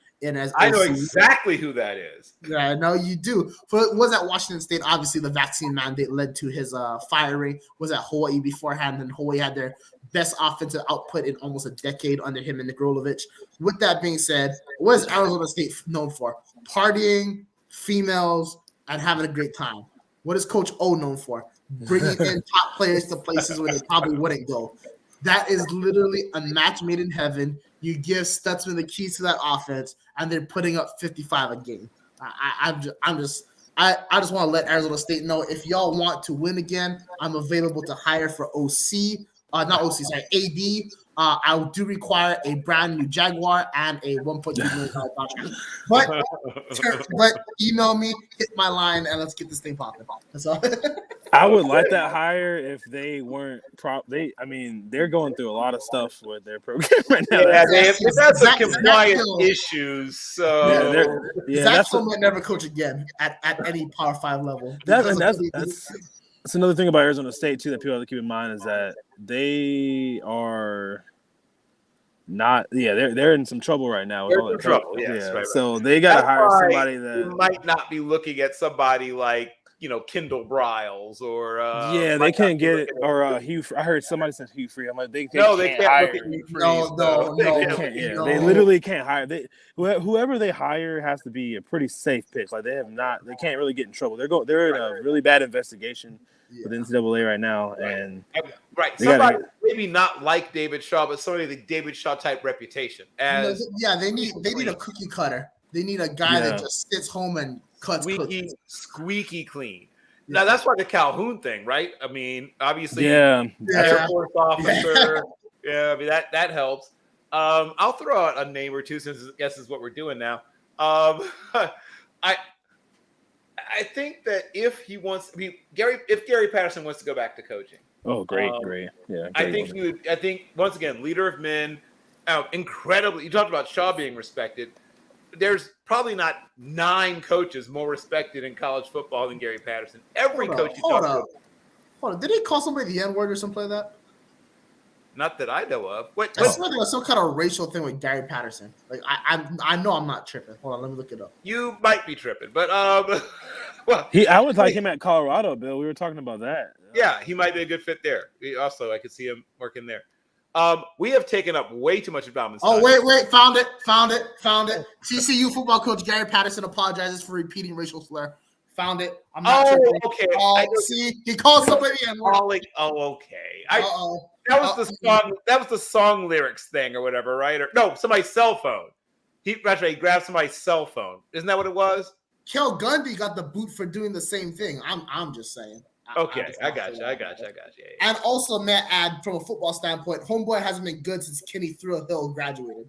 I know exactly who that is. Yeah, no, you do. Was at Washington State. Obviously, the vaccine mandate led to his firing. Was at Hawaii beforehand, and Hawaii had their best offensive output in almost a decade under him and Nikrolovich. With that being said, what is Arizona State known for? Partying, females, and having a great time. What is Coach O known for? Bringing in top players to places where they probably wouldn't go. That is literally a match made in heaven. You give Stutzman the keys to that offense, and they're putting up 55 a game. I just want to let Arizona State know, if y'all want to win again, I'm available to hire for AD. I do require a brand new Jaguar and a $1.2 million contract. But email me, hit my line, and let's get this thing popping. That's all. I would like that hire if they weren't they're going through a lot of stuff with their program right now. Yeah, that's some compliance issues. So Zach might never coach again at any Power 5 level. That's another thing about Arizona State too that people have to keep in mind, is that they are not. Yeah, they're in some trouble right now. They're in trouble. Yes, yeah. Right. So they got to hire somebody that might not be looking at somebody like Kendall Briles or they can't get it. Or Hugh. I heard somebody said Hugh Free. I'm like, they can't hire. Look at Hugh Freeze. No, They can't. Yeah, they literally can't hire. Whoever they hire has to be a pretty safe pitch. Like they can't really get in trouble. They're in a really bad investigation with NCAA right now, and somebody maybe not like David Shaw, but somebody with the David Shaw type reputation. They need a cookie cutter. They need a guy that just sits home and cuts cookies. Squeaky clean. Now that's like the Calhoun thing, right? I mean, obviously, Air Force officer. I mean that helps. I'll throw out a name or two since I guess is what we're doing now. I think that if Gary Patterson wants to go back to coaching. Oh, great. Yeah. I think once again, leader of men, incredibly. You talked about Shaw being respected. There's probably not 9 coaches more respected in college football than Gary Patterson. Every coach you talk to. Hold on. Did he call somebody the N-word or something like that? Not that I know of. I swear there was some kind of racial thing with Gary Patterson. Like I know I'm not tripping. Hold on, let me look it up. You might be tripping, but well, I would like him at Colorado, Bill. We were talking about that. Yeah, he might be a good fit there. I could see him working there. We have taken up way too much of Domin's time. Oh, wait. Found it. TCU football coach Gary Patterson apologizes for repeating racial slur. Found it. I'm not tripping. Okay. See, he called somebody and okay. That was the song lyrics thing or whatever, right? Or no, somebody's cell phone. He grabbed somebody's cell phone. Isn't that what it was? Kel Gundy got the boot for doing the same thing. I'm just saying. Okay, I got you. Yeah. And also, Matt, add from a football standpoint, homeboy hasn't been good since Kenny Thrill-Hill graduated.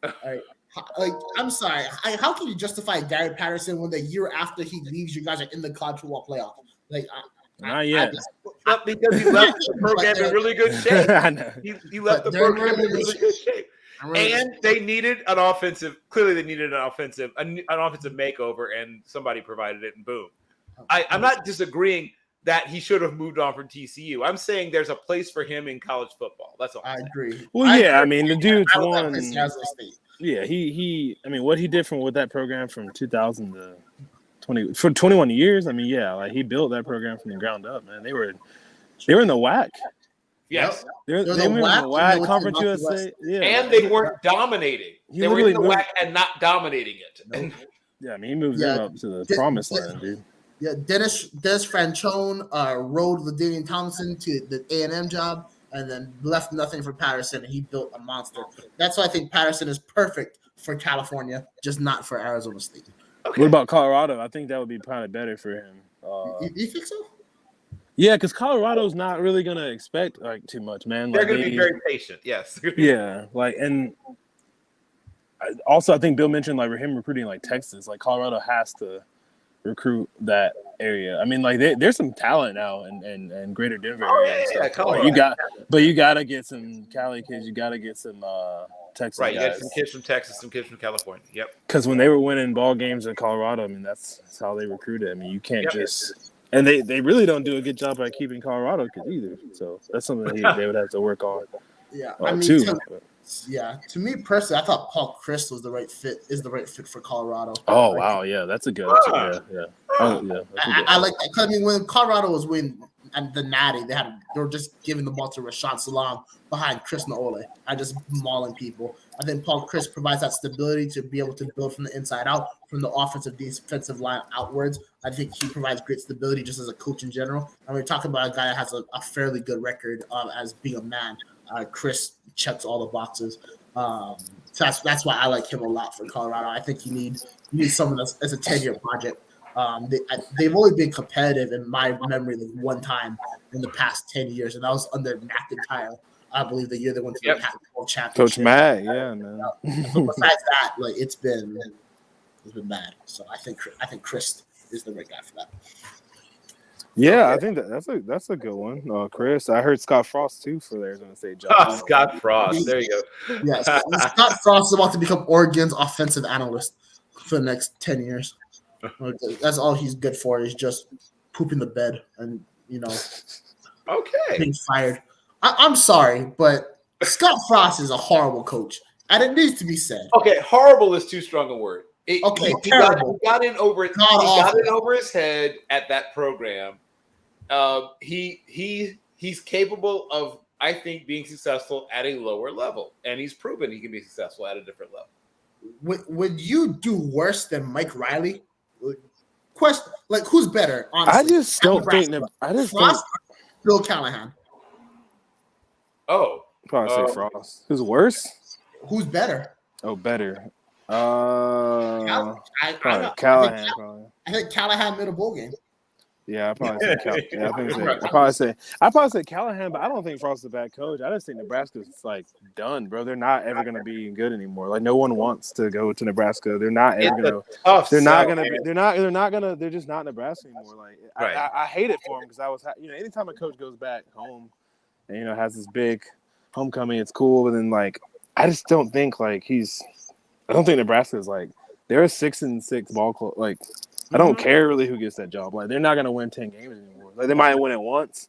All right. Like, I'm sorry. How can you justify Gary Patterson when the year after he leaves, you guys are in the college football playoff? Like, not yet. Because he left the program in really good shape. I know. He left the program in really good shape. And they needed an offensive. Clearly, they needed an offensive makeover, and somebody provided it, and boom. I'm not disagreeing that he should have moved on from TCU. I'm saying there's a place for him in college football. That's all. I agree. Well, I mean, the dude's won. Yeah, he. I mean, what he did with that program from 2000 to 20 for 21 years. I mean, like he built that program from the ground up. Man, they were in the WAC. Yes, they were in the WAC Conference USA. Yeah, and they weren't dominating. They were in the WAC and not dominating it. Nope. Yeah, I mean, he moved them up to the promised land, dude. Yeah, Dennis Franchone rode LaDainian Tomlinson to the A&M job and then left nothing for Patterson, and he built a monster. That's why I think Patterson is perfect for California, just not for Arizona State. Okay. What about Colorado? I think that would be probably better for him. You think so? Yeah, because Colorado's not really going to expect too much, man. They're going to be very patient, yes. Yeah, and also I think Bill mentioned him recruiting Texas. Colorado has to recruit that area. I mean, there's some talent now in Greater Denver area. You gotta get some Cali kids. You gotta get some Texas guys. You got some kids from Texas, some kids from California. Yep. Because when they were winning ball games in Colorado, I mean, that's how they recruited. I mean, you can't just. And they really don't do a good job at keeping Colorado kids either. So that's something they would have to work on. Yeah, I mean, to me personally, I thought Paul Chryst was the right fit for Colorado. Oh wow, yeah, that's a good. Yeah. I like that. I mean, when Colorado was winning and the Natty, they were just giving the ball to Rashawn Salam behind Chris Naole and just mauling people. I think Paul Chryst provides that stability to be able to build from the inside out, from the offensive defensive line outwards. I think he provides great stability just as a coach in general. And we're talking about a guy that has a fairly good record as being a man. Chris checks all the boxes. So that's why I like him a lot for Colorado. I think you need someone that's a 10-year project. They've only been competitive in my memory one time in the past 10 years, and that was under Matt McIntyre. I believe the year they went to the Pac-12 championship. Coach Matt, yeah, man. So besides that, it's been bad. So I think Chris is the right guy for that. Yeah, I think that's a good one. Chris, I heard Scott Frost too for the Arizona State job. Scott Frost, there you go. Yes, Scott Frost is about to become Oregon's offensive analyst for the next 10 years. That's all he's good for is just pooping the bed and being fired. I'm sorry, but Scott Frost is a horrible coach, and it needs to be said. Okay, horrible is too strong a word. Okay, he terrible. got in over God awful. got in over his head at that program. He's capable of, I think, being successful at a lower level, and he's proven he can be successful at a different level. Would you do worse than Mike Riley? Question, like, who's better? Honestly, I just don't think that. I just think Frost, Bill Callahan. Oh, probably say Frost. Who's worse? Who's better? Oh, better. I Callahan. Probably. I think Callahan made a bowl game. Yeah, I probably say I probably say Callahan, but I don't think Frost is a bad coach. I just think Nebraska's like done, bro. They're not ever going to be good anymore. Like no one wants to go to Nebraska. They're not ever going to. They're not going to. They're not going to. They're just not Nebraska anymore. Like I hate it for them because I was, anytime a coach goes back home and has this big homecoming, it's cool. But then like I just don't think like I don't think Nebraska is like they're a 6-6 ball club. Like I don't care really who gets that job. Like they're not gonna win 10 games anymore. Like they might win it once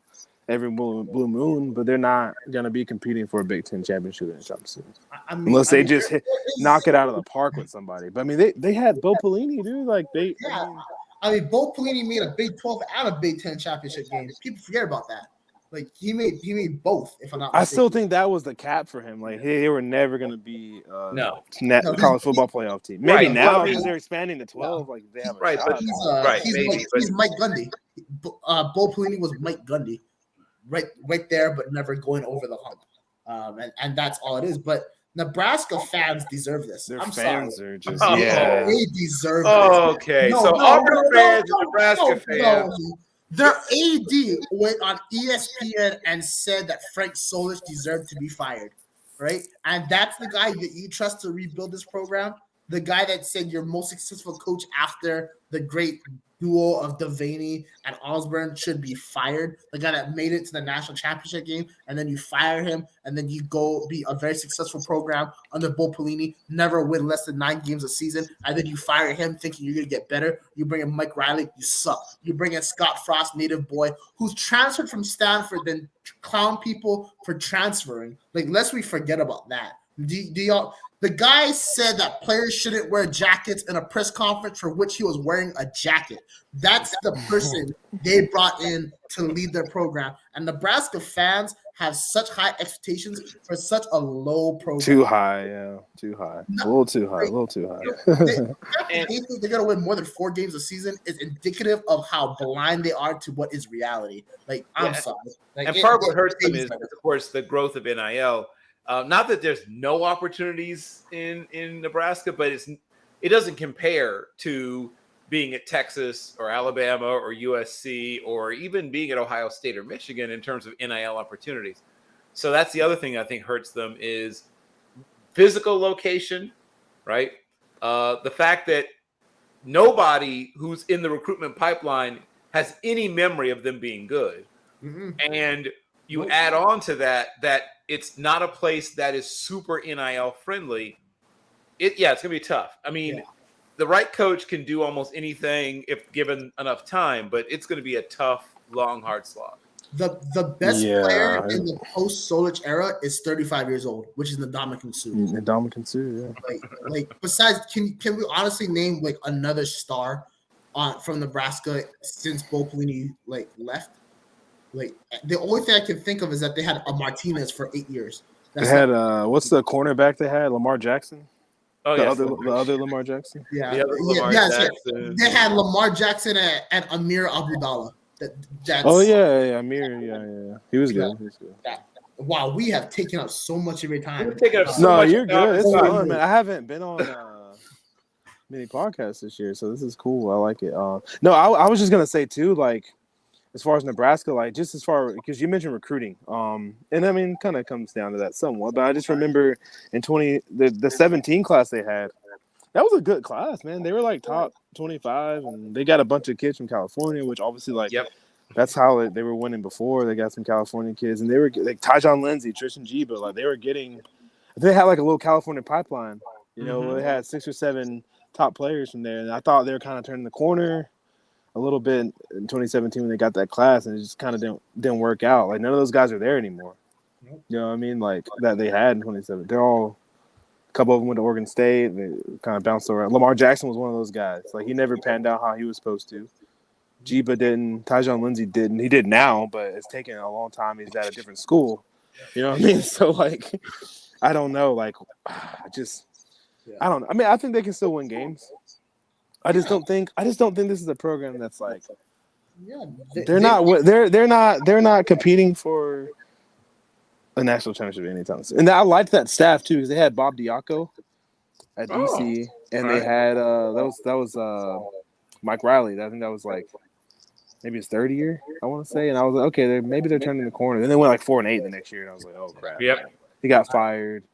every blue moon, but they're not gonna be competing for a Big Ten championship in the season. Unless they just knock it out of the park with somebody. But I mean, they had Bo Pelini, dude. Like they. Yeah, I mean, Bo Pelini made a Big 12 and a Big 10 championship game. People forget about that. Like he made both. If I'm not mistaken. I still think that was the cap for him. Like they were never going to be college football playoff team. Maybe now because they're expanding to 12. Like they have a shot. But he's Mike Gundy. Bo Pelini was Mike Gundy, right there, but never going over the hump. And that's all it is. But Nebraska fans deserve this. Their I'm fans sorry. are just they deserve this. Okay, Auburn fans and Nebraska fans. Their AD went on ESPN and said that Frank Solich deserved to be fired, right? And that's the guy that you trust to rebuild this program. The guy that said your most successful coach after the great duo of Devaney and Osborne should be fired. The guy that made it to the national championship game, and then you fire him, and then you go be a very successful program under Bo Pelini, never win less than 9 games a season, and then you fire him thinking you're going to get better. You bring in Mike Riley, you suck. You bring in Scott Frost, native boy, who's transferred from Stanford, then clown people for transferring. Like, lest we forget about that. Do y'all? The guy said that players shouldn't wear jackets in a press conference for which he was wearing a jacket. That's the person they brought in to lead their program. And Nebraska fans have such high expectations for such a low program. Too high, yeah. Too high. A little too high. They think they're going to win more than 4 games a season is indicative of how blind they are to what is reality. Like, I'm sorry. Like, and part of what hurts them is, of course, the growth of NIL. Not that there's no opportunities in Nebraska, but it doesn't compare to being at Texas or Alabama or USC or even being at Ohio State or Michigan in terms of NIL opportunities. So that's the other thing I think hurts them is physical location, right? The fact that nobody who's in the recruitment pipeline has any memory of them being good. Mm-hmm. And you add on to that it's not a place that is super NIL friendly. It's going to be tough. I mean, the right coach can do almost anything if given enough time, but it's going to be a tough, long, hard slog. The best player in the post-Solich era is 35 years old, which is Ndamukong Suh. Ndamukong Suh, yeah. Like besides, can we honestly name like another star from Nebraska since Bo Pelini left? Like the only thing I can think of is that they had a Martinez for 8 years. They had what's the cornerback they had? Lamar Jackson. Oh, the other Lamar Jackson. Yeah, Jackson. They had Lamar Jackson and Amir Abudallah. Amir. Yeah. He was good. Wow, we have taken up so much of your time. You're good. It's fun, man. I haven't been on many podcasts this year, so this is cool. I like it. I was just gonna say too, like, as far as Nebraska, like, just as far because you mentioned recruiting, and I mean, kind of comes down to that somewhat. But I just remember in the 17 class they had, that was a good class, man. They were like top 25, and they got a bunch of kids from California, which obviously, like, that's how they were winning before. They got some California kids, and they were like Tyjon Lindsey, Tristan G, but like they had like a little California pipeline. You know, they had 6 or 7 top players from there, and I thought they were kind of turning the corner a little bit in 2017 when they got that class, and it just kind of didn't work out. Like, none of those guys are there anymore. You know what I mean? Like, that they had in 2017. A couple of them went to Oregon State. They kind of bounced around. Lamar Jackson was one of those guys. Like, he never panned out how he was supposed to. Jiba didn't. Tyjon Lindsey didn't. He did now, but it's taken a long time. He's at a different school. You know what I mean? So, like, I don't know. Like, I don't know. I mean, I think they can still win games. I just don't think this is a program that's like they're not competing for a national championship anytime soon. And I liked that staff too because they had Bob Diaco at DC, and they had that was Mike Riley. I think that was like maybe his third year, I want to say. And I was like, okay, maybe they're turning the corner. Then they went like 4-8 the next year, and I was like, oh crap. Yep. He got fired.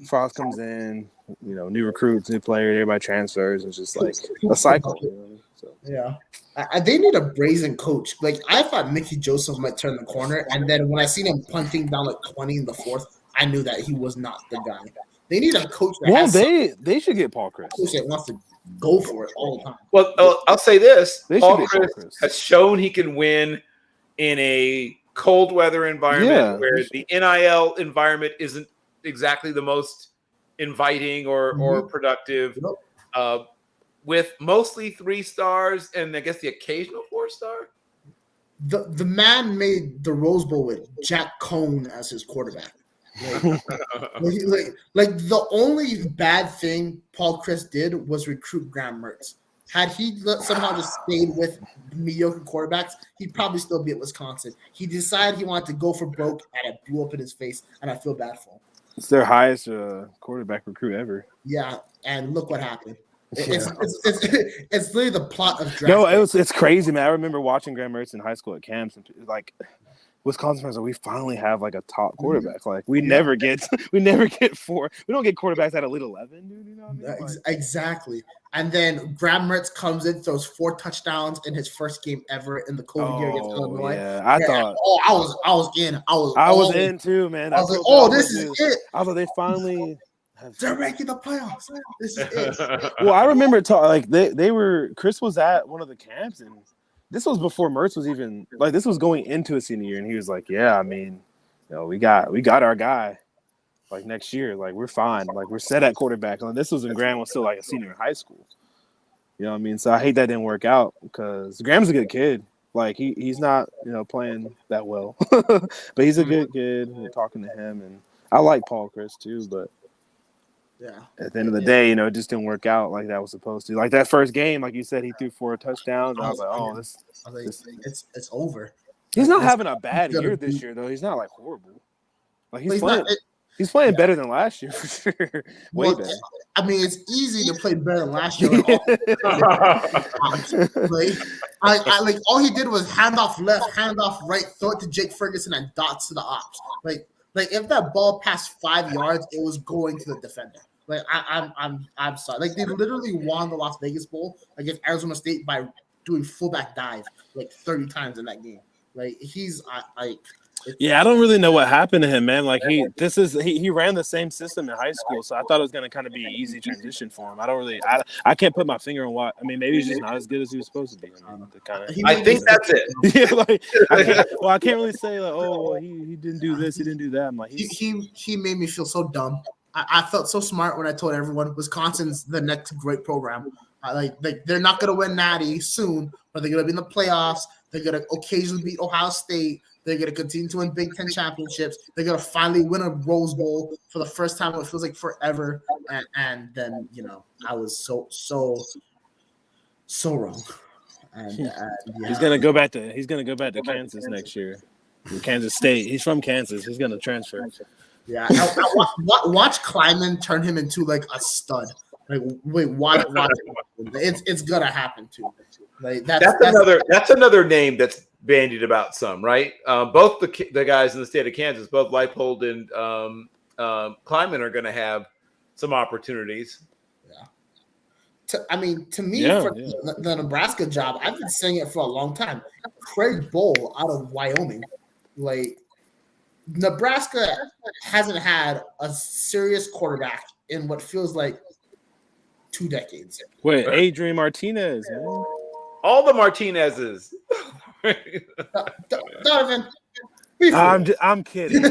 Frost comes in, new recruits, new players, everybody transfers. It's just like a cycle. So. Yeah. They need a brazen coach. Like, I thought Mickey Joseph might turn the corner, and then when I seen him punting down like 20 in the fourth, I knew that he was not the guy. They need a coach that they should get Paul Chris. That wants to go for it all the time. Well, I'll say this. Paul Chris has shown he can win in a cold weather environment where the NIL environment isn't exactly the most inviting or productive. With mostly 3 stars and I guess the occasional 4-star. The man made the Rose Bowl with Jack Cohn as his quarterback. Like the only bad thing Paul Chris did was recruit Graham Mertz. Had he somehow just stayed with mediocre quarterbacks, he'd probably still be at Wisconsin. He decided he wanted to go for broke, and it blew up in his face, and I feel bad for him. It's their highest quarterback recruit ever. Yeah, and look what happened. It's literally the plot of draft. No, it's crazy, man. I remember watching Graham Mertz in high school at camps, and like Wisconsin fans, we finally have like a top quarterback. Like we never get 4. We don't get quarterbacks at Elite 11, dude. You know what I mean? Exactly. And then Graham Mertz comes in, throws 4 touchdowns in his first game ever in the COVID year against Illinois. Yeah, I thought. Oh, I was in. I was in too, man. I was like, oh, this is it. I thought they finally. They're making the playoffs. This is it. Well, I remember they were. Chris was at one of the camps, and this was before Mertz was even like. This was going into a senior year, and he was like, "Yeah, I mean, we got our guy. Like next year, like we're fine. Like we're set at quarterback." And this was when Graham was still like a senior in high school. You know what I mean? So I hate that didn't work out because Graham's a good kid. Like he's not playing that well, but he's a good kid. We're talking to him, and I like Paul Chris too, but. Yeah. At the end of the day, it just didn't work out like that was supposed to. Like that first game, like you said, he threw 4 touchdowns. And I was like, it's over. He's not having a bad year this year, though. He's not like horrible. Like he's playing better than last year for sure. Way better. I mean, it's easy to play better than last year. Like all he did was hand off left, hand off right, throw it to Jake Ferguson, and dots to the ops. Like if that ball passed 5 yards, it was going to the defender. Like I'm sorry. Like they literally won the Las Vegas Bowl against Arizona State by doing fullback dive like 30 times in that game. Like he's like. Yeah, I don't really know what happened to him, man. Like he ran the same system in high school, so I thought it was going to kind of be an easy transition for him. I can't put my finger on what. I mean, maybe he's just not as good as he was supposed to be. I think that's it. Yeah, like I can't really say like, oh, he didn't do this, he didn't do that. I'm like, he made me feel so dumb. I felt so smart when I told everyone Wisconsin's the next great program. Like they're not going to win Natty soon, but they're going to be in the playoffs. They're going to occasionally beat Ohio State. They're going to continue to win Big Ten championships. They're going to finally win a Rose Bowl for the first time. It feels like forever. And then, I was so wrong. And yeah. He's going to go back to Kansas next year. Kansas State. He's from Kansas. He's going to transfer. Yeah. Watch Kleiman turn him into like a stud. Like, wait, watch it. It's going to happen too. Like that's another name that's bandied about some, right? Both the guys in the state of Kansas, both Leipold and Kleiman are going to have some opportunities. Yeah. To me, the Nebraska job, I've been saying it for a long time. Craig Bowl out of Wyoming, like Nebraska hasn't had a serious quarterback in what feels like 2 decades. Wait, Adrian Martinez, man. All the Martinezes. Donovan, I'm kidding. I'm kidding.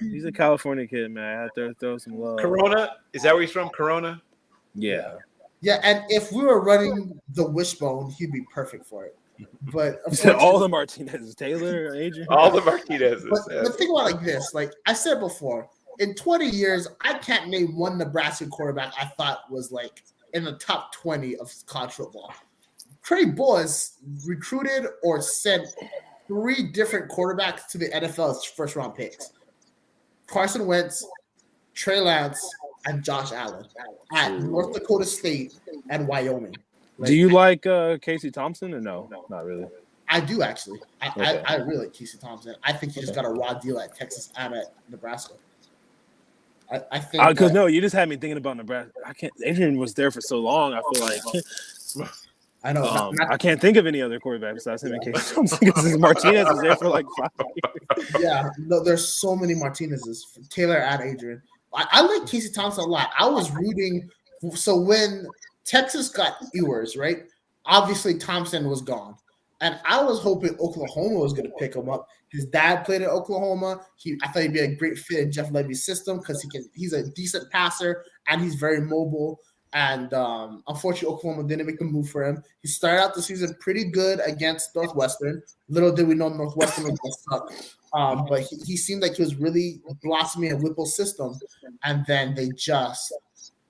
He's a California kid, man. I have to throw some love. Corona? Is that where he's from? Corona? Yeah. Yeah, and if we were running the wishbone, he'd be perfect for it. But You said all the Martinez, Taylor, Adrian, all the Martinez's. But think about it like this: like I said before, in 20 years, I can't name one Nebraska quarterback I thought was like in the top 20 of college football. Trey Boas recruited or sent 3 different quarterbacks to the NFL as first-round picks: Carson Wentz, Trey Lance, and Josh Allen at North Dakota State and Wyoming. Do you like Casey Thompson or no? Not really. I do actually. Okay. I really like Casey Thompson. I think he just got a raw deal at Texas and at Nebraska. I think because you just had me thinking about Nebraska. I can't. Adrian was there for so long. I feel like I know. I can't think of any other quarterback besides him and Casey Thompson because Martinez was there for like 5 years. Yeah, no, there's so many Martinez's. Taylor and Adrian. I like Casey Thompson a lot. I was rooting. So when Texas got Ewers, right? Obviously, Thompson was gone. And I was hoping Oklahoma was going to pick him up. His dad played at Oklahoma. I thought he'd be a great fit in Jeff Levy's system because he's a decent passer and he's very mobile. And unfortunately, Oklahoma didn't make a move for him. He started out the season pretty good against Northwestern. Little did we know Northwestern was going to suck. But he seemed like he was really blossoming in Whipple's system. And then they just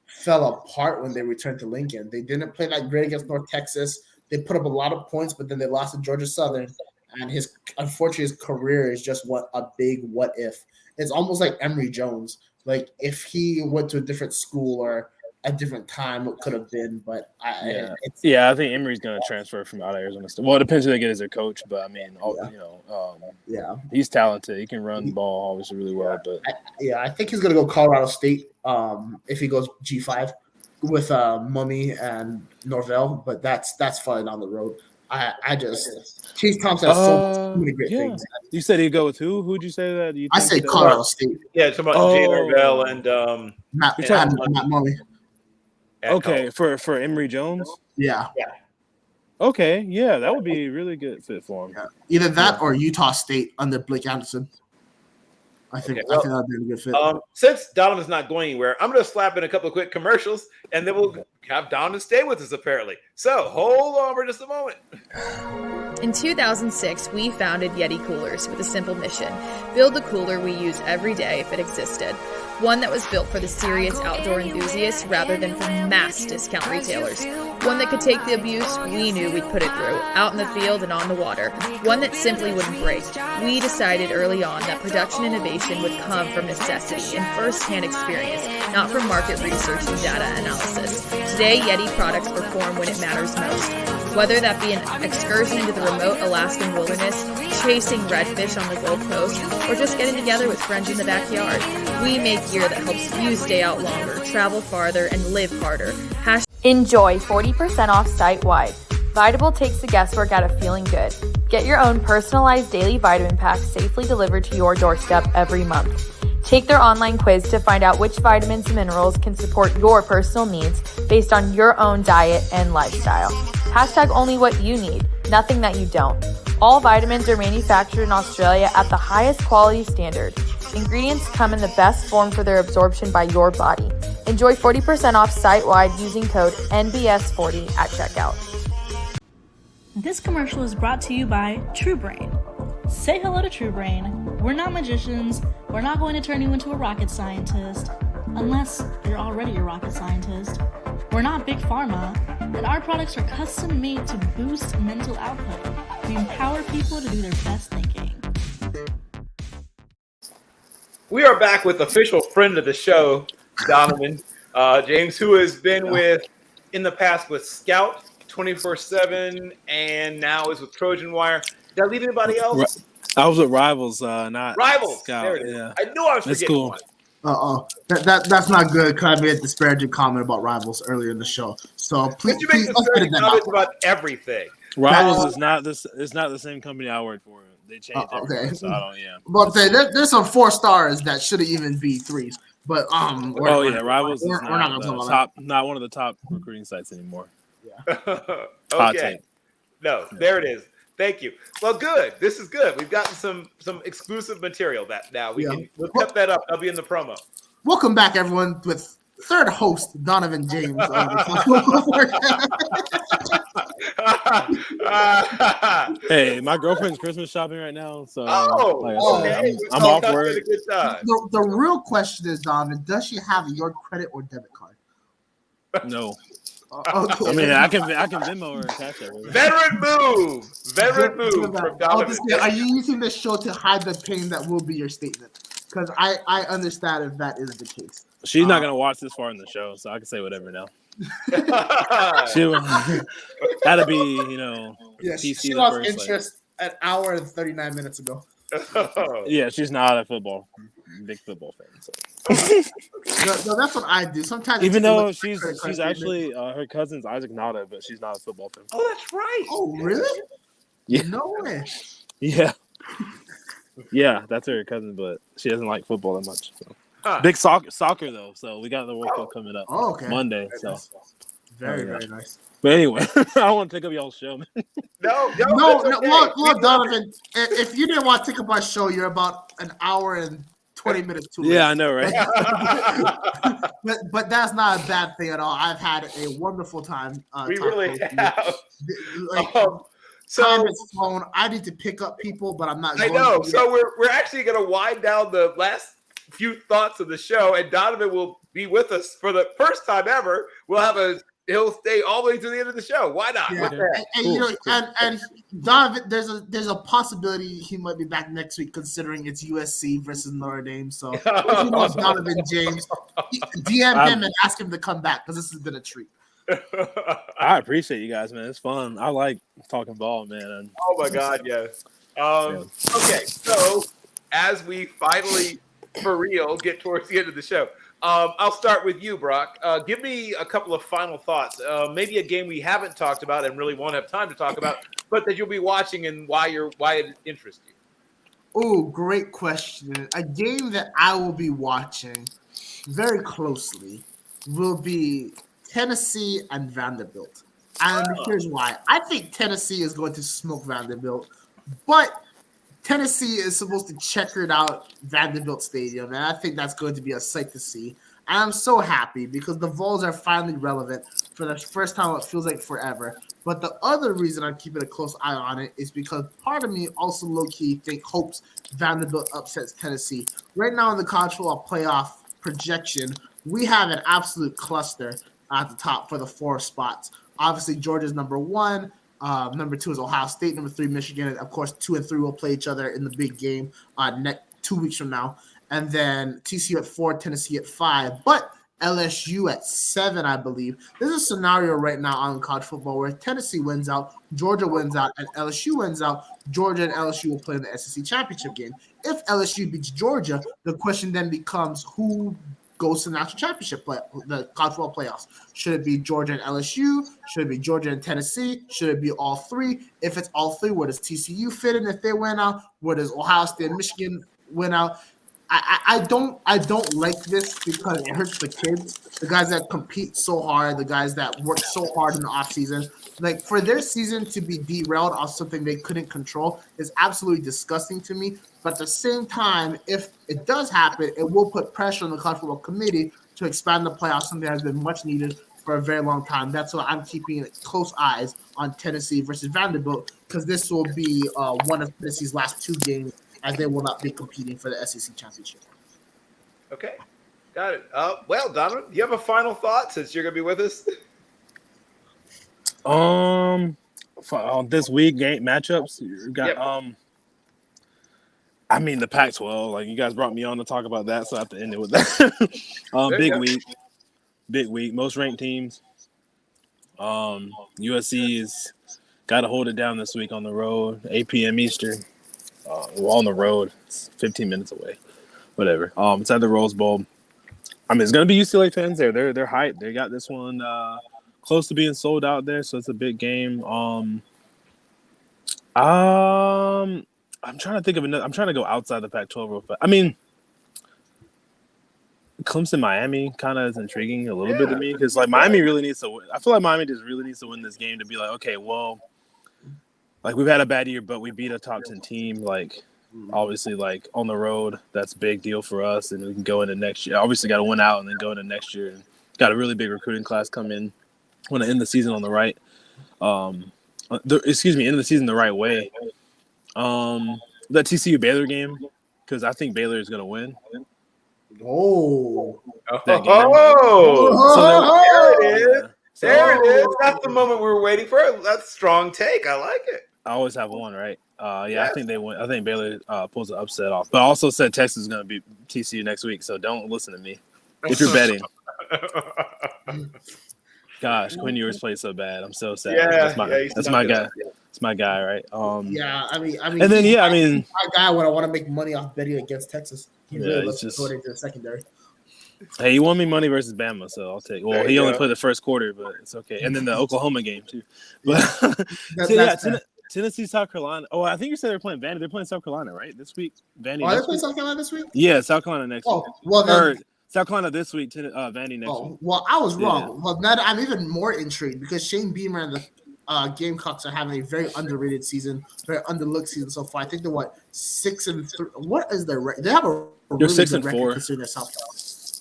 fell apart when they returned to Lincoln. They didn't play that great against North Texas. They put up a lot of points, but then they lost to Georgia Southern. And unfortunately, his career is just a big what if. It's almost like Emory Jones. Like if he went to a different school or a different time, it could have been. But I think Emory's going to transfer from out of Arizona State. Well, it depends who they get as their coach, but I mean, he's talented. He can run the ball obviously really well. But I think he's going to go Colorado State if he goes G5 with Mummy and Norvell. But that's far down the road. Chase Thompson has so many great things. You said he'd go with who? Who'd you say that? I say Colorado State. Yeah, it's about Jay Norvell and Matt Mummy. Okay, for Emory Jones? Yeah. Okay, yeah, that would be a really good fit for him. Yeah. Either that or Utah State under Blake Anderson. I think that would be a good fit. Since Donovan's not going anywhere, I'm going to slap in a couple of quick commercials, and then we'll have Donovan stay with us, apparently. So hold on for just a moment. In 2006, we founded Yeti Coolers with a simple mission: build the cooler we use every day if it existed. One that was built for the serious outdoor enthusiasts rather than for mass discount retailers. One that could take the abuse we knew we'd put it through, out in the field and on the water. One that simply wouldn't break. We decided early on that production innovation would come from necessity and first-hand experience, not from market research and data analysis. Today, Yeti products perform when it matters most. Whether that be an excursion into the remote Alaskan wilderness, chasing redfish on the Gold Coast, or just getting together with friends in the backyard, we make gear that helps you stay out longer, travel farther, and live harder. Enjoy 40% off site-wide. Vitable takes the guesswork out of feeling good. Get your own personalized daily vitamin pack safely delivered to your doorstep every month. Take their online quiz to find out which vitamins and minerals can support your personal needs based on your own diet and lifestyle. Hashtag only what you need, nothing that you don't. All vitamins are manufactured in Australia at the highest quality standard. Ingredients come in the best form for their absorption by your body. Enjoy 40% off site-wide using code NBS40 at checkout. This commercial is brought to you by TrueBrain. Say hello to TrueBrain. We're not magicians. We're not going to turn you into a rocket scientist, unless you're already a rocket scientist. We're not Big Pharma, and our products are custom made to boost mental output. We empower people to do their best thinking. We are back with official friend of the show, Donovan James, who has been in the past with Scout 24/7, and now is with Trojan Wire. Did I leave anybody else? I was with Rivals, not Rivals. Scout. There it is. Yeah. I knew I was forgetting cool. one. That's not good. Because I made a disparaging comment about Rivals earlier in the show. So please, Did you make disparaging comments about everything? Rivals is not this. It's not the same company I worked for. They changed everything, so I don't. Yeah. But there's some 4 stars that shouldn't even be 3s. But Rivals we're is not gonna talk about not one of the top recruiting sites anymore. Okay. Hot take. No, there it is. Thank you. Well, good. This is good. We've gotten some exclusive material that now we'll cut that up. That'll be in the promo. Welcome back, everyone, with third host Donovan James. Hey, my girlfriend's Christmas shopping right now, so okay. I'm off work. A good time. The real question is, Donovan, does she have your credit or debit card? No. Okay. I mean, I can Venmo her and cash her. Veteran move from Donovan. Are you using this show to hide the pain that will be your statement? Because I understand if that is the case. She's not gonna watch this far in the show, so I can say whatever now. That'll be, Yeah, PC she the lost first, interest an hour and 39 minutes ago. Yeah, she's not a big football fan. So. No, that's what I do. Sometimes, even though she's actually her cousin's Isaac Nada, but she's not a football fan. Oh, that's right. Oh, really? Yeah. No way. Yeah. Yeah, that's her cousin, but she doesn't like football that much. So. Big soccer though, so we got the World Cup coming up Monday. So very nice. But anyway, I don't want to take up y'all's show, man. No. Well, Donovan, if you didn't want to take up my show, you're about an hour and 20 minutes too late. Yeah, I know, right? but that's not a bad thing at all. I've had a wonderful time. We really have. Time is flown. I need to pick up people, but I'm not. I know. So we're actually going to wind down the last few thoughts of the show, and Donovan will be with us for the first time ever. He'll stay all the way to the end of the show. Why not? Yeah. And Donovan, there's a possibility he might be back next week, considering it's USC versus Notre Dame. So if you know Donovan James, DM him and ask him to come back because this has been a treat. I appreciate you guys, man. It's fun. I like talking ball, man. Oh my God, yes. Okay, so as we finally, for real, get towards the end of the show, I'll start with you, Brock. Give me a couple of final thoughts. Maybe a game we haven't talked about and really won't have time to talk about, but that you'll be watching and why it interests you. Oh, great question. A game that I will be watching very closely will be Tennessee and Vanderbilt. And here's why. I think Tennessee is going to smoke Vanderbilt, but Tennessee is supposed to checker it out Vanderbilt Stadium, and I think that's going to be a sight to see. And I'm so happy because the Vols are finally relevant for the first time. It feels like forever. But the other reason I'm keeping a close eye on it is because part of me also low-key hopes Vanderbilt upsets Tennessee. Right now in the college football playoff projection, we have an absolute cluster at the top for the 4 spots. Obviously, Georgia's number 1. Number 2 is Ohio State. Number 3, Michigan. And of course, 2 and 3 will play each other in the big game 2 weeks from now. And then TCU at 4, Tennessee at 5. But LSU at 7, I believe. There's a scenario right now on college football where Tennessee wins out, Georgia wins out, and LSU wins out. Georgia and LSU will play in the SEC championship game. If LSU beats Georgia, the question then becomes who goes to the national championship the college football playoffs. Should it be Georgia and LSU? Should it be Georgia and Tennessee? Should it be all 3? If it's all 3, where does TCU fit in if they win out? Where does Ohio State and Michigan win out? I don't like this because it hurts the kids, the guys that compete so hard, the guys that work so hard in the offseason. Like, for their season to be derailed off something they couldn't control is absolutely disgusting to me. But at the same time, if it does happen, it will put pressure on the college football committee to expand the playoffs, something that has been much needed for a very long time. That's why I'm keeping close eyes on Tennessee versus Vanderbilt, because this will be one of Tennessee's last 2 games, as they will not be competing for the SEC championship. Okay, got it. Well, Donovan, do you have a final thought since you're going to be with us? For this week game matchups, you got I mean the Pac-12. Like, you guys brought me on to talk about that, so I have to end it with that. Big week. Most ranked teams. USC is got to hold it down this week on the road. 8 p.m. Eastern. We're on the road. It's 15 minutes away. Whatever. It's at the Rose Bowl. I mean, it's gonna be UCLA fans there. They're hyped. They got this one close to being sold out there, so it's a big game. I'm trying to think of another. I'm trying to go outside the Pac-12 real fast. I mean, Clemson, Miami kind of is intriguing a little bit to me because, like, Miami really needs to win. I feel like Miami just really needs to win this game to be like, okay, well, like we've had a bad year, but we beat a top 10 team. Like obviously, like on the road, that's a big deal for us, and we can go into next year. Obviously, got to win out and then go into next year. And got a really big recruiting class come in. Want to end the season on the right. End the season the right way. That TCU Baylor game, because I think Baylor is going to win. Oh. That game. Oh, there it is. So, There it is. That's the moment we were waiting for. That's a strong take. I like it. I always have one, right? I think they win. I think Baylor pulls the upset off. But I also said Texas is going to beat TCU next week, so don't listen to me if you're betting. Gosh, Quinn Ewers played so bad. I'm so sad. That's my guy. It's my guy, right? I mean, and then my guy when I want to make money off betting against Texas. He really looks good into the secondary. Hey, he won me money versus Bama, so I'll take. Well, he only played the first quarter, but it's okay. And then the Oklahoma game too. But Tennessee, South Carolina. Oh, I think you said they're playing Vandy. They're playing South Carolina, right? This week, Vandy. Are they playing South Carolina this week? Yeah, South Carolina next week. Well, then, South Carolina this week, Vandy next week. Well, I was wrong. Well, now I'm even more intrigued because Shane Beamer and the Gamecocks are having a very underrated season, very underlooked season so far. I think they're 6-3. What is their record? They have a really good record considering they're South Carolina.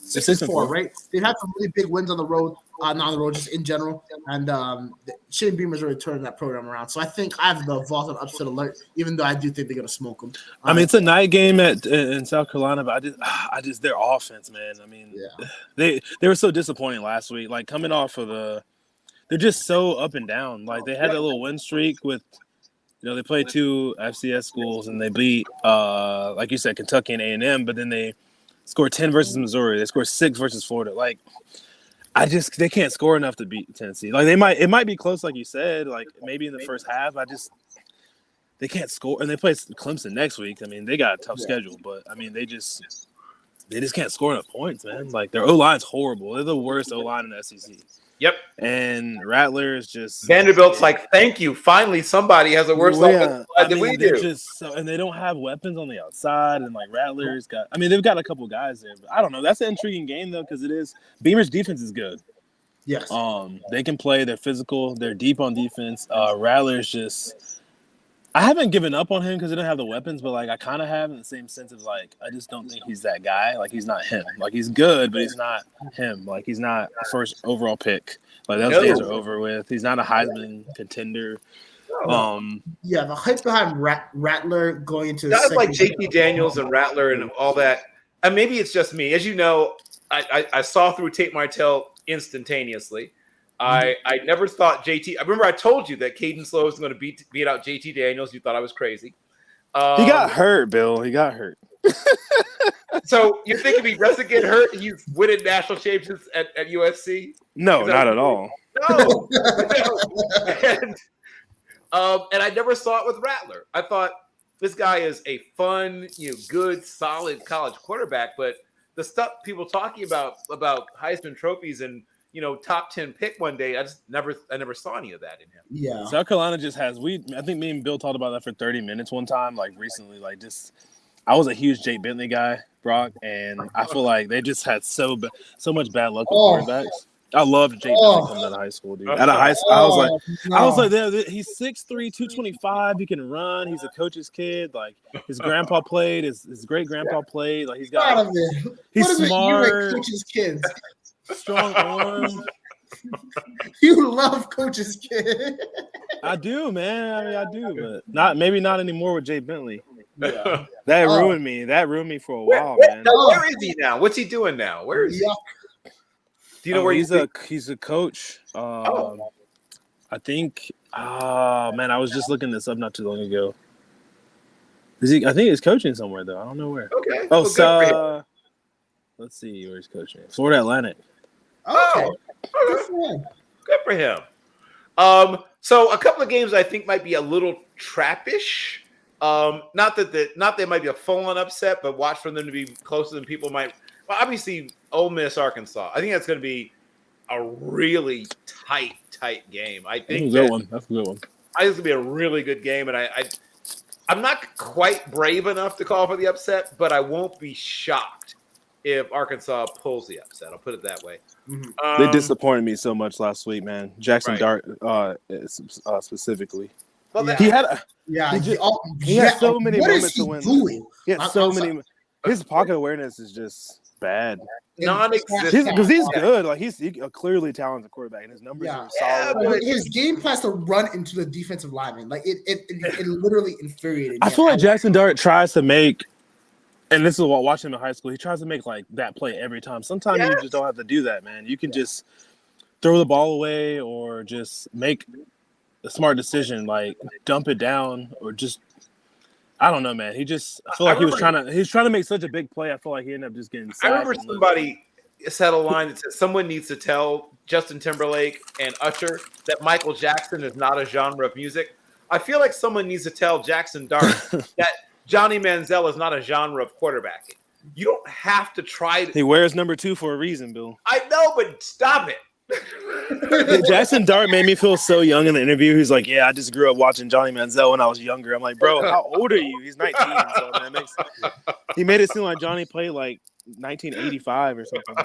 6-4, right? They've had some really big wins on the road, not on the road, just in general. And Shane Beamer's really turning that program around. So I think I have the Vault on upset alert, even though I do think they're going to smoke them. I mean, it's a night game in South Carolina, but I just their offense, man. I mean, they were so disappointing last week. Like coming off of they're just so up and down. Like they had that little win streak with, they played 2 FCS schools and they beat, like you said, Kentucky and A&M, but then they scored 10 versus Missouri. They scored 6 versus Florida. Like, they can't score enough to beat Tennessee. Like it might be close, like you said, like maybe in the first half. They can't score, and they play Clemson next week. I mean, they got a tough schedule, but I mean, they just can't score enough points, man. Like their O-line's horrible. They're the worst O-line in the SEC. Yep. And Rattler is just Vanderbilt's like, thank you. Finally, somebody has a worse offensive line than we do. And they don't have weapons on the outside. And like Rattler's got, I mean, they've got a couple guys there, but I don't know. That's an intriguing game though, because it is. Beamer's defense is good. Yes. They can play. They're physical. They're deep on defense. Rattler's just. I haven't given up on him because they don't have the weapons, but like I kind of have in the same sense of like I just don't think he's that guy. Like he's not him. Like he's good, but he's not him. Like he's not a first overall pick. Like those days are over with. He's not a Heisman contender. The hype behind Rattler going into guys like JT Daniels and Rattler and all that. And maybe it's just me. As you know, I saw through Tate Martell instantaneously. I never thought JT. I remember I told you that Caden Slow was going to beat out JT Daniels. You thought I was crazy. He got hurt, Bill. He got hurt. So you think if he doesn't get hurt, he's winning national championships at USC? No, not at all. No. And I never saw it with Rattler. I thought this guy is a fun, good, solid college quarterback. But the stuff people talking about Heisman trophies and top 10 pick one day. I never saw any of that in him. Yeah. South Carolina just has. I think me and Bill talked about that for 30 minutes one time, like recently. Like I was a huge Jake Bentley guy, Brock, and I feel like they just had so much bad luck with quarterbacks. I loved Jake Bentley coming out of high school, dude. Out of high school, I was like, he's 6'3", 225. He can run. He's a coach's kid. Like his grandpa played. His great grandpa played. Like he's got. He's smart. You coach's kids. Strong arm. You love coach's kid. I do, man. I mean, I do, but maybe not anymore with Jay Bentley. Yeah. That ruined me. That ruined me for a while, man. Where is he now? What's he doing now? Where is he? Do you know where he's a coach? I think. Man, I was just looking this up not too long ago. I think he's coaching somewhere though. I don't know where. Okay. Let's see where he's coaching. Florida Atlantic. Oh, good for him. So a couple of games I think might be a little trappish. Not that they might be a full-on upset, but watch for them to be closer than people might. Well, obviously, Ole Miss, Arkansas. I think that's going to be a really tight game. I think that's a good one. That's a good one. I think it's going to be a really good game, and I'm not quite brave enough to call for the upset, but I won't be shocked if Arkansas pulls the upset. I'll put it that way. They disappointed me so much last week, man. Jackson Dart specifically. Well, Yeah. He had he had so many what moments is he to win. doing? He had so many. His pocket awareness is just bad. non-existent. Because he's good. Like he's a clearly talented quarterback, and his numbers are solid. but his game plans to run into the defensive lineman. Like it literally infuriated me. I feel like Jackson Dart tries to make, and this is what watching him in high school. He tries to make like that play every time. Sometimes you just don't have to do that, man. You can just throw the ball away or just make a smart decision, like dump it down or just. I don't know, man. I feel like he was trying to make such a big play. I feel like he ended up just getting sacked. I remember somebody said a line that said someone needs to tell Justin Timberlake and Usher that Michael Jackson is not a genre of music. I feel like someone needs to tell Jackson Dart that Johnny Manziel is not a genre of quarterbacking. You don't have to try to. He wears number 2 for a reason, Bill. I know, but stop it. Jackson Dart made me feel so young in the interview. He's like, "Yeah, I just grew up watching Johnny Manziel when I was younger." I'm like, "Bro, how old are you?" He's 19. So man, he made it seem like Johnny played like 1985 or something.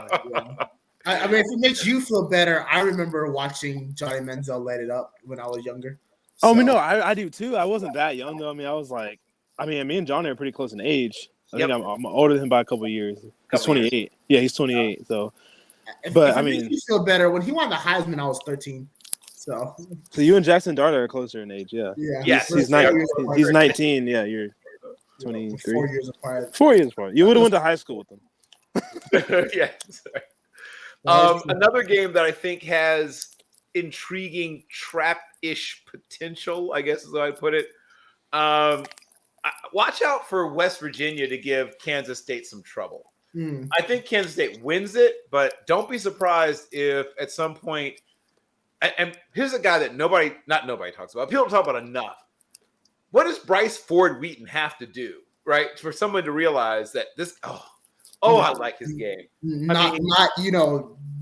I mean, if it makes you feel better, I remember watching Johnny Manziel light it up when I was younger. So. Oh, I mean, no, I do too. I wasn't that young though. I mean, I was like, me and Johnny are pretty close in age. I think I'm older than him by a couple of years. He's 28. Yeah, he's 28. So. If it makes you feel better, when he won the Heisman, I was 13. So you and Jackson Dart are closer in age, yeah. Yes, he's 19. Yeah, you're 23. 4 years apart. 4 years apart. You would have went to high school with them. Yes. Another game that I think has intriguing trap-ish potential, I guess is how I put it. Watch out for West Virginia to give Kansas State some trouble. I think Kansas State wins it, but don't be surprised if at some point, and here's a guy that not nobody talks about. People don't talk about enough. What does Bryce Ford Wheaton have to do, right, for someone to realize that this? I like his game. Not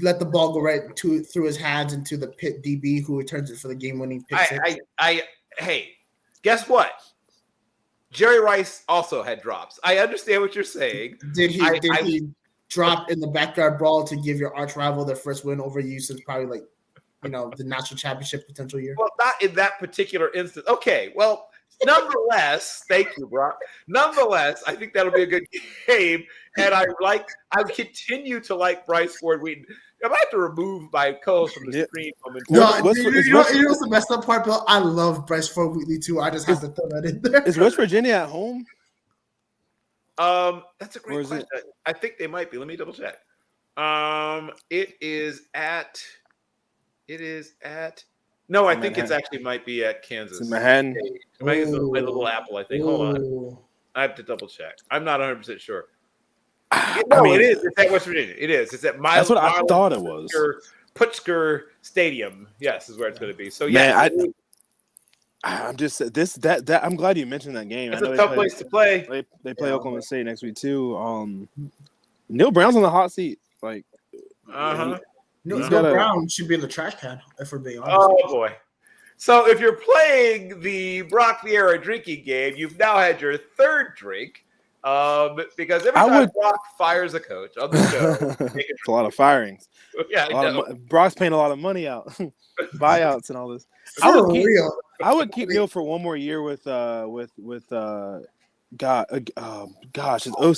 let the ball go right through his hands into the pit DB who returns it for the game-winning pick. Hey, guess what? Jerry Rice also had drops. I understand what you're saying. Did he drop in the backyard brawl to give your arch rival their first win over you since probably the national championship potential year? Well, not in that particular instance. Okay, well, nonetheless, thank you, Brock. Nonetheless, I think that'll be a good game, and I continue to like Bryce Ford Wheaton. I might have to remove my co-host from the screen. You know what's the messed up part, Bill? I love Bryce Ford Wheatley too. I just have to throw that in there. Is West Virginia at home? That's a great question. I think they might be. Let me double check. It is at. No, I think it's actually might be at Kansas. It's in Manhattan. It might be the Little Apple. I think. Hold on. I have to double check. I'm not 100% sure. It is. It's at West Virginia. It is. It's at That's what I thought it was. Putzker Stadium. Yes, is where it's going to be. So yeah, I'm just I'm glad you mentioned that game. It's a tough place to play. They play Oklahoma State next week too. Neil Brown's on the hot seat. Like, Neil Brown should be in the trash can. If we're being honest. Oh boy. So if you're playing the Brock Vieira drinking game, you've now had your third drink. Because every time Brock fires a coach on the show, it's a lot of firings. Yeah, I know. Brock's paying a lot of money out, buyouts and all this. I would keep Neil for one more year with it's OC.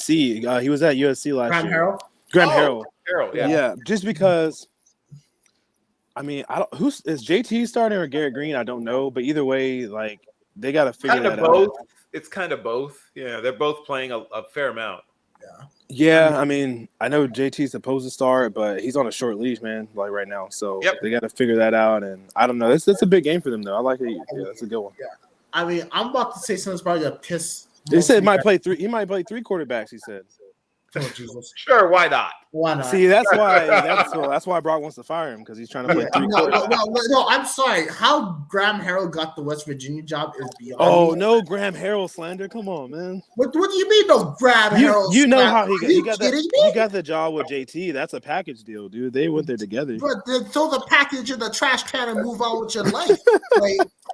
He was at USC last year. Graham Harrell. Yeah, just because. I mean, is JT starting or Garrett Green? I don't know, but either way, like they got to figure that out. It's kind of both. Yeah, they're both playing a fair amount. Yeah. I mean, I know JT's supposed to start, but he's on a short leash, man, like right now. So they got to figure that out. And I don't know. It's a big game for them, though. I like it. Yeah, it's a good one. Yeah. I mean, I'm about to say something's probably going to piss. They said he might play three quarterbacks, he said. Oh, Jesus. Sure, why not? Why not? See, that's why Brock wants to fire him, because he's trying to play three quarterbacks. No, I'm sorry. How Graham Harrell got the West Virginia job is beyond me. Oh, no Graham Harrell slander. Come on, man. What do you mean, no Graham Harrell You know how he got got the job with JT. That's a package deal, dude. They went there together. But then throw the package in the trash can and move on with your life.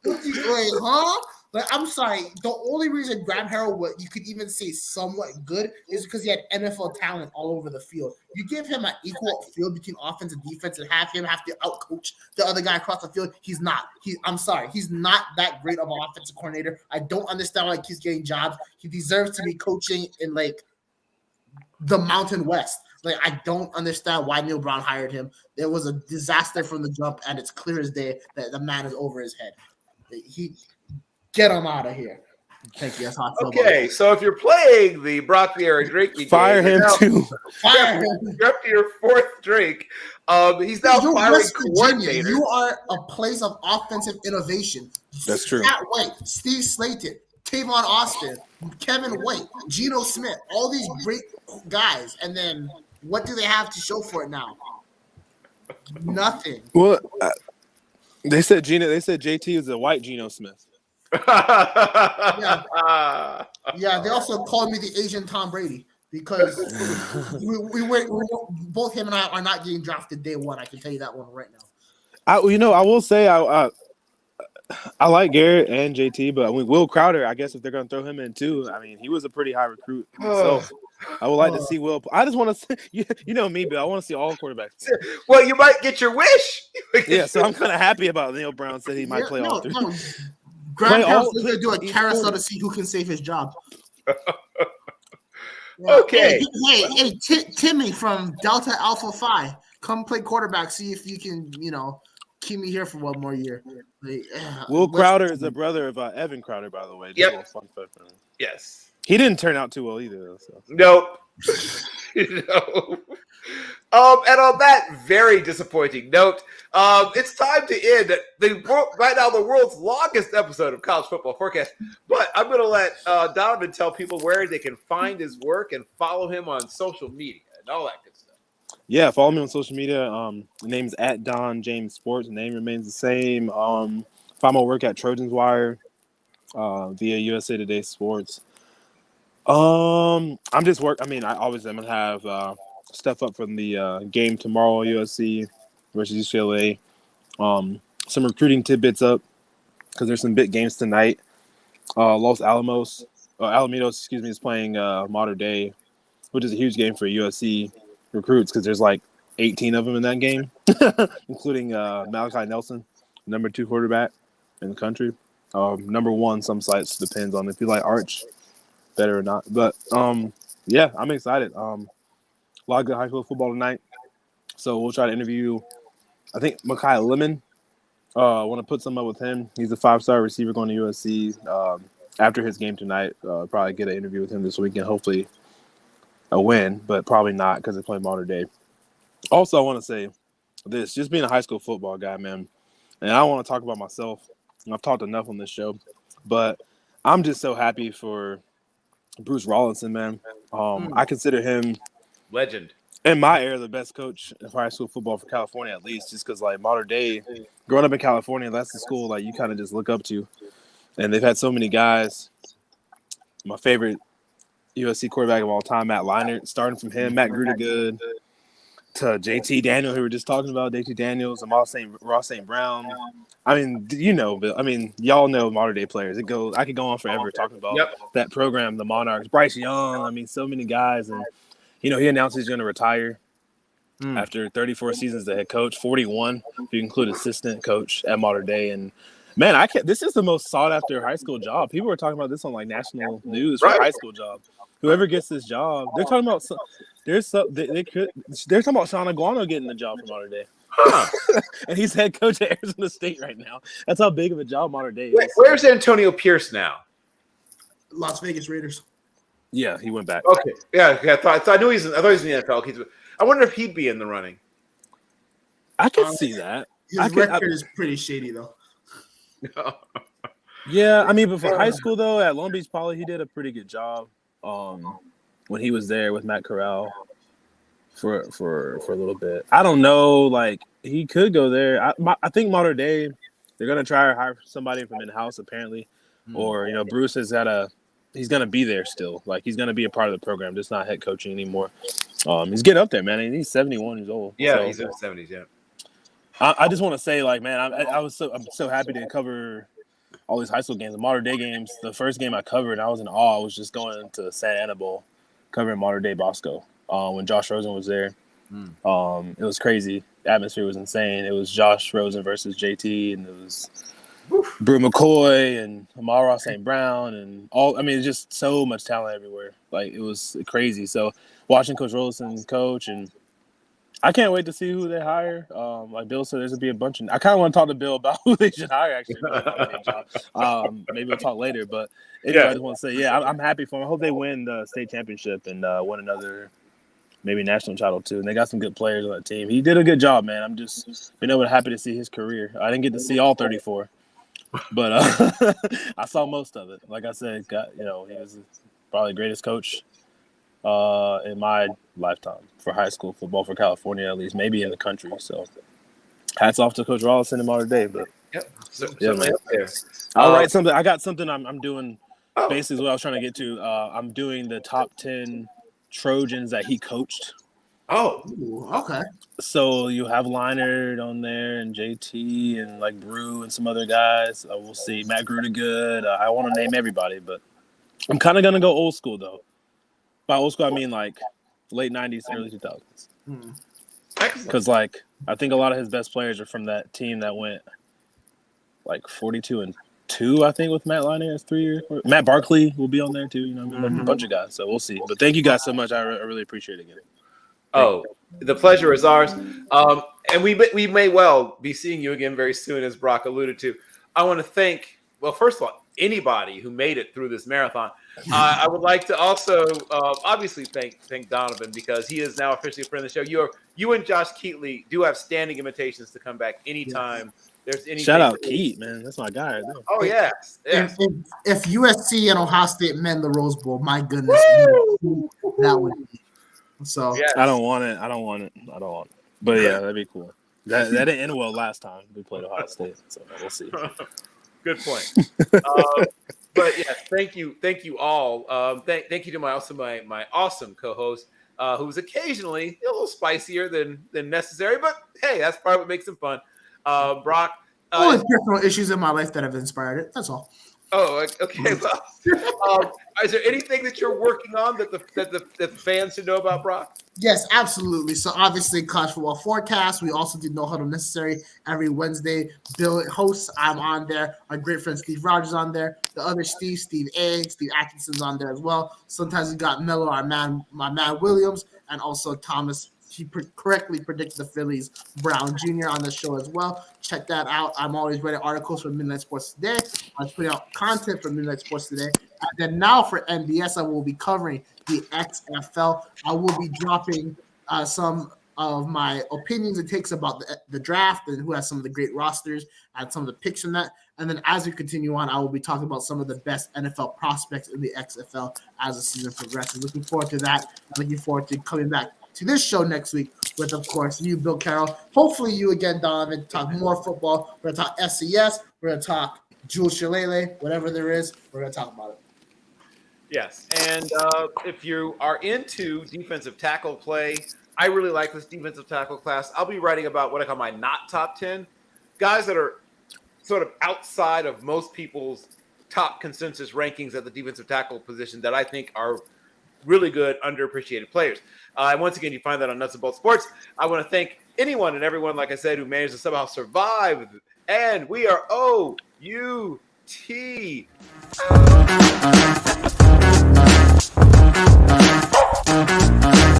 Huh? Like, I'm sorry. The only reason Graham Harrell you could even say somewhat good is because he had NFL talent all over the field. You give him an equal field between offense and defense and have him have to outcoach the other guy across the field. He's not. I'm sorry. He's not that great of an offensive coordinator. I don't understand why he's getting jobs. He deserves to be coaching in like the Mountain West. Like, I don't understand why Neil Brown hired him. There was a disaster from the jump, and it's clear as day that the man is over his head. Get him out of here. Thank you. That's how I feel about Okay, it. so if you're playing the Brock the Drinky Fire game, him now, too. Fire him. you're up to your fourth drink. He's now You're firing West Virginia. coordinator. You are a place of offensive innovation. That's true. Pat White, Steve Slayton, Tavon Austin, Kevin White, Geno Smith, all these great guys. And then what do they have to show for it now? Nothing. Well, they said JT was a white Geno Smith. Yeah, they also called me the Asian Tom Brady because we both him and I are not getting drafted day one. I can tell you that one right now. I will say I like Garrett and JT, but Will Crowder, I guess if they're going to throw him in too, I mean, he was a pretty high recruit himself. I would like to see Will. I just want to see, you know me, Bill. I want to see all quarterbacks. Well, you might get your wish. Yeah, so I'm kind of happy about Neil Brown said he might play all three. No. Graham Harrell's going to do a carousel to see who can save his job. Okay. Hey, Timmy from Delta Alpha Phi, come play quarterback. See if you can, keep me here for one more year. Will Crowder is the brother of Evan Crowder, by the way. Just a little fun fact for him. Yes. He didn't turn out too well either, though. So. Nope. No. And on that very disappointing note, it's time to end right now the world's longest episode of College Football Forecast. But I'm going to let Donovan tell people where they can find his work and follow him on social media and all that good stuff. Yeah, follow me on social media. The name's at Don James Sports. The name remains the same. Find my work at Trojans Wire via USA Today Sports. I'm just work. I mean, I obviously am gonna have stuff up from the game tomorrow, USC versus UCLA. Some recruiting tidbits up because there's some big games tonight. Alamitos, is playing Mater Dei, which is a huge game for USC recruits because there's like 18 of them in that game, including Malachi Nelson, number 2 quarterback in the country. Number 1, some sites depends on if you like Arch better or not. But yeah, I'm excited. A lot of good high school football tonight. So we'll try to interview, I think, Mekhi Lemon. I want to put some up with him. He's a 5-star receiver going to USC. After his game tonight, probably get an interview with him this weekend. Hopefully a win, but probably not because they play Mater Dei. Also, I want to say this, just being a high school football guy, man, and I don't want to talk about myself. I've talked enough on this show, but I'm just so happy for Bruce Rollinson, man. I consider him Legend. In my era, the best coach in high school football for California, at least, just because, like, Mater Dei, growing up in California, that's the school, like, you kind of just look up to. And they've had so many guys. My favorite USC quarterback of all time, Matt Leinart, starting from him, Matt Grudegood, to JT Daniels, who we were just talking about, JT Daniels, and Ross St. Brown. I mean, y'all know Mater Dei players. I could go on forever talking about that program, the Monarchs. Bryce Young, I mean, so many guys. And, he announced he's going to retire after 34 seasons as the head coach, 41 if you include assistant coach at Mater Dei. And, man, this is the most sought-after high school job. People were talking about this on, like, national news for a high school job. Whoever gets this job, they're talking about they're talking about Sean Aguano getting the job from Mater Dei. And he's head coach at Arizona State right now. That's how big of a job Mater Dei is. Where's Antonio Pierce now? Las Vegas Raiders. Yeah, he went back. Okay. Yeah, I thought he was in the NFL. I wonder if he'd be in the running. I can see that. His record is pretty shady, though. Yeah, I mean, but for high school, though, at Long Beach Poly, he did a pretty good job when he was there with Matt Corral for a little bit. I don't know, like, he could go there. I think Mater Dei, they're going to try to hire somebody from in-house, apparently. Or, Bruce has got he's going to be there still. Like, he's going to be a part of the program, just not head coaching anymore. He's getting up there, man. And he's 71 years old. Yeah, so, he's in his 70s, yeah. I just want to say, like, man, I'm so happy to cover all these high school games, the Mater Dei games. The first game I covered, I was in awe. I was just going to Santa Ana Bowl, covering Mater Dei Bosco when Josh Rosen was there. It was crazy. The atmosphere was insane. It was Josh Rosen versus JT, and it was Brew McCoy and Amara St. Brown and all. I mean, just so much talent everywhere. Like, it was crazy. So watching Coach Rollison coach, and I can't wait to see who they hire. Like Bill said, there's gonna be a bunch of. I kind of want to talk to Bill about who they should hire. Actually, maybe we'll talk later. But anyway, I just want to say, I'm happy for them. I hope they win the state championship and win another, maybe national title too. And they got some good players on that team. He did a good job, man. I'm just happy to see his career. I didn't get to see all 34. But I saw most of it. Like I said, he was probably the greatest coach in my lifetime for high school football for California, at least, maybe in the country. So hats off to Coach Rollison and Mater Dei. But man. I'll write something. I got something I'm doing. Basically, what I was trying to get to. I'm doing the top 10 Trojans that he coached. Oh, okay. So you have Leinart on there and JT and like Brew and some other guys. We'll see. Matt Grudegood. I want to name everybody, but I'm kind of going to go old school, though. By old school, I mean like late 90s, early 2000s. Because like I think a lot of his best players are from that team that went like 42-2, I think, with Matt Leinart as 3 years. Matt Barkley will be on there too. A bunch of guys. So we'll see. But thank you guys so much. I really appreciate it again. Oh, the pleasure is ours. And we may well be seeing you again very soon, as Brock alluded to. I want to thank, well, first of all, anybody who made it through this marathon. I would like to also obviously thank Donovan, because he is now officially a friend of the show. You and Josh Keatley do have standing invitations to come back anytime. There's anything. Shout out Keat, man. That's my guy right there. Oh, yes. If USC and Ohio State men the Rose Bowl, my goodness, that would be. So yes. I don't want it. But yeah, that'd be cool. That didn't end well last time we played Ohio State, so we'll see. Good point. But yeah, thank you all. Thank you to my awesome co-host, who's occasionally a little spicier than necessary, but hey, that's part of what makes him fun. Brock. Only personal issues in my life that have inspired it. That's all. Oh, okay. Well, is there anything that you're working on that the fans should know about, Brock? Yes, absolutely. So obviously, college football forecast. We also do No Huddle Necessary every Wednesday. Bill hosts. I'm on there. Our great friend Steve Rogers on there. The other Steve Atkinson's on there as well. Sometimes we got Mello, my man Williams, and also Thomas. He correctly predicted the Phillies. Brown Jr. on the show as well. Check that out. I'm always writing articles for Midnight Sports Today. I'm putting out content for Midnight Sports Today. And then now for MBS, I will be covering the XFL. I will be dropping some of my opinions and takes about the draft and who has some of the great rosters and some of the picks in that. And then as we continue on, I will be talking about some of the best NFL prospects in the XFL as the season progresses. Looking forward to that. I'm looking forward to coming back to this show next week with, of course, you, Bill Carroll. Hopefully you again, Donovan, talk more football. We're going to talk SCS. We're going to talk Jules Shillelagh, whatever there is. We're going to talk about it. Yes, and if you are into defensive tackle play, I really like this defensive tackle class. I'll be writing about what I call my not top 10, guys that are sort of outside of most people's top consensus rankings at the defensive tackle position that I think are really good, underappreciated players. And once again, you find that on Nuts and Bolts Sports. I want to thank anyone and everyone, like I said, who managed to somehow survive. And we are OUT.